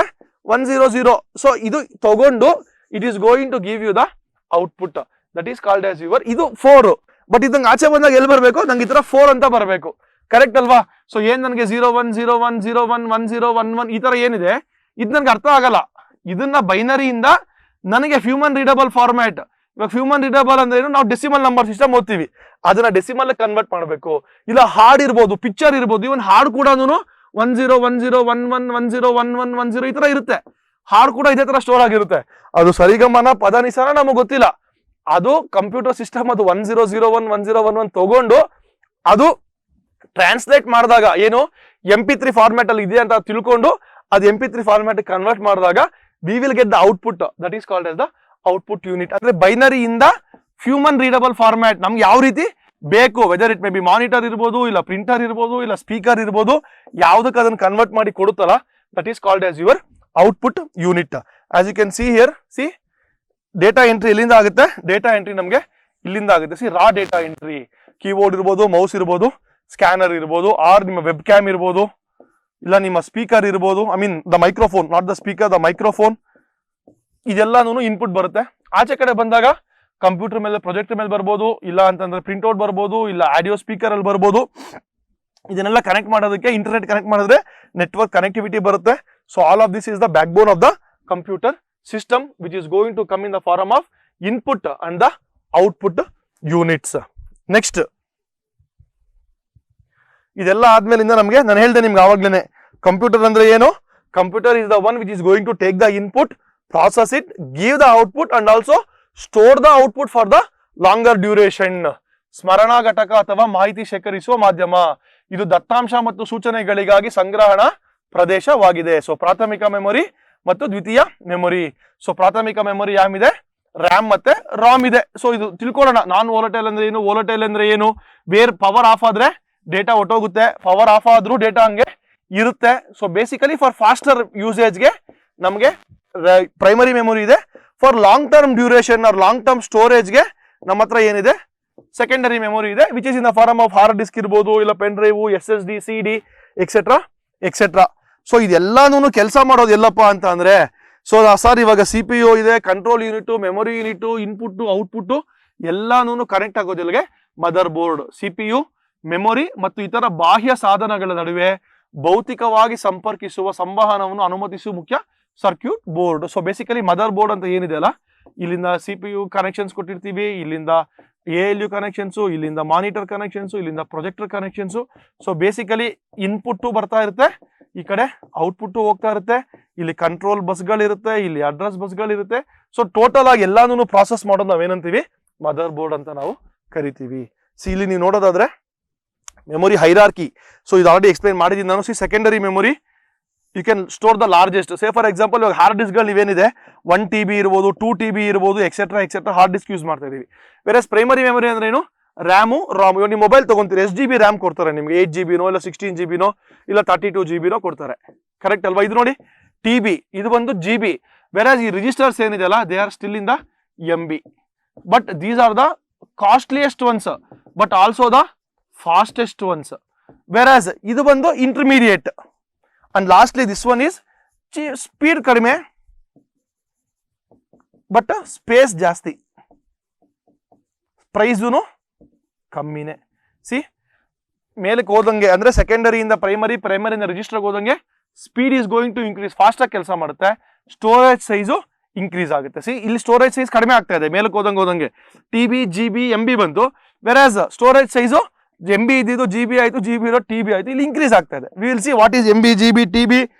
S1: 1 0 0. ಸೊ ಇದು ತಗೊಂಡು it is going to give you the output that is called as your ಇದು 4. ಬಟ್ ಇದಂಗೆ ಆಚೆ ಬಂದಾಗ ಎಲ್ಲಿ ಬರಬೇಕು, ನಂಗೆ ಈ ತರ 4 ಅಂತ ಬರಬೇಕು, ಕರೆಕ್ಟ್ ಅಲ್ವಾ? ಸೊ ಏನ್ ನನಗೆ 0 1 0 1 0 1 1 0 1 1 ಈ ತರ ಏನಿದೆ ಇದು ನನ್ಗೆ ಅರ್ಥ ಆಗಲ್ಲ. ಇದನ್ನ ಬೈನರಿಯಿಂದ ನನಗೆ ಹ್ಯೂಮನ್ ರೀಡಬಲ್ ಫಾರ್ಮ್ಯಾಟ್, ಇವಾಗ ಹ್ಯೂಮನ್ ರೀಡಬಲ್ ಅಂದ್ರೆ ಏನು, ನಾವು ಡೆಸಿಮಲ್ ನಂಬರ್ ಸಿಸ್ಟಮ್ ಓದ್ತೀವಿ, ಅದನ್ನ ಡೆಸಿಮಲ್ ಕನ್ವರ್ಟ್ ಮಾಡಬೇಕು. ಇಲ್ಲ ಹಾಡ್ ಇರ್ಬೋದು, ಪಿಕ್ಚರ್ ಇರ್ಬೋದು, ಇವನ್ ಹಾಡ್ ಕೂಡ 1 0 1 0 1 1 1 0 1 1 1 0 ಈ ತರ ಇರುತ್ತೆ. ಹಾಡ್ ಕೂಡ ಇದೇ ತರ ಸ್ಟೋರ್ ಆಗಿರುತ್ತೆ. ಅದು ಸರಿಗಮನ ಪದನಿಸನ ನಮಗೆ ಗೊತ್ತಿಲ್ಲ, ಅದು ಕಂಪ್ಯೂಟರ್ ಸಿಸ್ಟಮ್ ಅದು 1 0 0 1 1 0 1 1 ತಗೊಂಡು ಅದು ಟ್ರಾನ್ಸ್ಲೇಟ್ ಮಾಡಿದಾಗ ಏನು MP3 ಫಾರ್ಮ್ಯಾಟ್ ಅಲ್ಲಿ ಇದೆ ಅಂತ ತಿಳ್ಕೊಂಡು ಅದು MP3 ಫಾರ್ಮ್ಯಾಟ್ ಕನ್ವರ್ಟ್ ಮಾಡಿದಾಗ we will get the output that is called as the output unit. ಅಂದ್ರೆ ಬೈನರಿಯಿಂದ ಹ್ಯೂಮನ್ ರೀಡಬಲ್ ಫಾರ್ಮ್ಯಾಟ್ ನಮ್ಗೆ ಯಾವ ರೀತಿ ಬೇಕು, weather it may B monitor ಇರ್ಬೋದು, ಇಲ್ಲ ಪ್ರಿಂಟರ್ ಇರ್ಬೋದು, ಇಲ್ಲ ಸ್ಪೀಕರ್ ಇರ್ಬೋದು, ಯಾವುದಕ್ಕೆ ಅದನ್ನ ಕನ್ವರ್ಟ್ ಮಾಡಿ ಕೊಡುತ್ತಲ್ಲ that is called as your output unit. As you can see here, see data entry ಎಲ್ಲಿಂದ ಆಗುತ್ತೆ, ಡೇಟಾ ಎಂಟ್ರಿ ನಮಗೆ ಇಲ್ಲಿಂದ ಆಗುತ್ತೆ. See raw data entry, keyboard ಇರ್ಬೋದು, ಮೌಸ್ ಇರ್ಬೋದು, ಸ್ಕ್ಯಾನರ್ ಇರ್ಬೋದು, ಆರ್ ನಿಮ್ಮ ವೆಬ್ ಕ್ಯಾಮ್ ಇರ್ಬೋದು, ಇಲ್ಲ ನಿಮ್ಮ ಸ್ಪೀಕರ್ ಇರ್ಬೋದು, I mean the microphone, not the speaker, the microphone, ಇದೆಲ್ಲಾನು ಇನ್ಪುಟ್ ಬರುತ್ತೆ. ಆಚೆ ಕಡೆ ಬಂದಾಗ ಕಂಪ್ಯೂಟರ್ ಮೇಲೆ, ಪ್ರೊಜೆಕ್ಟರ್ ಮೇಲೆ ಬರ್ಬೋದು, ಇಲ್ಲ ಅಂತಂದ್ರೆ ಪ್ರಿಂಟ್ಔಟ್ ಬರ್ಬೋದು, ಇಲ್ಲ ಆಡಿಯೋ ಸ್ಪೀಕರ್ ಅಲ್ಲಿ ಬರ್ಬೋದು. ಇದನ್ನೆಲ್ಲ ಕನೆಕ್ಟ್ ಮಾಡೋದಕ್ಕೆ ಇಂಟರ್ನೆಟ್ ಕನೆಕ್ಟ್ ಮಾಡಿದ್ರೆ ನೆಟ್ವರ್ಕ್ ಕನೆಕ್ಟಿವಿಟಿ ಬರುತ್ತೆ. So all of this is the backbone of the computer system which is going to come in the form of input and the output units. Next ಇದೆಲ್ಲ ಆದ್ಮೇಲಿಂದ ನಮಗೆ ನಾನು ಹೇಳ್ದೆ ನಿಮ್ಗೆ ಆವಾಗ್ಲೇನೆ computer ಅಂದ್ರೆ ಏನು, computer is the one which is going to take the input, process it, give the output and also store the output for the longer duration. ಸ್ಮರಣ ಘಟಕ ಅಥವಾ ಮಾಹಿತಿ ಶೇಖರಿಸುವ ಮಾಧ್ಯಮ. ಇದು ದತ್ತಾಂಶ ಮತ್ತು ಸೂಚನೆಗಳಿಗಾಗಿ ಸಂಗ್ರಹಣಾ ಪ್ರದೇಶವಾಗಿದೆ. ಸೊ ಪ್ರಾಥಮಿಕ ಮೆಮೊರಿ ಮತ್ತು ದ್ವಿತೀಯ ಮೆಮೊರಿ. ಸೊ ಪ್ರಾಥಮಿಕ ಮೆಮೊರಿ ಯಾಮಿದೆ, ರ್ಯಾಮ್ ಮತ್ತೆ ರಾಮ್ ಇದೆ. ಸೊ ಇದು ತಿಳ್ಕೊಳ್ಳೋಣ. ನಾನ್ ವೋಲಟೈಲ್ ಅಂದ್ರೆ ಏನು, ವೋಲಟೈಲ್ ಅಂದ್ರೆ ಏನು, ಬೇರೆ ಪವರ್ ಆಫ್ ಆದ್ರೆ ಡೇಟಾ ಹೊಟ್ಟೋಗುತ್ತೆ, ಪವರ್ ಆಫ್ ಆದ್ರೂ ಡೇಟಾ ಹಂಗೆ ಇರುತ್ತೆ. ಸೊ ಬೇಸಿಕಲಿ ಫಾರ್ ಫಾಸ್ಟರ್ ಯೂಸೇಜ್ಗೆ ನಮಗೆ ಪ್ರೈಮರಿ ಮೆಮೊರಿ ಇದೆ. For long term duration or long term ಸ್ಟೋರೇಜ್ಗೆ ನಮ್ಮ ಹತ್ರ ಏನಿದೆ ಸೆಕೆಂಡರಿ ಮೆಮೊರಿ ಇದೆ, which is in the form of hard disk ಇರ್ಬೋದು, ಇಲ್ಲ pen drive, SSD, CD etcetera etcetera. So ಇದೆಲ್ಲಾನು ಕೆಲಸ ಮಾಡೋದು ಎಲ್ಲಪ್ಪ ಅಂತ ಅಂದ್ರೆ, ಸೊ ಸರ್ ಇವಾಗ CPU ಇದೆ, control unit, memory unit, input output ಎಲ್ಲಾನು ಕನೆಕ್ಟ್ ಆಗೋದಿಲ್ಲಗೆ ಮದರ್ ಬೋರ್ಡ್, CPU, ಮೆಮೊರಿ ಮತ್ತು ಇತರ ಬಾಹ್ಯ ಸಾಧನಗಳ ನಡುವೆ ಭೌತಿಕವಾಗಿ ಸಂಪರ್ಕಿಸುವ ಸಂವಹನವನ್ನು ಅನುಮತಿಸುವ ಮುಖ್ಯ circuit board. So basically mother board ಅಂತ ಏನಿದೆ ಅಲ್ಲ, ಇಲ್ಲಿಂದ CPU ಕನೆಕ್ಷನ್ಸ್ ಕೊಟ್ಟಿರ್ತೀವಿ, ಇಲ್ಲಿಂದ ALU ಕನೆಕ್ಷನ್ಸ್, ಇಲ್ಲಿಂದ ಮಾನಿಟರ್ ಕನೆಕ್ಷನ್ಸ್, ಇಲ್ಲಿಂದ projector connections. So basically input ಬರ್ತಾ ಇರುತ್ತೆ, ಈ ಕಡೆ ಔಟ್ಪುಟ್ ಹೋಗ್ತಾ ಇರುತ್ತೆ, ಇಲ್ಲಿ ಕಂಟ್ರೋಲ್ ಬಸ್ಗಳಿರುತ್ತೆ, ಇಲ್ಲಿ ಅಡ್ರೆಸ್ ಬಸ್ಗಳಿರುತ್ತೆ. ಸೊ ಟೋಟಲ್ ಆಗಿ ಎಲ್ಲಾನು ಪ್ರಾಸೆಸ್ ಮಾಡೋದು ನಾವೇನಂತೀವಿ ಮದರ್ ಬೋರ್ಡ್ ಅಂತ ನಾವು ಕರಿತೀವಿ. ಇಲ್ಲಿ ನೀವು ನೋಡೋದಾದ್ರೆ ಮೆಮೊರಿ ಹೈರಾರ್ಕಿ. ಸೊ ಇದು ಆಲ್ರೆಡಿ ಎಕ್ಸ್ಪ್ಲೈನ್ ಮಾಡಿದ್ದೀನಿ ನಾನು. Secondary memory you can store the largest. Say for example ಇವಾಗ ಹಾರ್ಡ್ ಡಿಸ್ಕ್ಗಳು ನೀವೇನಿದೆ 1 TB ಇರ್ಬೋದು, 2 TB ಇರ್ಬೋದು, etcetera etcetera hard disk use ಮಾಡ್ತಾ ಇದೀವಿ. ವೇರಸ್ ಪ್ರೈಮರಿ ಮೆಮೊರಿ ಅಂದ್ರೆ ಏನು, ರ್ಯಾಮು ರಾಮ್. ಇವಾಗ ನೀವು ಮೊಬೈಲ್ ತಗೊಂತೀರಿ, SGB ರ್ಯಾಮ್ ಕೊಡ್ತಾರೆ ನಿಮ್ಗೆ, 8 GB ಇಲ್ಲ 16 GB ಇಲ್ಲ 32 GB ಕೊಡ್ತಾರೆ, ಕರೆಕ್ಟ್ ಅಲ್ವಾ? ಇದು ನೋಡಿ TB, ಇದು ಬಂದು GB. ವೇರಸ್ ಈ ರಿಜಿಸ್ಟರ್ಸ್ ಏನಿದೆಯಲ್ಲ they are still in the MB. But these are the costliest ones but also the fastest ones. Whereas ಇದು ಬಂದು intermediate. And lastly this one is speed ಕಡಿಮೆ ಬಟ್ ಸ್ಪೇಸ್ ಜಾಸ್ತಿ, ಪ್ರೈಸೂನು ಕಮ್ಮಿನೇ. ಸಿ ಮೇಲಕ್ಕೆ ಹೋದಂಗೆ ಅಂದ್ರೆ ಸೆಕೆಂಡರಿಯಿಂದ ಪ್ರೈಮರಿಯಿಂದ ರಿಜಿಸ್ಟರ್ಗೆ ಹೋದಂಗೆ speed is going to increase, fast ಆಗಿ ಕೆಲಸ ಮಾಡುತ್ತೆ, ಸ್ಟೋರೇಜ್ ಸೈಜು ಇನ್ಕ್ರೀಸ್ ಆಗುತ್ತೆ. ಸಿ ಇಲ್ಲಿ ಸ್ಟೋರೇಜ್ ಸೈಜ್ ಕಡಿಮೆ ಆಗ್ತಾ ಇದೆ ಮೇಲಕ್ಕೆ ಹೋದಂಗೆ TB, GB, MB ಬಂತು. ವೆರಾಸ್ ಸ್ಟೋರೇಜ್ ಸೈಜು MB ಇದ್ದಿದ್ದು GB ಆಯ್ತು, GB ಇರೋ TB ಆಯ್ತು, ಇಲ್ಲಿ ಇನ್ಕ್ರೀಸ್ ಆಗ್ತಾ ಇದೆ. V will see what is MB, GB, TB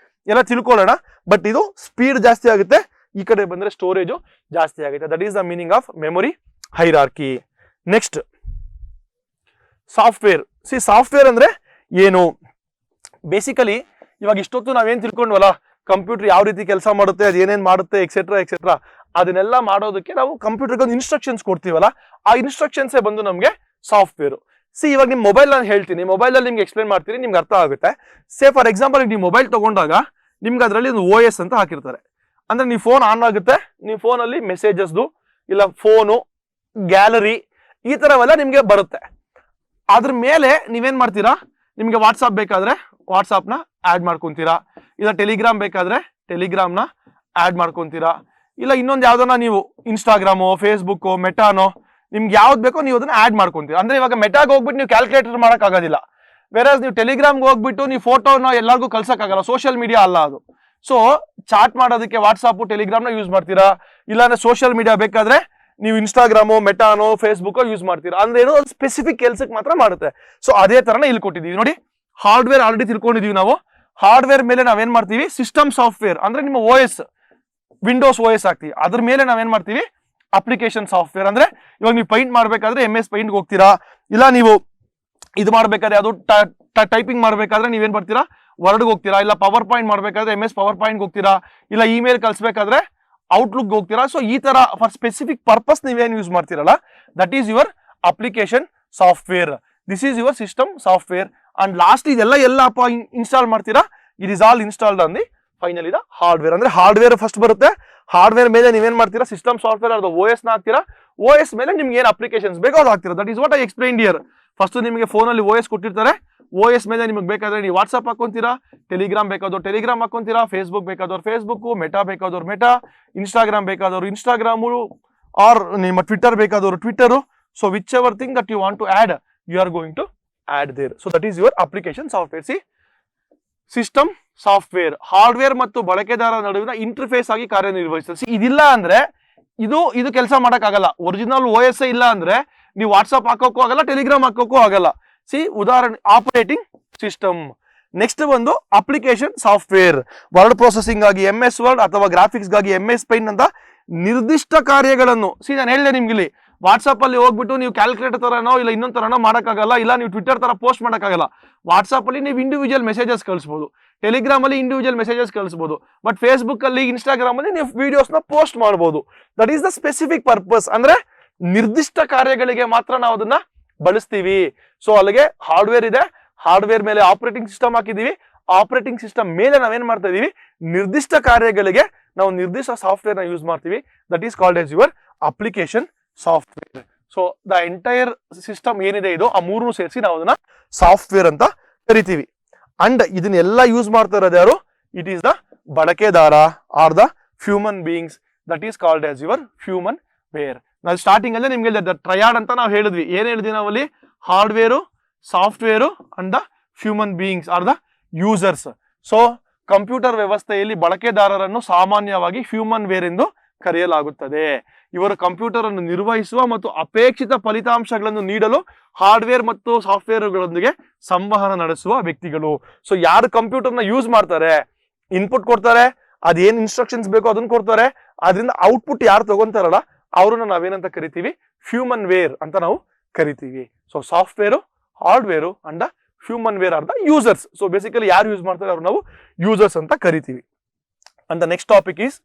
S1: ಎಲ್ಲ ತಿಳ್ಕೊಳ್ಳೋಣ. ಬಟ್ ಇದು ಸ್ಪೀಡ್ ಜಾಸ್ತಿ ಆಗುತ್ತೆ, ಈ ಕಡೆ ಬಂದ್ರೆ ಸ್ಟೋರೇಜು ಜಾಸ್ತಿ ಆಗುತ್ತೆ. That is the meaning of memory hierarchy. Next software. C software ಅಂದ್ರೆ ಏನು? ಬೇಸಿಕಲಿ ಇವಾಗ ಇಷ್ಟೊತ್ತು ನಾವೇನ್ ತಿಳ್ಕೊಂಡ್ವಲ್ಲ, ಕಂಪ್ಯೂಟರ್ ಯಾವ ರೀತಿ ಕೆಲಸ ಮಾಡುತ್ತೆ, ಅದು ಏನೇನ್ ಮಾಡುತ್ತೆ ಎಕ್ಸೆಟ್ರಾ ಎಕ್ಸೆಟ್ರಾ, ಅದನ್ನೆಲ್ಲ ಮಾಡೋದಕ್ಕೆ ನಾವು ಕಂಪ್ಯೂಟರ್ಗೆ ಒಂದು ಇನ್ಸ್ಟ್ರಕ್ಷನ್ಸ್ ಕೊಡ್ತೀವಲ್ಲ, ಆ ಇನ್ಸ್ಟ್ರಕ್ಷನ್ಸೇ ಬಂದು ನಮಗೆ ಸಾಫ್ಟ್ವೇರ್. ಸಿ ಇವಾಗ ನಿಮ್ ಮೊಬೈಲ್ ನಾನು ಹೇಳ್ತೀನಿ, ಮೊಬೈಲ್ ಅಲ್ಲಿ ನಿಮ್ಗೆ ಎಕ್ಸ್ಪ್ಲೇನ್ ಮಾಡ್ತೀನಿ, ನಿಮ್ಗೆ ಅರ್ಥ ಆಗುತ್ತೆ. ಸೇ ಫಾರ್ ಎಕ್ಸಾಂಪಲ್ ನೀವು ಮೊಬೈಲ್ ತಗೊಂಡಾಗ ನಿಮ್ಗೆ ಅದರಲ್ಲಿ ಒಂದು OS ಅಂತ ಹಾಕಿರ್ತಾರೆ. ಅಂದ್ರೆ ನೀವು ಫೋನ್ ಆನ್ ಆಗುತ್ತೆ, ನೀವು ಫೋನಲ್ಲಿ ಮೆಸೇಜಸ್ದು ಇಲ್ಲ ಫೋನು ಗ್ಯಾಲರಿ ಈ ತರವೆಲ್ಲ ನಿಮ್ಗೆ ಬರುತ್ತೆ. ಅದ್ರ ಮೇಲೆ ನೀವೇನ್ ಮಾಡ್ತೀರಾ, ನಿಮ್ಗೆ ವಾಟ್ಸಾಪ್ ಬೇಕಾದ್ರೆ ವಾಟ್ಸಾಪ್ನ ಆಡ್ ಮಾಡ್ಕೊಂತೀರಾ, ಇಲ್ಲ ಟೆಲಿಗ್ರಾಮ್ ಬೇಕಾದ್ರೆ ಟೆಲಿಗ್ರಾಮ್ನ ಆಡ್ ಮಾಡ್ಕೊಂತೀರಾ, ಇಲ್ಲ ಇನ್ನೊಂದು ಯಾವ್ದನ್ನ ನೀವು ಇನ್ಸ್ಟಾಗ್ರಾಮು, ಫೇಸ್ಬುಕ್, ಮೆಟಾನೋ ನಿಮ್ಗೆ ಯಾವ್ದು ಬೇಕೋ ನೀವು ಅದನ್ನ ಆಡ್ ಮಾಡ್ಕೊಂತೀರಾ. ಅಂದ್ರೆ ಇವಾಗ ಮೆಟಾಗ್ ಹೋಗ್ಬಿಟ್ಟು ನೀವು ಕ್ಯಾಲ್ಕುಲೇಟರ್ ಮಾಡಕ್ ಆಗೋದಿಲ್ಲ. ವೇರಾಸ್ ನೀವು ಟೆಲಿಗ್ರಾಮ್ಗೆ ಹೋಗ್ಬಿಟ್ಟು ನೀವು ಫೋಟೋನ ಎಲ್ಲರಿಗೂ ಕಳ್ಸಕ್ಕಾಗಲ್ಲ, ಸೋಷಿಯಲ್ ಮೀಡಿಯಾ ಅಲ್ಲ ಅದು. ಸೊ ಚಾಟ್ ಮಾಡೋದಕ್ಕೆ ವಾಟ್ಸಾಪ್ ಟೆಲಿಗ್ರಾಮ್ನ ಯೂಸ್ ಮಾಡ್ತೀರಾ, ಇಲ್ಲಾಂದ್ರೆ ಸೋಷಿಯಲ್ ಮೀಡಿಯಾ ಬೇಕಾದ್ರೆ ನೀವು ಇನ್ಸ್ಟಾಗ್ರಾಮು, ಮೆಟಾನೋ, ಫೇಸ್ಬುಕ್ ಯೂಸ್ ಮಾಡ್ತೀರಾ. ಅಂದ್ರೆ ಏನೋ ಒಂದು ಸ್ಪೆಸಿಫಿಕ್ ಕೆಲ್ಸಕ್ಕೆ ಮಾತ್ರ ಮಾಡುತ್ತೆ. ಸೊ ಅದೇ ತರನ ಇಲ್ಲಿ ಕೊಟ್ಟಿದ್ದೀವಿ ನೋಡಿ. ಹಾರ್ಡ್ವೇರ್ ಆಲ್ರೆಡಿ ತಿಳ್ಕೊಂಡಿದೀವಿ ನಾವು. ಹಾರ್ಡ್ವೇರ್ ಮೇಲೆ ನಾವೇನ್ ಮಾಡ್ತೀವಿ, ಸಿಸ್ಟಮ್ ಸಾಫ್ಟ್ವೇರ್ ಅಂದ್ರೆ ನಿಮ್ಮ OS, ವಿಂಡೋಸ್ OS ಹಾಕ್ತೀವಿ. ಅದ್ರ ಮೇಲೆ ನಾವೇನ್ ಮಾಡ್ತೀವಿ, ಅಪ್ಲಿಕೇಶನ್ ಸಾಫ್ಟ್ವೇರ್. ಅಂದ್ರೆ ಇವಾಗ ನೀವು ಪೈಂಟ್ ಮಾಡ್ಬೇಕಾದ್ರೆ MS ಪೈಂಟ್ಗೆ ಹೋಗ್ತೀರಾ, ಇಲ್ಲ ನೀವು ಇದು ಮಾಡ್ಬೇಕಾದ್ರೆ ಅದು ಟೈಪಿಂಗ್ ಮಾಡ್ಬೇಕಾದ್ರೆ ನೀವೇನ್ ಬರ್ತೀರಾ ವರ್ಡ್ಗೆ ಹೋಗ್ತೀರಾ, ಇಲ್ಲ ಪವರ್ ಪಾಯಿಂಟ್ ಮಾಡ್ಬೇಕಾದ್ರೆ MS ಪವರ್ ಪಾಯಿಂಟ್ಗೆ ಹೋಗ್ತೀರಾ, ಇಲ್ಲ ಇಮೇಲ್ ಕಳ್ಸ್ಬೇಕಾದ್ರೆ ಔಟ್ಲುಕ್ ಹೋಗ್ತೀರಾ. ಸೊ ಈ ತರ ಫಾರ್ ಸ್ಪೆಸಿಫಿಕ್ ಪರ್ಪಸ್ ನೀವೇನು ಯೂಸ್ ಮಾಡ್ತೀರಲ್ಲ, that is your application software. This is your system software. And last ಇದೆಲ್ಲ ಎಲ್ಲಪ್ಪ ಇನ್ಸ್ಟಾಲ್ ಮಾಡ್ತೀರಾ, it is all installed on the final ಇದ ಹಾರ್ಡ್ವೇರ್. ಅಂದ್ರೆ ಹಾರ್ಡ್ವೇರ್ ಫಸ್ಟ್ ಬರುತ್ತೆ, ಹಾರ್ಡ್ವೇರ್ ಮೇಲೆ ನೀವೇನ್ ಮಾಡ್ತೀರಾ, ಸಿಸ್ಟಮ್ ಸಾಫ್ಟ್ವೇರ್ ಅದು OS ನ ಹಾಕ್ತೀರಾ, OS ಮೇಲೆ ನಿಮ್ಗೆ ಏನ್ ಅಪ್ಲಿಕೇಶನ್ಸ್ ಬೇಕೋ ಅದು ಹಾಕ್ತೀರಾ. That is what I explained here. First ನಿಮಗೆ ಫೋನಲ್ಲಿ OS ಕೊಟ್ಟಿರ್ತಾರೆ, OS ಮೇಲೆ ನಿಮಗೆ ಬೇಕಾದ್ರೆ ನೀವು ವಾಟ್ಸ್ಆಪ್ ಹಾಕೊಂತೀರಾ, ಟೆಲಿಗ್ರಾಮ್ ಬೇಕಾದವ್ರು ಟೆಲಿಗ್ರಾಮ್ ಹಾಕೊಂತೀರಾ, ಫೇಸ್ಬುಕ್ ಬೇಕಾದವ್ರು ಫೇಸ್ಬುಕ್, ಮೆಟಾ ಬೇಕಾದವ್ರು ಮೆಟಾ, ಇನ್ಸ್ಟಾಗ್ರಾಮ್ ಬೇಕಾದವ್ರು ಇನ್ಸ್ಟಾಗ್ರಾಮು, ಆರ್ ನಿಮ್ಮ ಟ್ವಿಟರ್ ಬೇಕಾದವರು Twitter. So whichever thing that you want to add, you are going to add there. So that is your application software. See system software hardware ಮತ್ತು ಬಳಕೆದಾರ ನಡುವಿನ interface ಆಗಿ ಕಾರ್ಯನಿರ್ವಹಿಸುತ್ತೆ. ಇದಿಲ್ಲ ಅಂದ್ರೆ ಇದು ಕೆಲಸ ಮಾಡಕ್ಕಾಗಲ್ಲ. ಒರಿಜಿನಲ್ OS ಇಲ್ಲ ಅಂದ್ರೆ ನೀವು ವಾಟ್ಸ್ಆಪ್ ಹಾಕೋಕ್ಕೂ ಆಗಲ್ಲ, ಟೆಲಿಗ್ರಾಮ್ ಹಾಕೋಕ್ಕೂ ಆಗಲ್ಲ. ಸಿ ಉದಾಹರಣೆ ಆಪರೇಟಿಂಗ್ ಸಿಸ್ಟಮ್. ನೆಕ್ಸ್ಟ್ ಬಂದು ಅಪ್ಲಿಕೇಶನ್ ಸಾಫ್ಟ್ವೇರ್. ವರ್ಡ್ ಪ್ರೊಸೆಸಿಂಗ್ ಆಗಿ MS ವರ್ಡ್ ಅಥವಾ ಗ್ರಾಫಿಕ್ಸ್ ಗಾಗಿ MS ಪೈಂಟ್ ಅಂತ ನಿರ್ದಿಷ್ಟ ಕಾರ್ಯಗಳನ್ನು ನಾನು ಹೇಳಿದೆ ನಿಮ್ಗೆ. ಇಲ್ಲಿ ವಾಟ್ಸ್ಆಪ್ ಅಲ್ಲಿ ಹೋಗ್ಬಿಟ್ಟು ನೀವು ಕ್ಯಾಲ್ಕುಲೇಟರ್ ತರನೋ ಇಲ್ಲ ಇನ್ನೊಂದ್ ತರನೋ ಮಾಡಕ್ಕಾಗಲ್ಲ, ಇಲ್ಲ ನೀವು ಟ್ವಿಟರ್ ತರ ಪೋಸ್ಟ್ ಮಾಡಕ್ಕಾಗಲ್ಲ. ವಾಟ್ಸ್ಆಪ್ ಅಲ್ಲಿ ನೀವು ಇಂಡಿವಿಜುವಲ್ ಮೆಸೇಜಸ್ ಕಳಿಸಬಹುದು, ಟೆಲಿಗ್ರಾಮ್ ಅಲ್ಲಿ ಇಂಡಿವಿಜುವಲ್ ಮೆಸೇಜಸ್ ಕಳಿಸಬಹುದು, ಬಟ್ ಫೇಸ್ಬುಕ್ ಅಲ್ಲಿ ಇನ್ಸ್ಟಾಗ್ರಾಮ್ ಅಲ್ಲಿ ನೀವು ವಿಡಿಯೋಸ್ ನ ಪೋಸ್ಟ್ ಮಾಡಬಹುದು. That is the specific purpose. ಅಂದ್ರೆ ನಿರ್ದಿಷ್ಟ ಕಾರ್ಯಗಳಿಗೆ ಮಾತ್ರ ನಾವು ಅದನ್ನ ಬಳಸ್ತೀವಿ. ಸೊ ಅಲ್ಲಿಗೆ ಹಾರ್ಡ್ವೇರ್ ಇದೆ, ಹಾರ್ಡ್ವೇರ್ ಮೇಲೆ ಆಪರೇಟಿಂಗ್ ಸಿಸ್ಟಮ್ ಹಾಕಿದೀವಿ, ಆಪರೇಟಿಂಗ್ ಸಿಸ್ಟಮ್ ಮೇಲೆ ನಾವೇನ್ ಮಾಡ್ತಾ ಇದೀವಿ, ನಿರ್ದಿಷ್ಟ ಕಾರ್ಯಗಳಿಗೆ ನಾವು ನಿರ್ದಿಷ್ಟ ಸಾಫ್ಟ್ವೇರ್ ನ ಯೂಸ್ ಮಾಡ್ತೀವಿ. That is called yes your application software. So the entire system ಏನಿದೆ ಇದು, ಆ ಮೂರನ್ನು ಸೇರಿಸಿ ನಾವು ಅದನ್ನ ಸಾಫ್ಟ್ವೇರ್ ಅಂತ ಕರಿತೀವಿ. ಅಂಡ್ ಇದನ್ನೆಲ್ಲ ಯೂಸ್ ಮಾಡ್ತಾ ಇರೋದು ಯಾರು? ಇಟ್ ಈಸ್ ದ ಬಳಕೆದಾರ or the human beings. That is called as your human ware. ನಾವು ಸ್ಟಾರ್ಟಿಂಗ್ ಅಲ್ಲೇ ನಿಮ್ಗೆ ಟ್ರಯಾಡ್ ಅಂತ ನಾವು ಹೇಳಿದ್ವಿ. ಏನ್ ಹೇಳಿದ್ವಿ ನಾವಲ್ಲಿ? Hardware, software and the human beings are the users. So computer ವ್ಯವಸ್ಥೆಯಲ್ಲಿ ಬಳಕೆದಾರರನ್ನು ಸಾಮಾನ್ಯವಾಗಿ ಹ್ಯೂಮನ್ ವೇರ್ ಎಂದು ಕರೆಯಲಾಗುತ್ತದೆ. ಇವರು ಕಂಪ್ಯೂಟರ್ ಅನ್ನು ನಿರ್ವಹಿಸುವ ಮತ್ತು ಅಪೇಕ್ಷಿತ ಫಲಿತಾಂಶಗಳನ್ನು ನೀಡಲು ಹಾರ್ಡ್ವೇರ್ ಮತ್ತು ಸಾಫ್ಟ್ವೇರ್ಗಳೊಂದಿಗೆ ಸಂವಹನ ನಡೆಸುವ ವ್ಯಕ್ತಿಗಳು. ಸೊ ಯಾರು ಕಂಪ್ಯೂಟರ್ನ ಯೂಸ್ ಮಾಡ್ತಾರೆ, ಇನ್ಪುಟ್ ಕೊಡ್ತಾರೆ, ಅದೇನ್ ಇನ್ಸ್ಟ್ರಕ್ಷನ್ಸ್ ಬೇಕೋ ಅದನ್ನ ಕೊಡ್ತಾರೆ, ಅದರಿಂದ ಔಟ್ಪುಟ್ ಯಾರು ತಗೊಂತಾರಲ್ಲ ಅವ್ರನ್ನ ನಾವೇನಂತ ಕರಿತೀವಿ? ಹ್ಯೂಮನ್ ವೇರ್ ಅಂತ ನಾವು ಕರಿತೀವಿ. So software, hardware and human where are the users. So basically ಯಾರು ಯೂಸ್ ಮಾಡ್ತಾರೆ ಅವ್ರು ನಾವು ಯೂಸರ್ಸ್ ಅಂತ ಕರಿತೀವಿ. And the next topic is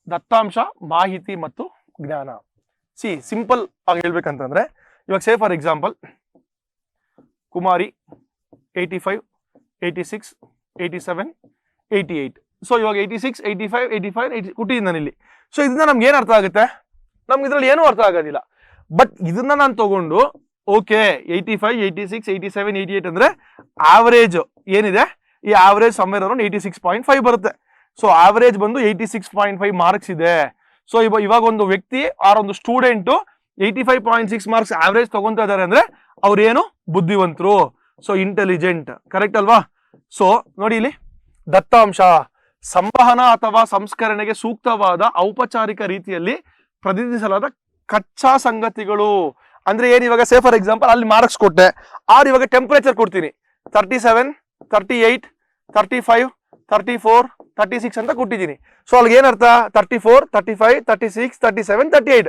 S1: ದತ್ತಾಂಶ, ಮಾಹಿತಿ ಮತ್ತು ಜ್ಞಾನ. ಸಿಂಪಲ್ ಆಗಿ ಹೇಳ್ಬೇಕಂತಂದ್ರೆ, ಇವಾಗ say for example Kumari 85, 86, 87, 88. So ಇವಾಗ 86, 85, 85 ಕೊಟ್ಟಿದ್ದೀನಿ ನಾನು ಇಲ್ಲಿ. ಸೊ ಇದನ್ನ ನಮ್ಗೆ ಏನ್ ಅರ್ಥ ಆಗುತ್ತೆ? ನಮ್ಗೆ ಇದ್ರಲ್ಲಿ ಏನೂ ಅರ್ಥ ಆಗೋದಿಲ್ಲ. ಬಟ್ ಇದನ್ನ ನಾನು ತಗೊಂಡು ಓಕೆ 85, 86, 87, 88 ಅಂದ್ರೆ ಆವರೇಜ್ ಏನಿದೆ, ಈ ಆವರೇಜ್ ಸಮ್ವೇರ್ ಅರೌಂಡ್ 86.5 ಬರುತ್ತೆ. ಸೊ ಆವರೇಜ್ ಬಂದು 86.5 ಮಾರ್ಕ್ಸ್ ಇದೆ. ಸೊ ಇವಾಗ ಒಂದು ವ್ಯಕ್ತಿ ಆರ್ ಒಂದು ಸ್ಟೂಡೆಂಟ್ 85.6 ಮಾರ್ಕ್ಸ್ ಆವರೇಜ್ ತಗೊಂತ ಇದಾರೆ ಅಂದ್ರೆ ಅವ್ರೇನು ಬುದ್ಧಿವಂತರು. ಸೊ ಇಂಟೆಲಿಜೆಂಟ್, ಕರೆಕ್ಟ್ ಅಲ್ವಾ? ಸೊ ನೋಡಿ ಇಲ್ಲಿ, ದತ್ತಾಂಶ ಸಂವಹನ ಅಥವಾ ಸಂಸ್ಕರಣೆಗೆ ಸೂಕ್ತವಾದ ಔಪಚಾರಿಕ ರೀತಿಯಲ್ಲಿ ಪ್ರತಿನಿಧಿಸಲಾದ ಕಚ್ಚಾ ಸಂಗತಿಗಳು. ಅಂದ್ರೆ ಏನ್, ಇವಾಗ ಸೇ ಫಾರ್ ಎಕ್ಸಾಂಪಲ್ ಅಲ್ಲಿ ಮಾರ್ಕ್ಸ್ ಕೊಟ್ಟೆ, ಆರ್ ಇವಾಗ ಟೆಂಪರೇಚರ್ ಕೊಡ್ತೀನಿ 37, 38, 35, 34, 36 ಅಂತ ಕೊಟ್ಟಿದ್ದೀನಿ. ಸೊ ಅಲ್ಲಿಗೆ ಏನರ್ಥ? 34, 35, 36, 37, 38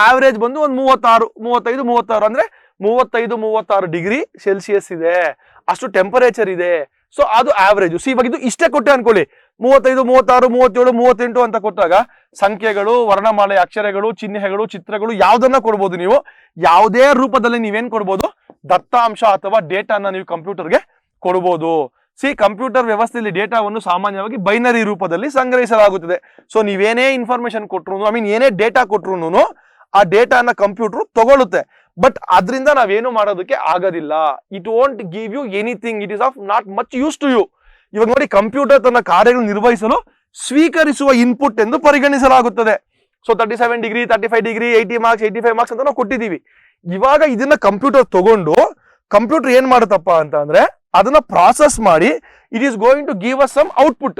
S1: ಆವರೇಜ್ ಬಂದು ಒಂದು 36, 35, 36 ಅಂದ್ರೆ 35, 36 ಡಿಗ್ರಿ ಸೆಲ್ಸಿಯಸ್ ಇದೆ, ಅಷ್ಟು ಟೆಂಪರೇಚರ್ ಇದೆ. ಸೊ ಅದು ಆವರೇಜ್. ಇವಾಗ ಇದು ಇಷ್ಟೇ ಕೊಟ್ಟೆ ಅನ್ಕೊಳ್ಳಿ, 35, 36, 37, 38 ಅಂತ ಕೊಟ್ಟಾಗ ಸಂಖ್ಯೆಗಳು, ವರ್ಣಮಾಲೆ, ಅಕ್ಷರಗಳು, ಚಿಹ್ನೆಗಳು, ಚಿತ್ರಗಳು ಯಾವ್ದನ್ನ ಕೊಡ್ಬೋದು ನೀವು? ಯಾವುದೇ ರೂಪದಲ್ಲಿ ನೀವೇನ್ ಕೊಡ್ಬೋದು? ದತ್ತಾಂಶ ಅಥವಾ ಡೇಟಾನ ನೀವು ಕಂಪ್ಯೂಟರ್ಗೆ ಕೊಡ್ಬೋದು. ಕಂಪ್ಯೂಟರ್ ವ್ಯವಸ್ಥೆಯಲ್ಲಿ ಡೇಟಾವನ್ನು ಸಾಮಾನ್ಯವಾಗಿ ಬೈನರಿ ರೂಪದಲ್ಲಿ ಸಂಗ್ರಹಿಸಲಾಗುತ್ತದೆ. ಸೊ ನೀವೇನೇ ಇನ್ಫಾರ್ಮೇಶನ್ ಕೊಟ್ರು, ಏನೇ ಡೇಟಾ ಕೊಟ್ರು ಆ ಡೇಟಾನ ಕಂಪ್ಯೂಟರ್ ತಗೊಳುತ್ತೆ. ಬಟ್ ಅದರಿಂದ ನಾವೇನು ಮಾಡೋದಕ್ಕೆ ಆಗೋದಿಲ್ಲ. It won't give you anything. It is of not much use to you. ಇವಾಗ ನೋಡಿ, ಕಂಪ್ಯೂಟರ್ ತನ್ನ ಕಾರ್ಯಗಳನ್ನು ನಿರ್ವಹಿಸಲು ಸ್ವೀಕರಿಸುವ ಇನ್ಪುಟ್ ಎಂದು ಪರಿಗಣಿಸಲಾಗುತ್ತದೆ. So 37 degree, 35 degree, 80 marks, 85 marks ಅಂತ ನಾವು ಕೊಟ್ಟಿದ್ದೀವಿ. ಇವಾಗ ಇದನ್ನ ಕಂಪ್ಯೂಟರ್ ತಗೊಂಡು ಕಂಪ್ಯೂಟರ್ ಏನ್ ಮಾಡುತ್ತಪ್ಪ ಅಂತ ಅಂದ್ರೆ ಅದನ್ನ ಪ್ರಾಸೆಸ್ ಮಾಡಿ it is going to give us some output.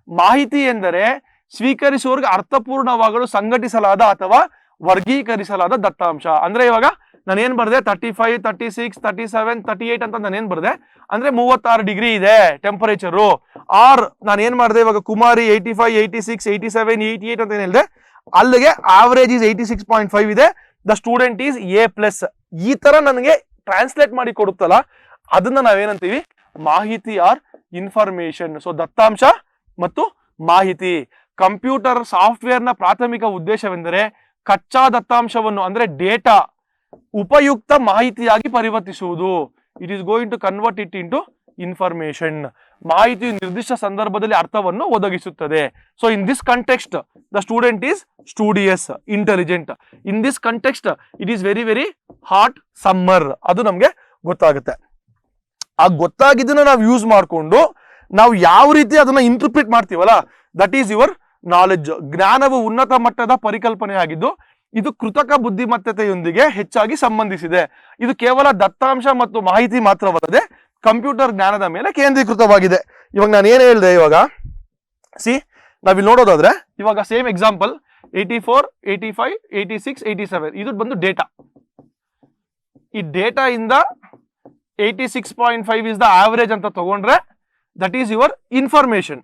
S1: ಮಾಹಿತಿ ಎಂದರೆ ಸ್ವೀಕರಿಸುವವರಿಗೆ ಅರ್ಥಪೂರ್ಣವಾಗಲು ಸಂಘಟಿಸಲಾದ ಅಥವಾ ವರ್ಗೀಕರಿಸಲಾದ ದತ್ತಾಂಶ. ಅಂದ್ರೆ ಇವಾಗ ನಾನೇನ್ ಬರ್ದೆ 35, 36, 37, 38 ಅಂತ ನಾನೇನ್ ಬರ್ದೆ ಅಂದ್ರೆ 36 ಡಿಗ್ರಿ ಇದೆ ಟೆಂಪರೇಚರು. ಆರ್ ನಾನೇನ್ ಮಾಡಿದೆ ಇವಾಗ ಕುಮಾರಿ 85, 86, 87, 88 ಅಂತ ಏನ್ ಹೇಳಿದೆ, ಅಲ್ಲಿಗೆ ಆವರೇಜ್ ಈಸ್ 86.5 ಇದೆ, ದ ಸ್ಟೂಡೆಂಟ್ ಈಸ್ A+. ಈ ತರ ನನಗೆ ಟ್ರಾನ್ಸ್ಲೇಟ್ ಮಾಡಿ ಕೊಡುತ್ತಲ್ಲ, ಅದನ್ನ ನಾವೇನಂತೀವಿ? ಮಾಹಿತಿ ಆರ್ ಇನ್ಫಾರ್ಮೇಶನ್. ಸೊ ದತ್ತಾಂಶ ಮತ್ತು ಮಾಹಿತಿ. ಕಂಪ್ಯೂಟರ್ ಸಾಫ್ಟ್ವೇರ್ ನ ಪ್ರಾಥಮಿಕ ಉದ್ದೇಶವೆಂದರೆ ಕಚ್ಚಾ ದತ್ತಾಂಶವನ್ನು ಅಂದ್ರೆ ಡೇಟಾ ಉಪಯುಕ್ತ ಮಾಹಿತಿಯಾಗಿ ಪರಿವರ್ತಿಸುವುದು. It is going to convert it into information. ಮಾಹಿತಿಯು ನಿರ್ದಿಷ್ಟ ಸಂದರ್ಭದಲ್ಲಿ ಅರ್ಥವನ್ನು ಒದಗಿಸುತ್ತದೆ. So in this context the student is studious, intelligent. In this context it is very very hot summer. ಅದು ನಮ್ಗೆ ಗೊತ್ತಾಗುತ್ತೆ. ಆ ಗೊತ್ತಾಗಿದ್ದನ್ನ ನಾವು ಯೂಸ್ ಮಾಡಿಕೊಂಡು ನಾವು ಯಾವ ರೀತಿ ಅದನ್ನ ಇಂಟರ್ಪ್ರಿಟ್ ಮಾಡ್ತೀವಲ್ಲ, ದಟ್ ಈಸ್ ಯುವರ್ ನಾಲೆಡ್ಜ್. ಜ್ಞಾನವು ಉನ್ನತ ಮಟ್ಟದ ಪರಿಕಲ್ಪನೆ ಆಗಿದ್ದು ಇದು ಕೃತಕ ಬುದ್ಧಿಮತ್ತತೆಯೊಂದಿಗೆ ಹೆಚ್ಚಾಗಿ ಸಂಬಂಧಿಸಿದೆ. ಇದು ಕೇವಲ ದತ್ತಾಂಶ ಮತ್ತು ಮಾಹಿತಿ ಮಾತ್ರವಲ್ಲದೆ ಕಂಪ್ಯೂಟರ್ ಜ್ಞಾನದ ಮೇಲೆ ಕೇಂದ್ರೀಕೃತವಾಗಿದೆ. ಇವಾಗ ನಾನು ಏನ್ ಹೇಳಿದೆ, ಇವಾಗ ನಾವಿಲ್ಲಿ ನೋಡೋದಾದ್ರೆ ಇವಾಗ ಸೇಮ್ ಎಕ್ಸಾಂಪಲ್ 84, 85, 86, 87 ಇದು ಬಂದು ಡೇಟಾ. ಈ ಡೇಟಾ ಇಂದ 86.5 ಇಸ್ ದ ಆವರೇಜ್ ಅಂತ ತಗೊಂಡ್ರೆ ದಟ್ ಈಸ್ ಯುವರ್ ಇನ್ಫಾರ್ಮೇಶನ್.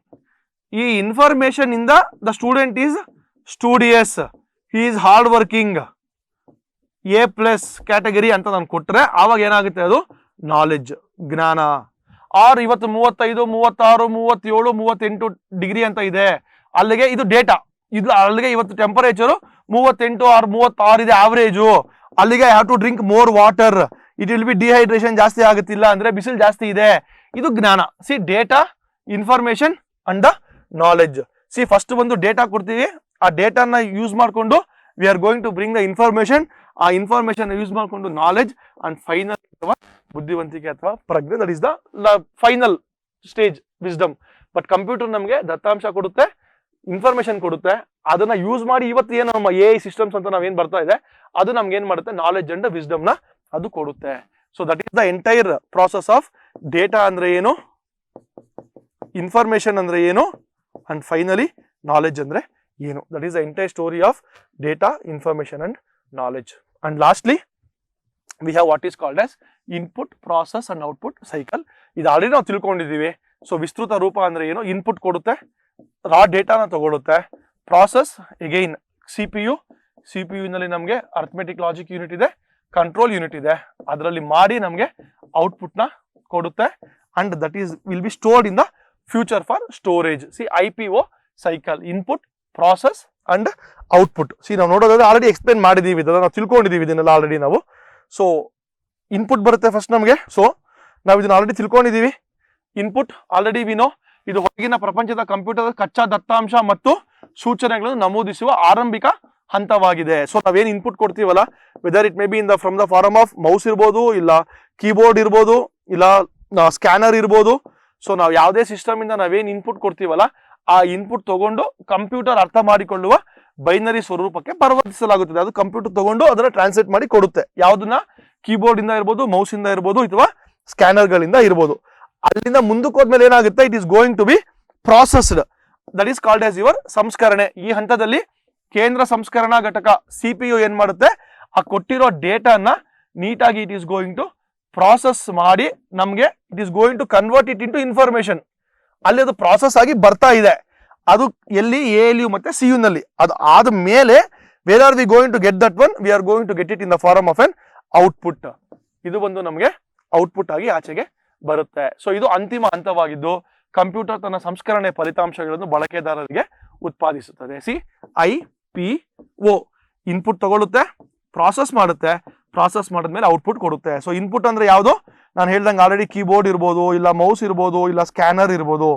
S1: ಈ ಇನ್ಫಾರ್ಮೇಶನ್ ಇಂದ the student is studious, he is hard working, A+ category ಅಂತ ನಾನು ಕೊಟ್ರೆ ಆವಾಗ ಏನಾಗುತ್ತೆ? ಅದು ನಾಲೆಡ್ಜ್, ಜ್ಞಾನ. ಆರ್ ಇವತ್ತು 35, 36, 37, 38 ಡಿಗ್ರಿ ಅಂತ ಇದೆ, ಅಲ್ಲಿಗೆ ಇದು ಡೇಟಾ. ಇದು ಅಲ್ಲಿಗೆ ಇವತ್ತು ಟೆಂಪರೇಚರು 38 or 36 ಇದೆ ಆವರೇಜು. ಅಲ್ಲಿಗೆ have to drink more water, it will be dehydration ಜಾಸ್ತಿ ಆಗುತ್ತಿಲ್ಲ ಅಂದ್ರೆ ಬಿಸಿಲು ಜಾಸ್ತಿ ಇದೆ. ಇದು ಜ್ಞಾನ. See data, information and the knowledge. See first ಒಂದು ಡೇಟಾ ಕೊಡ್ತೀವಿ, ಆ ಡೇಟಾನ ಯೂಸ್ ಮಾಡಿಕೊಂಡು we are going to bring the information, ಆ ಇನ್ಫಾರ್ಮೇಶನ್ ಯೂಸ್ ಮಾಡಿಕೊಂಡು ನಾಲೆಡ್ಜ್ ಅಂಡ್ ಫೈನಲ್ ಅಥವಾ ಬುದ್ಧಿವಂತಿಕೆ ಅಥವಾ ಪ್ರಜ್ಞೆ, that is the final stage wisdom. But computer ನಮಗೆ ದತ್ತಾಂಶ ಕೊಡುತ್ತೆ, ಇನ್ಫಾರ್ಮೇಶನ್ ಕೊಡುತ್ತೆ, ಅದನ್ನ ಯೂಸ್ ಮಾಡಿ ಇವತ್ತು ಏನು ನಮ್ಮ AI ಸಿಸ್ಟಮ್ಸ್ ಅಂತ ನಾವೇನ್ ಬರ್ತಾ ಇದೆ ಅದು ನಮ್ಗೆ ಏನ್ ಮಾಡುತ್ತೆ, ನಾಲೆಡ್ಜ್ ಅಂಡ್ ವಿಸ್ಡಮ್ ನ ಅದು ಕೊಡುತ್ತೆ. So that is the entire process of data ಅಂದ್ರೆ ಏನು, ಇನ್ಫಾರ್ಮೇಶನ್ ಅಂದ್ರೆ ಏನು, ಅಂಡ್ ಫೈನಲಿ ನಾಲೆಡ್ಜ್ ಅಂದ್ರೆ ಏನು. That is the entire story of data, information and knowledge. And lastly we have what is called as input, process and output cycle. ಇದು already ನಾವು ತಿಳ್ಕೊಂಡಿದ್ದೀವಿ. So ವಿಸ್ತೃತ ರೂಪ ಅಂದ್ರೆ ಏನು, ಇನ್ಪುಟ್ ಕೊಡುತ್ತೆ, ರಾ ಡೇಟಾನ ತಗೊಳುತ್ತೆ, ಪ್ರಾಸೆಸ್ ಅಗೈನ್ CPU ನಲ್ಲಿ ನಮಗೆ ಅರ್ಥಮೆಟಿಕ್ ಲಾಜಿಕ್ ಯೂನಿಟ್ ಇದೆ, ಕಂಟ್ರೋಲ್ ಯೂನಿಟ್ ಇದೆ, ಅದರಲ್ಲಿ ಮಾಡಿ ನಮಗೆ ಔಟ್ಪುಟ್ ನ ಕೊಡುತ್ತೆ, and that is will be stored in the future for storage. C IPO cycle, input, process and output. C ನಾವು ನೋಡೋದಾದ್ರೆ ಆಲ್ರೆಡಿ ಎಕ್ಸ್ಪ್ಲೇನ್ ಮಾಡಿದೀವಿ, ಇದನ್ನ ನಾವು ತಿಳ್ಕೊಂಡಿದೀವಿ ಇದನ್ನೆಲ್ಲ ಆಲ್ರೆಡಿ ನಾವು. ಸೊ ಇನ್ಪುಟ್ ಬರುತ್ತೆ ಫಸ್ಟ್ ನಮಗೆ. ಸೊ ನಾವು ಇದನ್ನ ಆಲ್ರೆಡಿ ತಿಳ್ಕೊಂಡಿದೀವಿ. ಇನ್ಪುಟ್ ಆಲ್ರೆಡಿ ವಿನೋ, ಇದು ಹೊರಗಿನ ಪ್ರಪಂಚದ ಕಂಪ್ಯೂಟರ್ ಕಚ್ಚಾ ದತ್ತಾಂಶ ಮತ್ತು ಸೂಚನೆಗಳನ್ನು ನಮೂದಿಸುವ ಆರಂಭಿಕ ಹಂತವಾಗಿದೆ. ಸೊ ನಾವೇನು ಇನ್ಪುಟ್ ಕೊಡ್ತೀವಲ್ಲ, whether it may be in the from the form of mouse ಇರ್ಬೋದು, ಇಲ್ಲ ಕೀಬೋರ್ಡ್ ಇರ್ಬೋದು, ಇಲ್ಲ ಸ್ಕ್ಯಾನರ್ ಇರ್ಬೋದು. ಸೊ ನಾವು ಯಾವುದೇ ಸಿಸ್ಟಮ್ ಇಂದ ನಾವೇನು ಇನ್ಪುಟ್ ಕೊಡ್ತೀವಲ್ಲ, ಆ ಇನ್ಪುಟ್ ತಗೊಂಡು ಕಂಪ್ಯೂಟರ್ ಅರ್ಥ ಮಾಡಿಕೊಳ್ಳುವ ಬೈನರಿ ಸ್ವರೂಪಕ್ಕೆ ಪರಿವರ್ತಿಸಲಾಗುತ್ತದೆ. ಅದು ಕಂಪ್ಯೂಟರ್ ತಗೊಂಡು ಅದನ್ನ ಟ್ರಾನ್ಸ್ಲೇಟ್ ಮಾಡಿ ಕೊಡುತ್ತೆ. ಯಾವುದನ್ನ, ಕೀಬೋರ್ಡ್ ಇಂದ ಇರ್ಬೋದು, ಮೌಸ್ ಇಂದ ಇರ್ಬೋದು, ಅಥವಾ ಸ್ಕ್ಯಾನರ್ ಗಳಿಂದ ಇರ್ಬೋದು. ಅಲ್ಲಿಂದ ಮುಂದಕ್ಕೆ ಹೋದ್ಮೇಲೆ ಏನಾಗುತ್ತೆ, it is going to be processed, that is called as your ಸಂಸ್ಕರಣೆ. ಈ ಹಂತದಲ್ಲಿ ಕೇಂದ್ರ ಸಂಸ್ಕರಣಾ ಘಟಕ CPU ಏನ್ ಮಾಡುತ್ತೆ, ಆ ಕೊಟ್ಟಿರೋ ಡೇಟಾನ ನೀಟಾಗಿ it is going to process ಮಾಡಿ ನಮ್ಗೆ it is going to convert it into information. ಅಲ್ಲಿ ಅದು ಪ್ರಾಸೆಸ್ ಆಗಿ ಬರ್ತಾ ಇದೆ. ಅದು ಎಲ್ಲಿ, ALU ಮತ್ತೆ CU ನಲ್ಲಿ. ಅದು ಆದ ಮೇಲೆ where are we going to get that one, we are going to get it in the form of an output. ಇದು ಒಂದು ನಮಗೆ ಔಟ್ಪುಟ್ ಆಗಿ ಆಚೆಗೆ ಬರುತ್ತೆ. ಸೊ ಇದು ಅಂತಿಮ ಹಂತವಾಗಿದ್ದು ಕಂಪ್ಯೂಟರ್ ತನ್ನ ಸಂಸ್ಕರಣೆ ಫಲಿತಾಂಶಗಳನ್ನು ಬಳಕೆದಾರರಿಗೆ ಉತ್ಪಾದಿಸುತ್ತದೆ. ಸಿ IPO ಇನ್ಪುಟ್ ತಗೊಳುತ್ತೆ, ಪ್ರಾಸೆಸ್ ಮಾಡುತ್ತೆ, ಪ್ರಾಸೆಸ್ ಮಾಡಿದ್ಮೇಲೆ ಔಟ್ಪುಟ್ ಕೊಡುತ್ತೆ. ಸೊ ಇನ್ಪುಟ್ ಅಂದ್ರೆ ಯಾವುದು, ನಾನು ಹೇಳ್ದಂಗೆ ಆಲ್ರೆಡಿ ಕೀಬೋರ್ಡ್ ಇರ್ಬೋದು, ಇಲ್ಲ ಮೌಸ್ ಇರ್ಬೋದು, ಇಲ್ಲ ಸ್ಕ್ಯಾನರ್ ಇರ್ಬೋದು.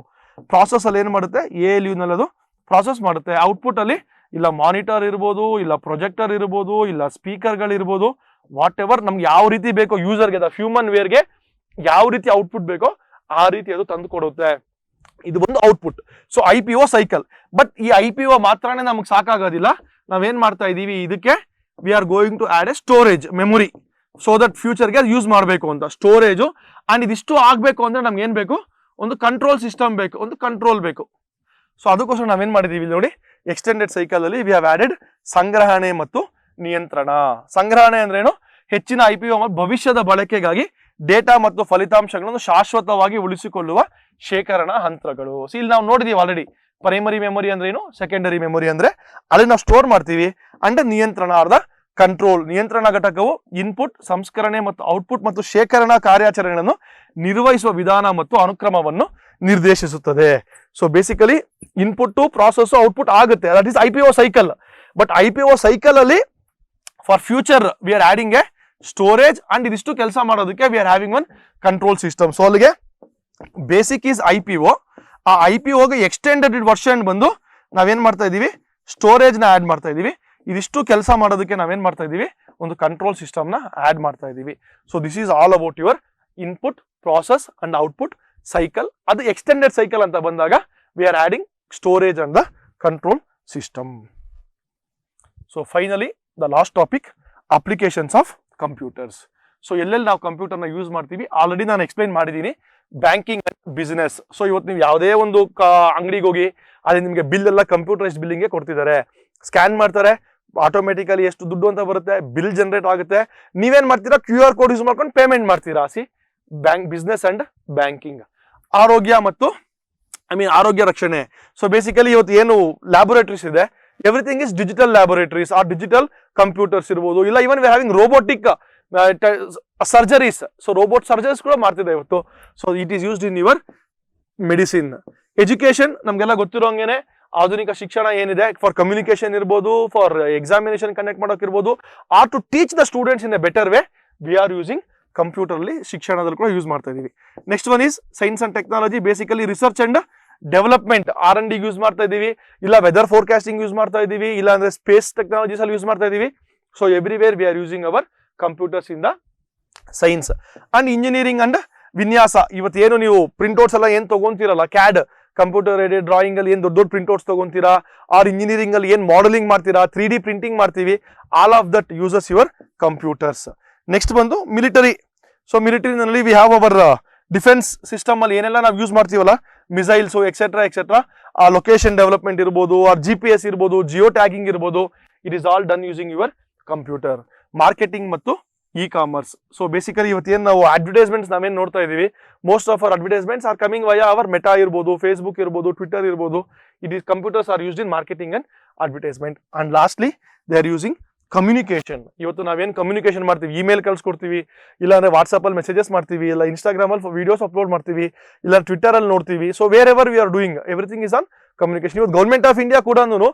S1: ಪ್ರಾಸೆಸ್ ಅಲ್ಲಿ ಏನ್ ಮಾಡುತ್ತೆ, ALU ನಲ್ಲಿ ಅದು ಪ್ರಾಸೆಸ್ ಮಾಡುತ್ತೆ. ಔಟ್ಪುಟ್ ಅಲ್ಲಿ ಇಲ್ಲ ಮಾನಿಟರ್ ಇರ್ಬೋದು, ಇಲ್ಲ ಪ್ರೊಜೆಕ್ಟರ್ ಇರ್ಬೋದು, ಇಲ್ಲ ಸ್ಪೀಕರ್ಗಳಿರ್ಬೋದು, ವಾಟ್ ಎವರ್ ನಮ್ಗೆ ಯಾವ ರೀತಿ ಬೇಕೋ ಯೂಸರ್ಗೆ, ಹ್ಯೂಮನ್ ವೇರ್ಗೆ ಯಾವ ರೀತಿ ಔಟ್ಪುಟ್ ಬೇಕೋ ಆ ರೀತಿ ಅದು ತಂದು ಕೊಡುತ್ತೆ. ಇದು ಒಂದು output. So IPO cycle. But ಈ IPO ಮಾತ್ರನೇ ನಮ್ಗೆ ಸಾಕಾಗೋದಿಲ್ಲ. ನಾವೇನ್ ಮಾಡ್ತಾ ಇದೀವಿ, ಇದಕ್ಕೆ we are going to add a storage memory, so that ಫ್ಯೂಚರ್ಗೆ ಯೂಸ್ ಮಾಡಬೇಕು ಅಂತ ಸ್ಟೋರೇಜು. ಅಂಡ್ ಇದಿಷ್ಟು ಆಗ್ಬೇಕು ಅಂದ್ರೆ ನಮ್ಗೆ ಏನ್ ಬೇಕು, ಒಂದು ಕಂಟ್ರೋಲ್ ಸಿಸ್ಟಮ್ ಬೇಕು, ಒಂದು ಕಂಟ್ರೋಲ್ ಬೇಕು. ಸೊ ಅದಕ್ಕೋಸ್ಕರ ನಾವೇನ್ ಮಾಡಿದೀವಿ ನೋಡಿ, ಎಕ್ಸ್ಟೆಂಡೆಡ್ ಸೈಕಲ್ ಅಲ್ಲಿ ವಿ ಹ್ಯಾವ್ ಆಡೆಡ್ ಸಂಗ್ರಹಣೆ ಮತ್ತು ನಿಯಂತ್ರಣ. ಸಂಗ್ರಹಣೆ ಅಂದ್ರೇನು, ಹೆಚ್ಚಿನ IPO ಭವಿಷ್ಯದ ಬಳಕೆಗಾಗಿ ಡೇಟಾ ಮತ್ತು ಫಲಿತಾಂಶಗಳನ್ನು ಶಾಶ್ವತವಾಗಿ ಉಳಿಸಿಕೊಳ್ಳುವ ಶೇಖರಣಾ ಹಂತಗಳು. ಇಲ್ಲಿ ನಾವು ನೋಡಿದೀವಿ ಆಲ್ರೆಡಿ, ಪ್ರೈಮರಿ ಮೆಮೊರಿ ಅಂದ್ರೆ ಏನು, ಸೆಕೆಂಡರಿ ಮೆಮೊರಿ ಅಂದ್ರೆ ಅಲ್ಲಿ ನಾವು ಸ್ಟೋರ್ ಮಾಡ್ತೀವಿ. ಅಂಡ್ ನಿಯಂತ್ರಣ ಅರ್ಧ ಕಂಟ್ರೋಲ್. ನಿಯಂತ್ರಣ ಘಟಕವು ಇನ್ಪುಟ್, ಸಂಸ್ಕರಣೆ ಮತ್ತು ಔಟ್ಪುಟ್ ಮತ್ತು ಶೇಖರಣಾ ಕಾರ್ಯಾಚರಣೆಗಳನ್ನು ನಿರ್ವಹಿಸುವ ವಿಧಾನ ಮತ್ತು ಅನುಕ್ರಮವನ್ನು ನಿರ್ದೇಶಿಸುತ್ತದೆ. So basically input, process, output ಆಗುತ್ತೆ, that is IPO cycle. But IPO cycle ಅಲ್ಲಿ for future we are adding a storage, and ಇದಿಷ್ಟು ಕೆಲಸ ಮಾಡೋದಕ್ಕೆ we are having one control system. So ಅಲ್ಲಿಗೆ ಬೇಸಿಕ್ ಈಸ್ IPO. ಆ IPOಗೆ ಎಕ್ಸ್ಟೆಂಡೆಡ್ ವರ್ಷನ್ ಬಂದು ನಾವೇನ್ ಮಾಡ್ತಾ ಇದೀವಿ, ಸ್ಟೋರೇಜ್ ನ ಆಡ್ ಮಾಡ್ತಾ ಇದೀವಿ. ಇದಿಷ್ಟು ಕೆಲಸ ಮಾಡೋದಕ್ಕೆ ನಾವೇನ್ ಮಾಡ್ತಾ ಇದೀವಿ, ಒಂದು ಕಂಟ್ರೋಲ್ ಸಿಸ್ಟಮ್ ನ ಆಡ್ ಮಾಡ್ತಾ ಇದೀವಿ. So this is all about your input, process and output cycle. ಅದು ಎಕ್ಸ್ಟೆಂಡೆಡ್ ಸೈಕಲ್ ಅಂತ ಬಂದಾಗ V are adding storage and the control system. So finally the last topic, applications of computers. So ಎಲ್ಲೆಲ್ಲಿ ನಾವು ಕಂಪ್ಯೂಟರ್ನ use ಮಾಡ್ತೀವಿ already ನಾನು explain ಮಾಡಿದ್ದೀನಿ. Banking and business. So ಇವತ್ತು ನೀವು ಯಾವುದೇ ಒಂದು ಅಂಗಡಿಗೆ ಹೋಗಿ ಅಲ್ಲಿ ನಿಮಗೆ ಬಿಲ್ ಎಲ್ಲ ಕಂಪ್ಯೂಟರೈಸ್ಡ್ ಬಿಲ್ಲಿಂಗ್ಗೆ ಕೊಡ್ತಿದ್ದಾರೆ. ಸ್ಕ್ಯಾನ್ ಮಾಡ್ತಾರೆ, ಆಟೋಮೆಟಿಕಲಿ ಎಷ್ಟು ದುಡ್ಡು ಅಂತ ಬರುತ್ತೆ, ಬಿಲ್ ಜನರೇಟ್ ಆಗುತ್ತೆ. ನೀವೇನ್ ಮಾಡ್ತೀರಾ, QR ಕೋಡ್ ಯೂಸ್ ಮಾಡ್ಕೊಂಡು ಪೇಮೆಂಟ್ ಮಾಡ್ತೀರಾ. C bank, business and banking. ಆರೋಗ್ಯ ಮತ್ತು ಆರೋಗ್ಯ ರಕ್ಷಣೆ. ಸೊ ಬೇಸಿಕಲಿ ಇವತ್ತು ಏನು ಲ್ಯಾಬೋರೇಟರೀಸ್ ಇದೆ, everything is digital laboratories or digital computers ಇರ್ಬೋದು. ಇಲ್ಲ even we having robotic surgeries. So robot surgeries ಕೂಡ ಮಾಡ್ತಿದೆ ಇವತ್ತು. So it is used in your medicine. Education ನಮ್ಗೆಲ್ಲ ಗೊತ್ತಿರೋಂಗೇನೆ ಆಧುನಿಕ ಶಿಕ್ಷಣ ಏನಿದೆ ಫಾರ್ ಕಮ್ಯುನಿಕೇಶನ್ ಇರ್ಬೋದು, ಫಾರ್ ಎಕ್ಸಾಮಿನೇಷನ್ ಕಂಡಕ್ಟ್ ಮಾಡೋಕಿರ್ಬೋದು, or to teach the students in a better way, we are using computer ಅಲ್ಲಿ ಶಿಕ್ಷಣದಲ್ಲಿ ಕೂಡ ಯೂಸ್ ಮಾಡ್ತಾ ಇದೀವಿ. Next one is science and technology, basically research and development, R&D use ಮಾಡ್ತಾ ಇದೀವಿ, ಇಲ್ಲ ವೆದರ್ ಫೋರ್ಕಾಸ್ಟಿಂಗ್ ಯೂಸ್ ಮಾಡ್ತಾ ಇದೀವಿ, ಇಲ್ಲ ಅಂದ್ರೆ ಸ್ಪೇಸ್ ಟೆಕ್ನಾಲಜೀಸ್ ಅಲ್ಲಿ ಯೂಸ್ ಮಾಡ್ತಾ ಇದೀವಿ. So everywhere we are using our computers in the science and engineering and ವಿನ್ಯಾಸ. ಇವತ್ತೇನು ನೀವು ಪ್ರಿಂಟ್ಔಟ್ಸ್ ಎಲ್ಲ ಏನ್ ತಗೊಂತೀರಲ್ಲ, ಕ್ಯಾಡ್ ಕಂಪ್ಯೂಟರ್ ಏಡೆಡ್ ಡ್ರಾಯಿಂಗ್ ಅಲ್ಲಿ ಏನ್ ದೊಡ್ಡ ದೊಡ್ಡ ಪ್ರಿಂಟ್ಔಟ್ಸ್ ತಗೊಂತೀರಾ, ಆರ್ ಇಂಜಿನಿಯರಿಂಗ್ ಅಲ್ಲಿ ಏನ್ ಮಾಡೆಲಿಂಗ್ ಮಾಡ್ತೀರಾ, 3D ಪ್ರಿಂಟಿಂಗ್ ಮಾಡ್ತೀವಿ, all of that uses your computers. Next ಬಂದು ಮಿಲಿಟರಿ. ಸೊ ಮಿಲಿಟರಿನಲ್ಲಿ we have our defence system ಅಲ್ಲಿ ಏನೆಲ್ಲ ನಾವು ಯೂಸ್ ಮಾಡ್ತೀವಲ್ಲ, ಮಿಸೈಲ್ಸ್ ಎಕ್ಸೆಟ್ರಾ ಎಕ್ಸೆಟ್ರಾ, ಆ ಲೊಕೇಶನ್ ಡೆವಲಪ್ಮೆಂಟ್ ಇರ್ಬೋದು, ಆರ್ GPS ಇರ್ಬೋದು, ಜಿಯೋ ಟ್ಯಾಗಿಂಗ್ ಇರ್ಬೋದು, it is all done using your computer. Marketing ಮತ್ತು ಇ-ಕಾಮರ್ಸ್. ಸೊ ಬೇಸಿಕಲಿ ಇವತ್ತೇನು ನಾವು ಅಡ್ವರ್ಟೈಸ್ಮೆಂಟ್ಸ್ ನಾವೇನು ನೋಡ್ತಾ ಇದೀವಿ, most of our advertisements are coming via our Meta ಇರ್ಬೋದು, ಫೇಸ್ಬುಕ್ ಇರ್ಬೋದು, ಟ್ವಿಟರ್ ಇರ್ಬೋದು. It is computers are used in marketing and advertisement. And lastly they are using communication. ಇವತ್ತು ನಾವೇನು ಕಮ್ಯುನಿಕೇಶನ್ ಮಾಡ್ತೀವಿ, ಇಮೇಲ್ ಕಳ್ಸ್ಕೊಡ್ತೀವಿ, ಇಲ್ಲ ಅಂದ್ರೆ ವಾಟ್ಸಪ್ ಅಲ್ಲಿ ಮೆಸೇಜಸ್ ಮಾಡ್ತೀವಿ, ಇಲ್ಲ ಇನ್ಸ್ಟಾಗ್ರಾಮ್ ಅಲ್ಲಿ ವಿಡಿಯೋಸ್ ಅಪ್ಲೋಡ್ ಮಾಡ್ತೀವಿ, ಇಲ್ಲ ಟ್ವಿಟರ್ ಅಲ್ಲಿ ನೋಡ್ತೀವಿ. So wherever we are doing everything is on communication. ಇವತ್ತು ಗೌರ್ಮೆಂಟ್ ಆಫ್ ಇಂಡಿಯಾ ಕೂಡ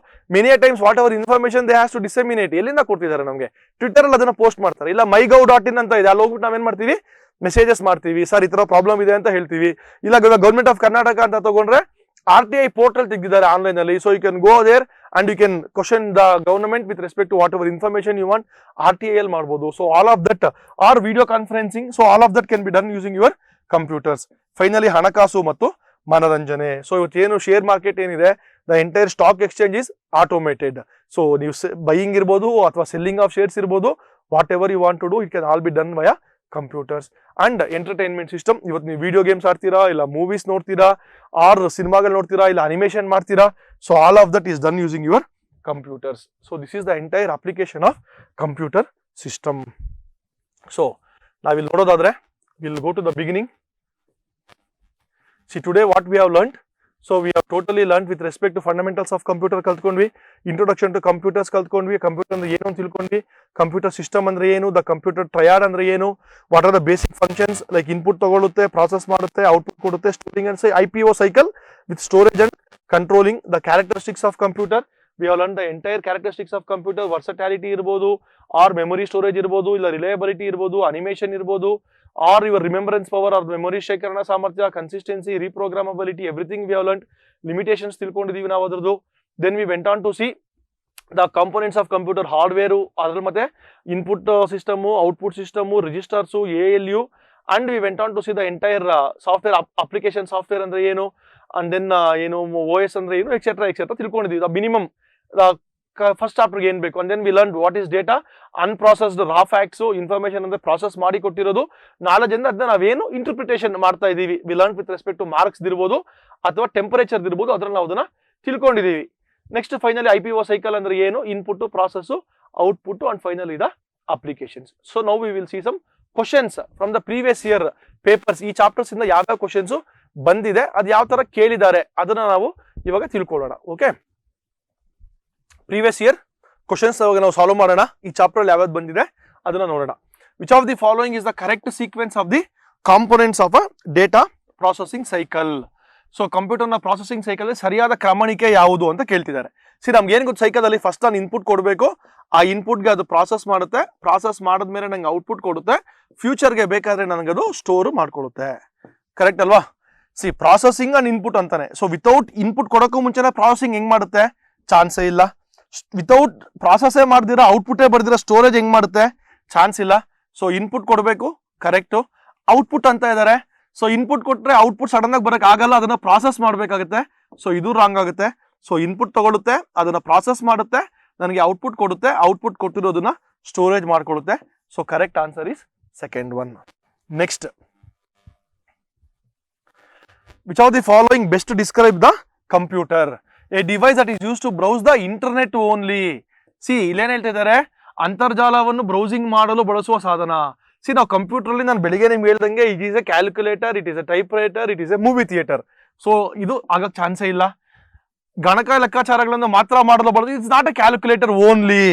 S1: many times whatever information they has to disseminate ಎಲ್ಲಿಂದ ಕೊಡ್ತಿದ್ದಾರೆ ನಮಗೆ, ಟ್ವಿಟರ್ ಅಲ್ಲಿ ಅದನ್ನ ಪೋಸ್ಟ್ ಮಾಡ್ತಾರೆ, ಇಲ್ಲ mygov.in ಅಂತ ಇದೆ, ಅಲ್ಲಿ ಹೋಗ್ಬಿಟ್ಟು ನಾವೇನ್ ಮಾಡ್ತೀವಿ, ಮೆಸೇಜಸ್ ಮಾಡ್ತೀವಿ, ಸರ್ ಈ ತರ ಪ್ರಾಬ್ಲಮ್ ಇದೆ ಅಂತ ಹೇಳ್ತೀವಿ. ಇಲ್ಲ ಗೌರ್ಮೆಂಟ್ ಆಫ್ ಕರ್ನಾಟಕ ಅಂತ ತಗೊಂಡ್ರೆ RTI ಪೋರ್ಟಲ್ ತೆಗೆದಿದ್ದಾರೆ ಆನ್ಲೈನ್ ಅಲ್ಲಿ. So you can go there and you can question the government with respect to whatever information you want, RTI ಅಲ್ಲಿ ಮಾಡ್ಬೋದು. So all of that are video conferencing. So all of that can be done using your computers. Finally ಹಣಕಾಸು ಮತ್ತು ಮನರಂಜನೆ. So ಇವತ್ತೇನು share market ಏನಿದೆ, the entire stock exchange is automated. So ನೀವು buying ಇರ್ಬೋದು ಅಥವಾ ಸೆಲ್ಲಿಂಗ್ ಆಫ್ ಶೇರ್ಸ್ ಇರ್ಬೋದು, whatever you want to do, it can all be done via computers. And entertainment system, ಇವತ್ತು ನೀವು ವಿಡಿಯೋ ಗೇಮ್ಸ್ ಆಡ್ತೀರಾ, ಇಲ್ಲ movies ನೋಡ್ತೀರಾ, R ಸಿನಿಮಾಗಳು ನೋಡ್ತೀರಾ, ಇಲ್ಲ ಅನಿಮೇಷನ್ ಮಾಡ್ತೀರಾ. So all of that is done using your computers. So this is the entire application of computer system. So ನಾವಿಲ್ಲಿ ನೋಡೋದಾದ್ರೆ will go to the beginning. See today what we have learned. So we have totally learned with respect to fundamentals of computer ಕಲ್ತ್ಕೊಂಡ್ವಿ, introduction to computers ಕಲ್ತ್ಕೊಂಡ್ವಿ, computer ಅಂದ್ರೆ ಏನು ಅಂತ ತಿಳ್ಕೊಂಡ್ವಿ, computer system ಅಂದ್ರೆ ಏನು, ದ ಕಂಪ್ಯೂಟರ್ ಟ್ರಯಾಡ್ ಅಂದ್ರೆ ಏನು, what are the basic functions like input ತಗೊಳುತ್ತೆ, ಪ್ರಾಸೆಸ್ ಮಾಡುತ್ತೆ, ಔಟ್ಪುಟ್ ಕೊಡುತ್ತೆ, storing and IPO cycle with storage and controlling, the characteristics of computer. We have learned the entire characteristics of computer, versatility ಇರ್ಬೋದು, or memory storage ಇರ್ಬೋದು, ಇಲ್ಲ reliability ಇರ್ಬೋದು, animation ಇರ್ಬೋದು, or your remembrance power, or memory ಶೇಖರಣಾ ಸಾಮರ್ಥ್ಯ, consistency, reprogrammability, everything we have learned. Limitations ತಿಳ್ಕೊಂಡಿದೀವಿ ನಾವು ಅದ್ರದ್ದು. Then we went on to see the components of computer, hardware, ಅದ್ರ ಮತ್ತೆ input system, output system, registers, ALU, and we went on to see the entire software application. Software ಅಂದ್ರೆ ಏನು, and then ಏನು OS ಅಂದ್ರೆ ಏನು, etcetera etcetera ತಿಳ್ಕೊಂಡಿದೀವಿ. The minimum first ಚಾಪ್ಟರ್ಗೆ ಏನ್ ಬೇಕು. And then we learn what is data, unprocessed raw facts, information ಅಂದ್ರೆ ಪ್ರಾಸೆಸ್ ಮಾಡಿ ಕೊಟ್ಟಿರೋದು, ನಾಲೆಜ್ ಅಂದ್ರೆ ಅದನ್ನ ನಾವೇನು ಇಂಟರ್ಪ್ರಿಟೇಷನ್ ಮಾಡ್ತಾ ಇದೀವಿ. We learn with respect to marks ಇರ್ಬೋದು ಅಥವಾ ಟೆಂಪರೇಚರ್ ಇರ್ಬೋದು, ಅದ್ರಲ್ಲಿ ನಾವು ಅದನ್ನ ತಿಳ್ಕೊಂಡಿದೀವಿ. ನೆಕ್ಸ್ಟ್ ಫೈನಲಿ IPO ಸೈಕಲ್ ಅಂದ್ರೆ ಏನು, input, process, output, and finally the applications. So now we will see some questions from the previous year papers. ಈ ಚಾಪ್ಟರ್ಸ್ ಇಂದ ಯಾವ್ಯಾವ ಕ್ವಶನ್ಸ್ ಬಂದಿದೆ, ಅದು ಯಾವ ತರ ಕೇಳಿದ್ದಾರೆ, ಅದನ್ನ ನಾವು ಇವಾಗ ತಿಳ್ಕೊಳ್ಳೋಣ. ಓಕೆ, ಪ್ರೀವಿಯಸ್ ಇಯರ್ ಕ್ವಶನ್ಸ್ ನಾವು ಸಾಲ್ವ್ ಮಾಡೋಣ. ಈ ಚಾಪ್ಟರ್ ಯಾವ್ದು ಬಂದಿದೆ ಅದನ್ನ ನೋಡೋಣ. Which of the following is the correct sequence of the components of a data processing cycle. So ಕಂಪ್ಯೂಟರ್ನ ಪ್ರಾಸೆಸಿಂಗ್ ಸೈಕಲ್ ಸರಿಯಾದ ಕ್ರಮಣಿಕೆ ಯಾವುದು ಅಂತ ಕೇಳ್ತಿದ್ದಾರೆ. ನಮ್ಗೆ ಏನ್ ಗೊತ್ತು, ಸೈಕಲ್ ಅಲ್ಲಿ ಫಸ್ಟ್ ನಾನು ಇನ್ಪುಟ್ ಕೊಡಬೇಕು, ಆ ಇನ್ಪುಟ್ಗೆ ಅದು ಪ್ರಾಸೆಸ್ ಮಾಡುತ್ತೆ, ಪ್ರಾಸೆಸ್ ಮಾಡಿದ್ಮೇಲೆ ನಂಗೆ ಔಟ್ಪುಟ್ ಕೊಡುತ್ತೆ, ಫ್ಯೂಚರ್ಗೆ ಬೇಕಾದ್ರೆ ನನಗೆ ಅದು ಸ್ಟೋರ್ ಮಾಡ್ಕೊಡುತ್ತೆ. ಕರೆಕ್ಟ್ ಅಲ್ವಾ? ಪ್ರಾಸೆಸಿಂಗ್ ಅಂಡ್ ಇನ್ಪುಟ್ ಅಂತಾನೆ. ಸೊ ವಿತೌಟ್ ಇನ್ಪುಟ್ ಕೊಡೋಕ್ಕೂ ಮುಂಚೆನೆ ಪ್ರಾಸೆಸಿಂಗ್ ಹೆಂಗ್ ಮಾಡುತ್ತೆ, ಚಾನ್ಸೇ ಇಲ್ಲ. ವಿತೌಟ್ ಪ್ರಾಸೆಸೇ ಮಾಡ್ದಿರ ಔಟ್ಪುಟೇ ಬರ್ದಿರ ಸ್ಟೋರೇಜ್ ಹೆಂಗ್ ಮಾಡುತ್ತೆ, ಚಾನ್ಸ್ ಇಲ್ಲ. ಸೊ ಇನ್ಪುಟ್ ಕೊಡಬೇಕು, ಕರೆಕ್ಟು. ಔಟ್ಪುಟ್ ಅಂತ ಇದ್ದಾರೆ. ಸೊ ಇನ್ಪುಟ್ ಕೊಟ್ರೆ ಔಟ್ಪುಟ್ ಸಡನ್ ಆಗಿ ಬರಕ್ ಆಗಲ್ಲ, ಅದನ್ನ ಪ್ರಾಸೆಸ್ ಮಾಡ್ಬೇಕಾಗುತ್ತೆ. ಸೊ ಇದು ರಾಂಗ್ ಆಗುತ್ತೆ. ಸೊ ಇನ್ಪುಟ್ ತಗೊಳುತ್ತೆ, ಅದನ್ನ ಪ್ರಾಸೆಸ್ ಮಾಡುತ್ತೆ, ನನಗೆ ಔಟ್ಪುಟ್ ಕೊಡುತ್ತೆ, ಔಟ್ಪುಟ್ ಕೊಟ್ಟಿರೋದನ್ನ ಸ್ಟೋರೇಜ್ ಮಾಡ್ಕೊಡುತ್ತೆ. So correct answer is second one. Next, which of the following best describe the computer? A device that is used to browse the internet only. ಇಲ್ಲೇನ್ ಹೇಳ್ತಿದ್ದಾರೆ, ಅಂತರ್ಜಾಲವನ್ನು ಬ್ರೌಸಿಂಗ್ ಮಾಡಲು ಬಳಸುವ ಸಾಧನ. ನಾವು ಕಂಪ್ಯೂಟರ್ ಅಲ್ಲಿ ನಾನು ಬೆಳಿಗ್ಗೆ ನಿಮ್ಗೆ ಹೇಳ್ದಂಗೆ, it is A calculator, it is A type writer, it is A movie theatre. So ಇದು ಆಗಕ್ ಚಾನ್ಸೇ ಇಲ್ಲ. ಗಣಕ ಲೆಕ್ಕಾಚಾರಗಳನ್ನು ಮಾತ್ರ ಮಾಡಲು ಬಳಸ, it's not A calculator only.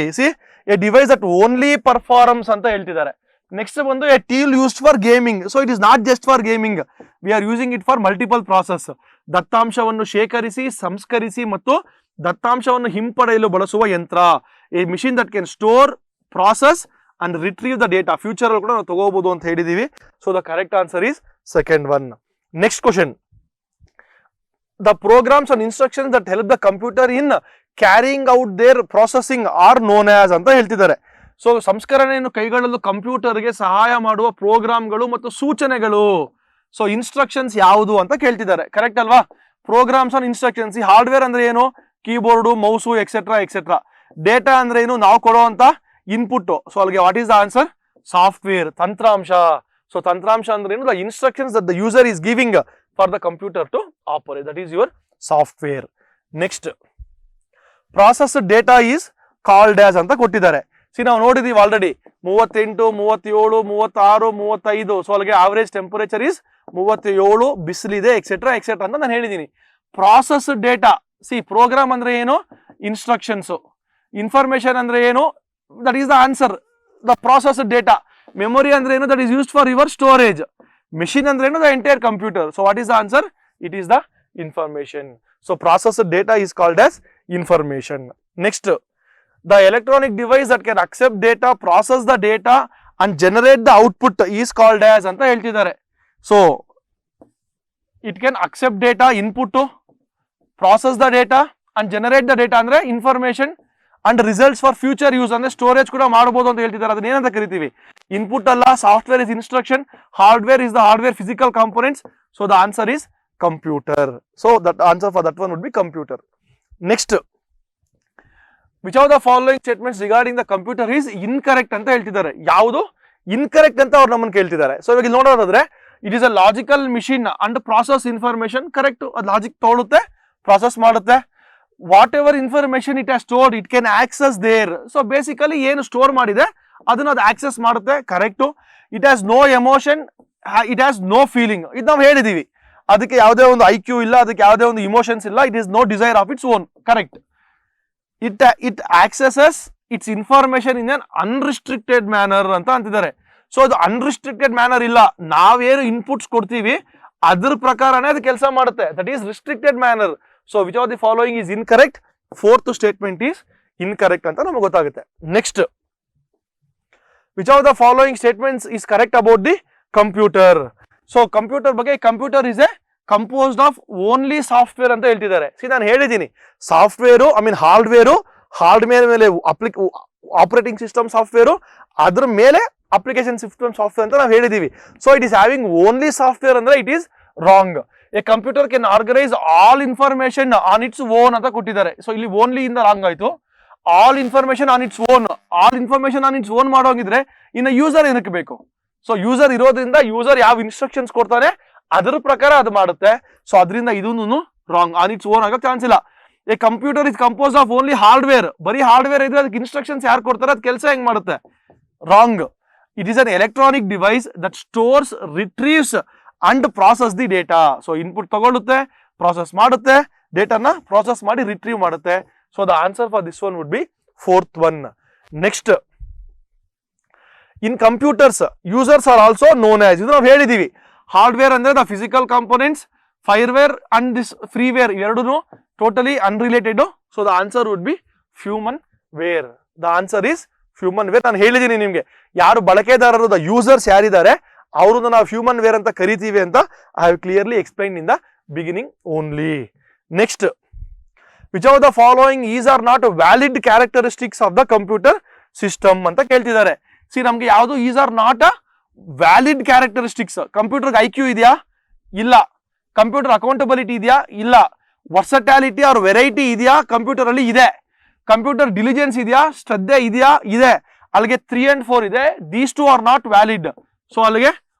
S1: A device that only performs ಅಂತ ಹೇಳ್ತಿದ್ದಾರೆ. ನೆಕ್ಸ್ಟ್ ಬಂದು A tool used for gaming. So it is not just for gaming, V are using it for multiple process. ದತ್ತಾಂಶವನ್ನು ಶೇಖರಿಸಿ, ಸಂಸ್ಕರಿಸಿ ಮತ್ತು ದತ್ತಾಂಶವನ್ನು ಹಿಂಪಡೆಯಲು ಬಳಸುವ ಯಂತ್ರ. A machine that can store, process and retrieve the data. Future ಅಲ್ಲಿ ಕೂಡ ನಾವು ತಗೋಬಹುದು ಅಂತ ಹೇಳಿದೀವಿ. So the correct answer is second one. Next question, the programs and instructions that help the computer in carrying out their processing are known as ಅಂತ ಹೇಳ್ತಿದ್ದಾರೆ. So ಸಂಸ್ಕರಣೆಯನ್ನು ಕೈಗೊಳ್ಳಲು ಕಂಪ್ಯೂಟರ್ಗೆ ಸಹಾಯ ಮಾಡುವ ಪ್ರೋಗ್ರಾಮ್ಗಳು ಮತ್ತು ಸೂಚನೆಗಳು. ಸೊ ಇನ್ಸ್ಟ್ರಕ್ಷನ್ಸ್ ಯಾವುದು ಅಂತ ಕೇಳ್ತಿದ್ದಾರೆ, ಕರೆಕ್ಟ್ ಅಲ್ವಾ? Programs and instructions. ಈ ಹಾರ್ಡ್ವೇರ್ ಅಂದ್ರೆ ಏನು? Keyboard, mouse, etcetera etcetera. Data ಅಂದ್ರೆ ಏನು? ನಾವು ಕೊಡುವಂತ ಇನ್ಪುಟ್. ಸೊ ಅಲ್ಲಿಗೆ what is the answer? Software, ತಂತ್ರಾಂಶ. ಸೊ ತಂತ್ರಾಂಶ ಅಂದ್ರೆ ಏನು? The instructions that the user is giving for the computer to operate, that is your software. Next, processed data is called as ಅಂತ ಕೊಟ್ಟಿದ್ದಾರೆ. ನಾವು ನೋಡಿದೀವಿ ಆಲ್ರೆಡಿ 38, 37, 36, 35. ಸೊ ಅಲ್ಲಿಗೆ ಆವರೇಜ್ ಟೆಂಪರೇಚರ್ ಇಸ್ 37, ಬಿಸಿಲಿದೆ ಎಕ್ಸೆಟ್ರಾ ಎಕ್ಸೆಟ್ರಾ ಅಂತ ನಾನು ಹೇಳಿದ್ದೀನಿ. ಪ್ರಾಸೆಸ್ಡ್ ಡೇಟಾ, ಪ್ರೋಗ್ರಾಮ್ ಅಂದ್ರೆ ಏನು? ಇನ್ಸ್ಟ್ರಕ್ಷನ್ಸ್. ಇನ್ಫಾರ್ಮೇಶನ್ ಅಂದ್ರೆ ಏನು? That is the answer, the processed data. Memory ಅಂದ್ರೆ ಏನು? That is used for your storage. Machine ಅಂದ್ರೆ ಏನು? The entire computer. So what is the answer? It is the information. So processed data is called as information. Next, the electronic device that can accept data, process the data and generate the output is called as ಅಂತ ಹೇಳ್ತಿದ್ದಾರೆ. So it can accept data, input, process the data and generate the data ಅಂದ್ರೆ information and results for future use ಅಂದ್ರೆ storage ಕೂಡ ಮಾಡಬಹುದು ಅಂತ ಹೇಳ್ತಿದ್ದಾರೆ. ಅದನ್ನ ಏನಂತ ಕರಿತೀವಿ? ಇನ್ಪುಟ್ ಅಲ್ಲ, software is instruction, hardware is the hardware physical components. So the answer is computer. So that answer for that one would be computer. Next, which of the following statements regarding the computer is incorrect ಅಂತ ಹೇಳ್ತಿದ್ದಾರೆ. ಯಾವುದು incorrect ಅಂತ ಅವ್ರು ನಮ್ಮನ್ನು ಕೇಳ್ತಿದ್ದಾರೆ. So ಇವಾಗ ನೋಡೋದಾದ್ರೆ, it is a logical machine and process information. Correct, ಅದು ಲಾಜಿಕ್ ತಗೊಳುತ್ತೆ, ಪ್ರಾಸೆಸ್ ಮಾಡುತ್ತೆ. Whatever information it has stored it can access there. So basically ಏನು ಸ್ಟೋರ್ ಮಾಡಿದೆ ಅದನ್ನ ಅದು ಆಕ್ಸೆಸ್ ಮಾಡುತ್ತೆ. Correct. It has no emotion, it has no feeling. ಇದು ನಾವು ಹೇಳಿದೀವಿ. ಅದಕ್ಕೆ ಯಾವುದೇ ಒಂದು IQ ಇಲ್ಲ, ಅದಕ್ಕೆ ಯಾವುದೇ ಒಂದು ಇಮೋಷನ್ಸ್ ಇಲ್ಲ. It is no desire of its own. Correct. It accesses its information in an unrestricted manner ಅಂತ ಅಂತಿದ್ದಾರೆ. ಸೊ ಅದು ಅನ್ರಿಸ್ಟ್ರಿಕ್ಟೆಡ್ ಮ್ಯಾನರ್ ಇಲ್ಲ, ನಾವೇನು ಇನ್ಪುಟ್ಸ್ ಕೊಡ್ತೀವಿ ಅದ್ರ ಪ್ರಕಾರನೇ ಅದು ಕೆಲಸ ಮಾಡುತ್ತೆ. That is restricted manner. So which of the following is incorrect? Fourth statement is incorrect ಅಂತ ನಮಗೆ ಗೊತ್ತಾಗುತ್ತೆ. Next, which of the following statements is correct about the computer? So computer ಬಗ್ಗೆ, computer is a composed of only software ಅಂತ ಹೇಳ್ತಿದ್ದಾರೆ. ನಾನು ಹೇಳಿದ್ದೀನಿ, software hardware ಮೇಲೆ operating system software, ಅದ್ರ ಮೇಲೆ ಅಪ್ಲಿಕೇಶನ್ ಸಿಸ್ಟಮ್ ಸಾಫ್ಟ್ವೇರ್ ಅಂತ ನಾವು ಹೇಳಿದೀವಿ. So it is having only software ಅಂದ್ರೆ it is wrong. A computer can organise all information on its own ಅಂತ ಕೊಟ್ಟಿದ್ದಾರೆ. ಸೊ ಇಲ್ಲಿ ಓನ್ಲಿ ಇಂದ ರಾಂಗ್ ಆಯ್ತು. All information on its own, all information on its own ಮಾಡೋಂಗಿದ್ರೆ ಇನ್ನು user ಏನಕ್ಕೆ ಬೇಕು? ಸೊ ಯೂಸರ್ ಇರೋದ್ರಿಂದ ಯೂಸರ್ ಯಾವ ಇನ್ಸ್ಟ್ರಕ್ಷನ್ಸ್ ಕೊಡ್ತಾನೆ ಅದ್ರ ಪ್ರಕಾರ ಅದು ಮಾಡುತ್ತೆ. ಸೊ ಅದರಿಂದ ಇದನ್ನು ರಾಂಗ್, ಆನ್ ಇಟ್ಸ್ ಓನ್ ಆಗೋ ಚಾನ್ಸ್ ಇಲ್ಲ. A computer is compose of only hardware. ಬರೀ ಹಾರ್ಡ್ವೇರ್ ಇದ್ರೆ ಅದಕ್ಕೆ ಇನ್ಸ್ಟ್ರಕ್ಷನ್ಸ್ ಯಾರು ಕೊಡ್ತಾರೆ, ಅದು ಕೆಲಸ ಹೆಂಗ್ ಮಾಡುತ್ತೆ? Wrong. It is an electronic device that stores, retrieves and process the data. So input ತಗೊಳುತ್ತೆ, ಪ್ರಾಸೆಸ್ ಮಾಡುತ್ತೆ, ಡೇಟಾನ ಪ್ರಾಸೆಸ್ ಮಾಡಿ ರಿಟ್ರೀವ್ ಮಾಡುತ್ತೆ. So the answer for this one would be fourth one. Next, in computers users are also known as, ಇದು ನಾವು ಹೇಳಿದೀವಿ. Hardware ಅಂದ್ರೆ the physical components, firmware and this freeware ಎರಡೂ totally unrelated. So the answer would be humanware. The answer is humanware. ನಾನು ಹೇಳಿದ್ದೀನಿ ನಿಮ್ಗೆ, ಯಾರು ಬಳಕೆದಾರರು, ದ ಯೂಸರ್ಸ್ ಯಾರಿದ್ದಾರೆ ಅವ್ರನ್ನ ನಾವು ಹ್ಯೂಮನ್ ವೇರ್ ಅಂತ ಕರಿತೀವಿ ಅಂತ I have clearly explain in the beginning only. Next, which of the following is are not valid characteristics of the computer system ಅಂತ ಕೇಳ್ತಿದ್ದಾರೆ. ನಮ್ಗೆ ಯಾವುದು is or not a valid characteristics. ಕಂಪ್ಯೂಟರ್ಗೆ IQ ಇದೆಯಾ? ಇಲ್ಲ. ಕಂಪ್ಯೂಟರ್ ಅಕೌಂಟಬಿಲಿಟಿ ಇದೆಯಾ? ಇಲ್ಲ. Versatility or variety ಇದೆಯಾ? ಕಂಪ್ಯೂಟರ್ ಅಲ್ಲಿ ಇದೆ. ಕಂಪ್ಯೂಟರ್ ಡಿಲಿಜೆನ್ಸ್ ಇದೆಯಾ? ಶ್ರದ್ಧೆ ಇದೆಯಾ? ಇದೆ. ಅಲ್ಲಿಗೆ 3 and 4 ಇದೆ. These 2 are not valid. So ಅಲ್ಲಿಗೆ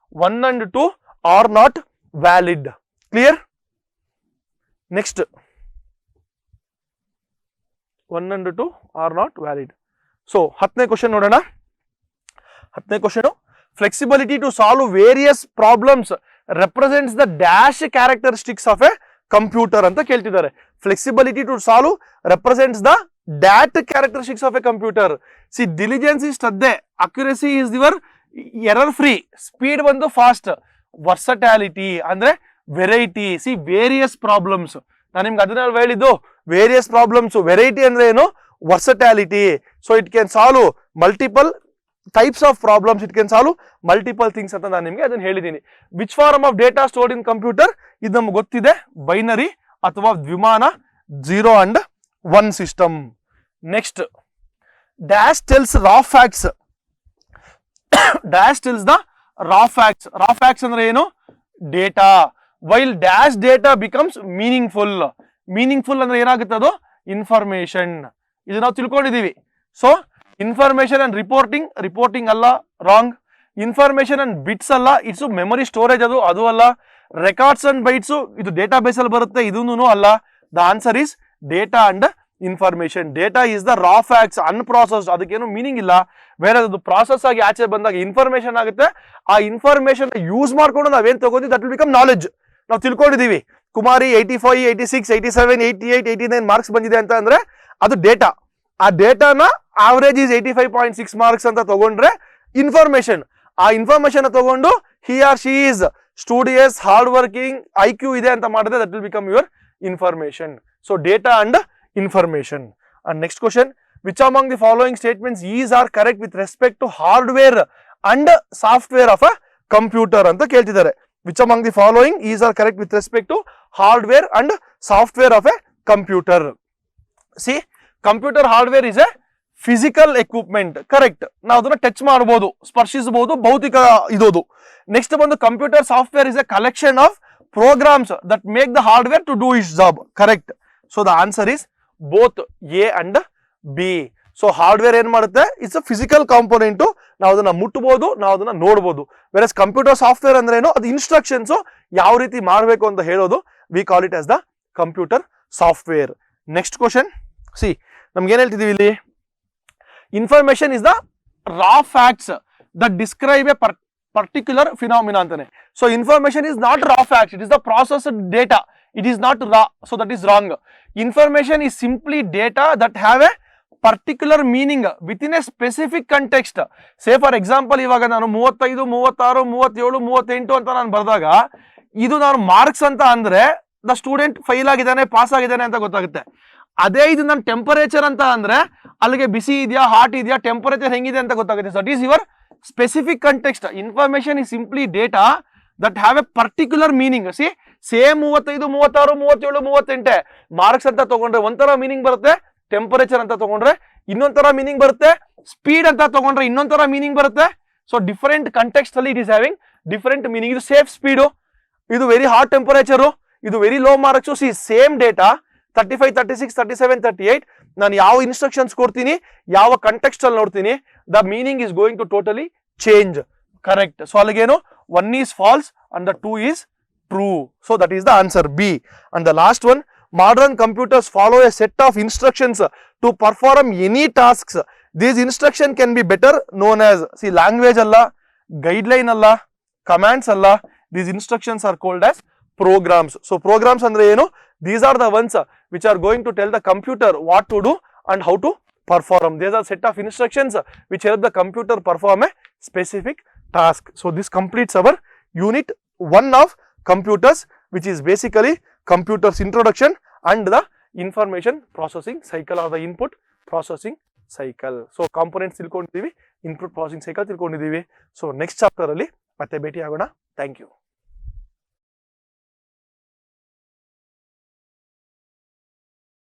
S1: 1 and 2 are not valid. Clear? Next, 1 and 2 are not valid. So 10ನೇ ಕ್ವಶನ್ ನೋಡೋಣ. 10ನೇ question, flexibility to solve various problems represents the dash characteristics of a computer ಅಂತ ಕೇಳ್ತಿದ್ದಾರೆ. Flexibility to solve represents the that characteristics of a computer. See, diligence is ಶ್ರದ್ಧೆ, accuracy is your error free, speed ಬಂದು fast, versatility ಅಂದ್ರೆ variety. C various problems, ನಾನು ನಿಮ್ಗೆ ಅದನ್ನ ಹೇಳಿದ್ದು various problems. Variety ಅಂದ್ರೆ ಏನು? Versatility. So it can solve multiple types of problems, it can solve multiple things ಅಂತ ನಾನು ನಿಮಗೆ ಅದನ್ನ ಹೇಳಿದ್ದೀನಿ. Which form of data stored in computer? ಇದು ನಮ್ಗೆ ಗೊತ್ತಿದೆ, ಬೈನರಿ ಅಥವಾ ದ್ವಿಮಾನ, 0 and 1 system. Next, dash tells raw facts. Dash tells the raw facts. Raw facts ಅಂದ್ರೆ ಏನು? Data. While dash data becomes meaningful. Meaningful ಅಂದ್ರೆ ಏನಾಗುತ್ತೆ? ಅದು ಇನ್ಫಾರ್ಮೇಶನ್. ಇದು ನಾವು ತಿಳ್ಕೊಂಡಿದೀವಿ. ಸೊ ಇನ್ಫಾರ್ಮೇಶನ್ ಅಂಡ್ ರಿಪೋರ್ಟಿಂಗ್ ಅಲ್ಲ, ರಾಂಗ್. ಇನ್ಫಾರ್ಮೇಶನ್ ಅಂಡ್ ಬಿಟ್ಸ್ ಅಲ್ಲ, ಇಟ್ಸ್ ಮೆಮೊರಿ ಸ್ಟೋರೇಜ್, ಅದು ಅಲ್ಲ. ರೆಕಾರ್ಡ್ಸ್ ಅಂಡ್ ಬೈಟ್ಸ್, ಇದು ಡೇಟಾ ಬೇಸ್ ಅಲ್ಲಿ ಬರುತ್ತೆ, ಇದೂ ಅಲ್ಲ. The answer is data and information. Data is the raw facts, unprocessed, ಅದಕ್ಕೇನು ಮೀನಿಂಗ್ ಇಲ್ಲ. ಬೇರೆ ಅದು ಪ್ರಾಸೆಸ್ ಆಗಿ ಆಚೆ ಬಂದಾಗ ಇನ್ಫಾರ್ಮೇಶನ್ ಆಗುತ್ತೆ. ಆ ಇನ್ಫಾರ್ಮೇಶನ್ ಯೂಸ್ ಮಾಡ್ಕೊಂಡು ನಾವೇನ್ ತಗೋತೀವಿ ದಟ್ ವಿಲ್ ಬಿಕಮ್ ನಾಲೆಜ್. ನಾವು ತಿಳ್ಕೊಂಡಿದೀವಿ ಕುಮಾರಿ 85, 86, 87, 88, 89 ಮಾರ್ಕ್ಸ್ ಬಂದಿದೆ ಅಂತ ಅಂದ್ರೆ ಅದು ಡೇಟಾ. ಆ ಡೇಟಾನ ಆವರೇಜ್ ಇಸ್ 85.6 ಮಾರ್ಕ್ಸ್ ಅಂತ ತಗೊಂಡ್ರೆ ಇನ್ಫಾರ್ಮೇಶನ್. ಆ ಇನ್ಫಾರ್ಮೇಶನ್ ತಗೊಂಡು he or she is studious, hard working, IQ ಇದೆ ಅಂತ ಮಾಡಿದ್ರೆ that will become your information. So data and information. And next question, which among the following statements is or correct with respect to hardware and software of a computer ಅಂತ ಕೇಳ್ತಿದ್ದಾರೆ. Which among the following is or correct with respect to hardware and software of a computer? See computer hardware is a physical equipment, correct. ನಾವು ಅದನ್ನ touch ಮಾಡಬಹುದು, ಸ್ಪರ್ಶಿಸಬಹುದು, ಭೌತಿಕ ಇರೋದು. Next ಬಂದು computer software is a collection of programs that make the hardware to do its job, correct. So the answer is both A and B. So hardware ಏನ್ ಮಾಡುತ್ತೆ? It's a physical component, ನಾವು ಅದನ್ನ ಮುಟ್ಟಬಹುದು, ನಾವು ಅದನ್ನ ನೋಡಬಹುದು. Wear computer software ಅಂದ್ರೆ ಏನು? ಅದು ಇನ್ಸ್ಟ್ರಕ್ಷನ್ಸ್ ಯಾವ ರೀತಿ ಮಾಡಬೇಕು ಅಂತ ಹೇಳೋದು. We call it as the computer software. Next question, see ನಮ್ಗೆ ಏನ್ ಹೇಳ್ತಿದೀವಿ ಇಲ್ಲಿ? Information is the raw facts that describe a particular phenomena ಅಂತಾನೆ. So information is not raw facts, it is the processed data, it is not raw. So that is wrong. Information is simply data that have a particular meaning within a specific context. Say for example, ಇವಾಗ ನಾನು 35, 36, 37, 38 ಅಂತ ನಾನು ಬರೆದಾಗ ಇದು ನಾನು marks ಅಂತ ಅಂದ್ರೆ the student file ಆಗಿದ್ದಾನೆ, ಪಾಸ್ ಆಗಿದ್ದಾನೆ ಅಂತ ಗೊತ್ತಾಗುತ್ತೆ. ಅದೇ ಇದು ನನ್ನ ಟೆಂಪರೇಚರ್ ಅಂತ ಅಂದ್ರೆ ಅಲ್ಲಿಗೆ ಬಿಸಿ ಇದೆಯಾ, ಹಾಟ್ ಇದೆಯಾ, ಟೆಂಪರೇಚರ್ ಹೆಂಗಿದೆ ಅಂತ ಗೊತ್ತಾಗುತ್ತೆ. That is your specific context. Information is simply data that have a particular meaning. C same 35, 36, 37, 38 marks ಅಂತ ತಗೊಂಡ್ರೆ ಒಂಥರ ಮೀನಿಂಗ್ ಬರುತ್ತೆ, ಟೆಂಪರೇಚರ್ ಅಂತ ತಗೊಂಡ್ರೆ ಇನ್ನೊಂಥರ ಮೀನಿಂಗ್ ಬರುತ್ತೆ, ಸ್ಪೀಡ್ ಅಂತ ತಗೊಂಡ್ರೆ ಇನ್ನೊಂಥರ ಮೀನಿಂಗ್ ಬರುತ್ತೆ. ಸೊ ಡಿಫರೆಂಟ್ ಕಂಟೆಕ್ಸ್ಟ್ ಅಲ್ಲಿ it is having different meaning. ಇದು ಸೇಫ್ ಸ್ಪೀಡು, ಇದು ವೆರಿ ಹಾಟ್ ಟೆಂಪರೇಚರು, ಇದು very low marks. C same data 35, 36, 37, 38 ನಾನು ಯಾವ ಇನ್ಸ್ಟ್ರಕ್ಷನ್ಸ್ ಕೊಡ್ತೀನಿ, ಯಾವ ಕಂಟೆಕ್ಸ್ಟ್ ಅಲ್ಲಿ ನೋಡ್ತೀನಿ, the meaning is going to totally change, correct. So ಅಲ್ಲಿಗೇನು 1 is false and the 2 is true. So that is the answer B. And the last one, modern computers follow a set of instructions to perform any tasks. These instruction can be better known as, see, language alla, guideline alla, commands alla. These instructions are called as programs. So programs andre eno? These are the ones which are going to tell the computer what to do and how to perform. These are set of instructions which help the computer perform a specific task. So this completes our unit 1 of computers, which is basically computers introduction and the information processing cycle or the input processing cycle. So components tilkondidivi, input processing cycle tilkondidivi. So next chapter alli ಮತ್ತೆ ಭೇಟಿ ಆಗೋಣ. Thank you.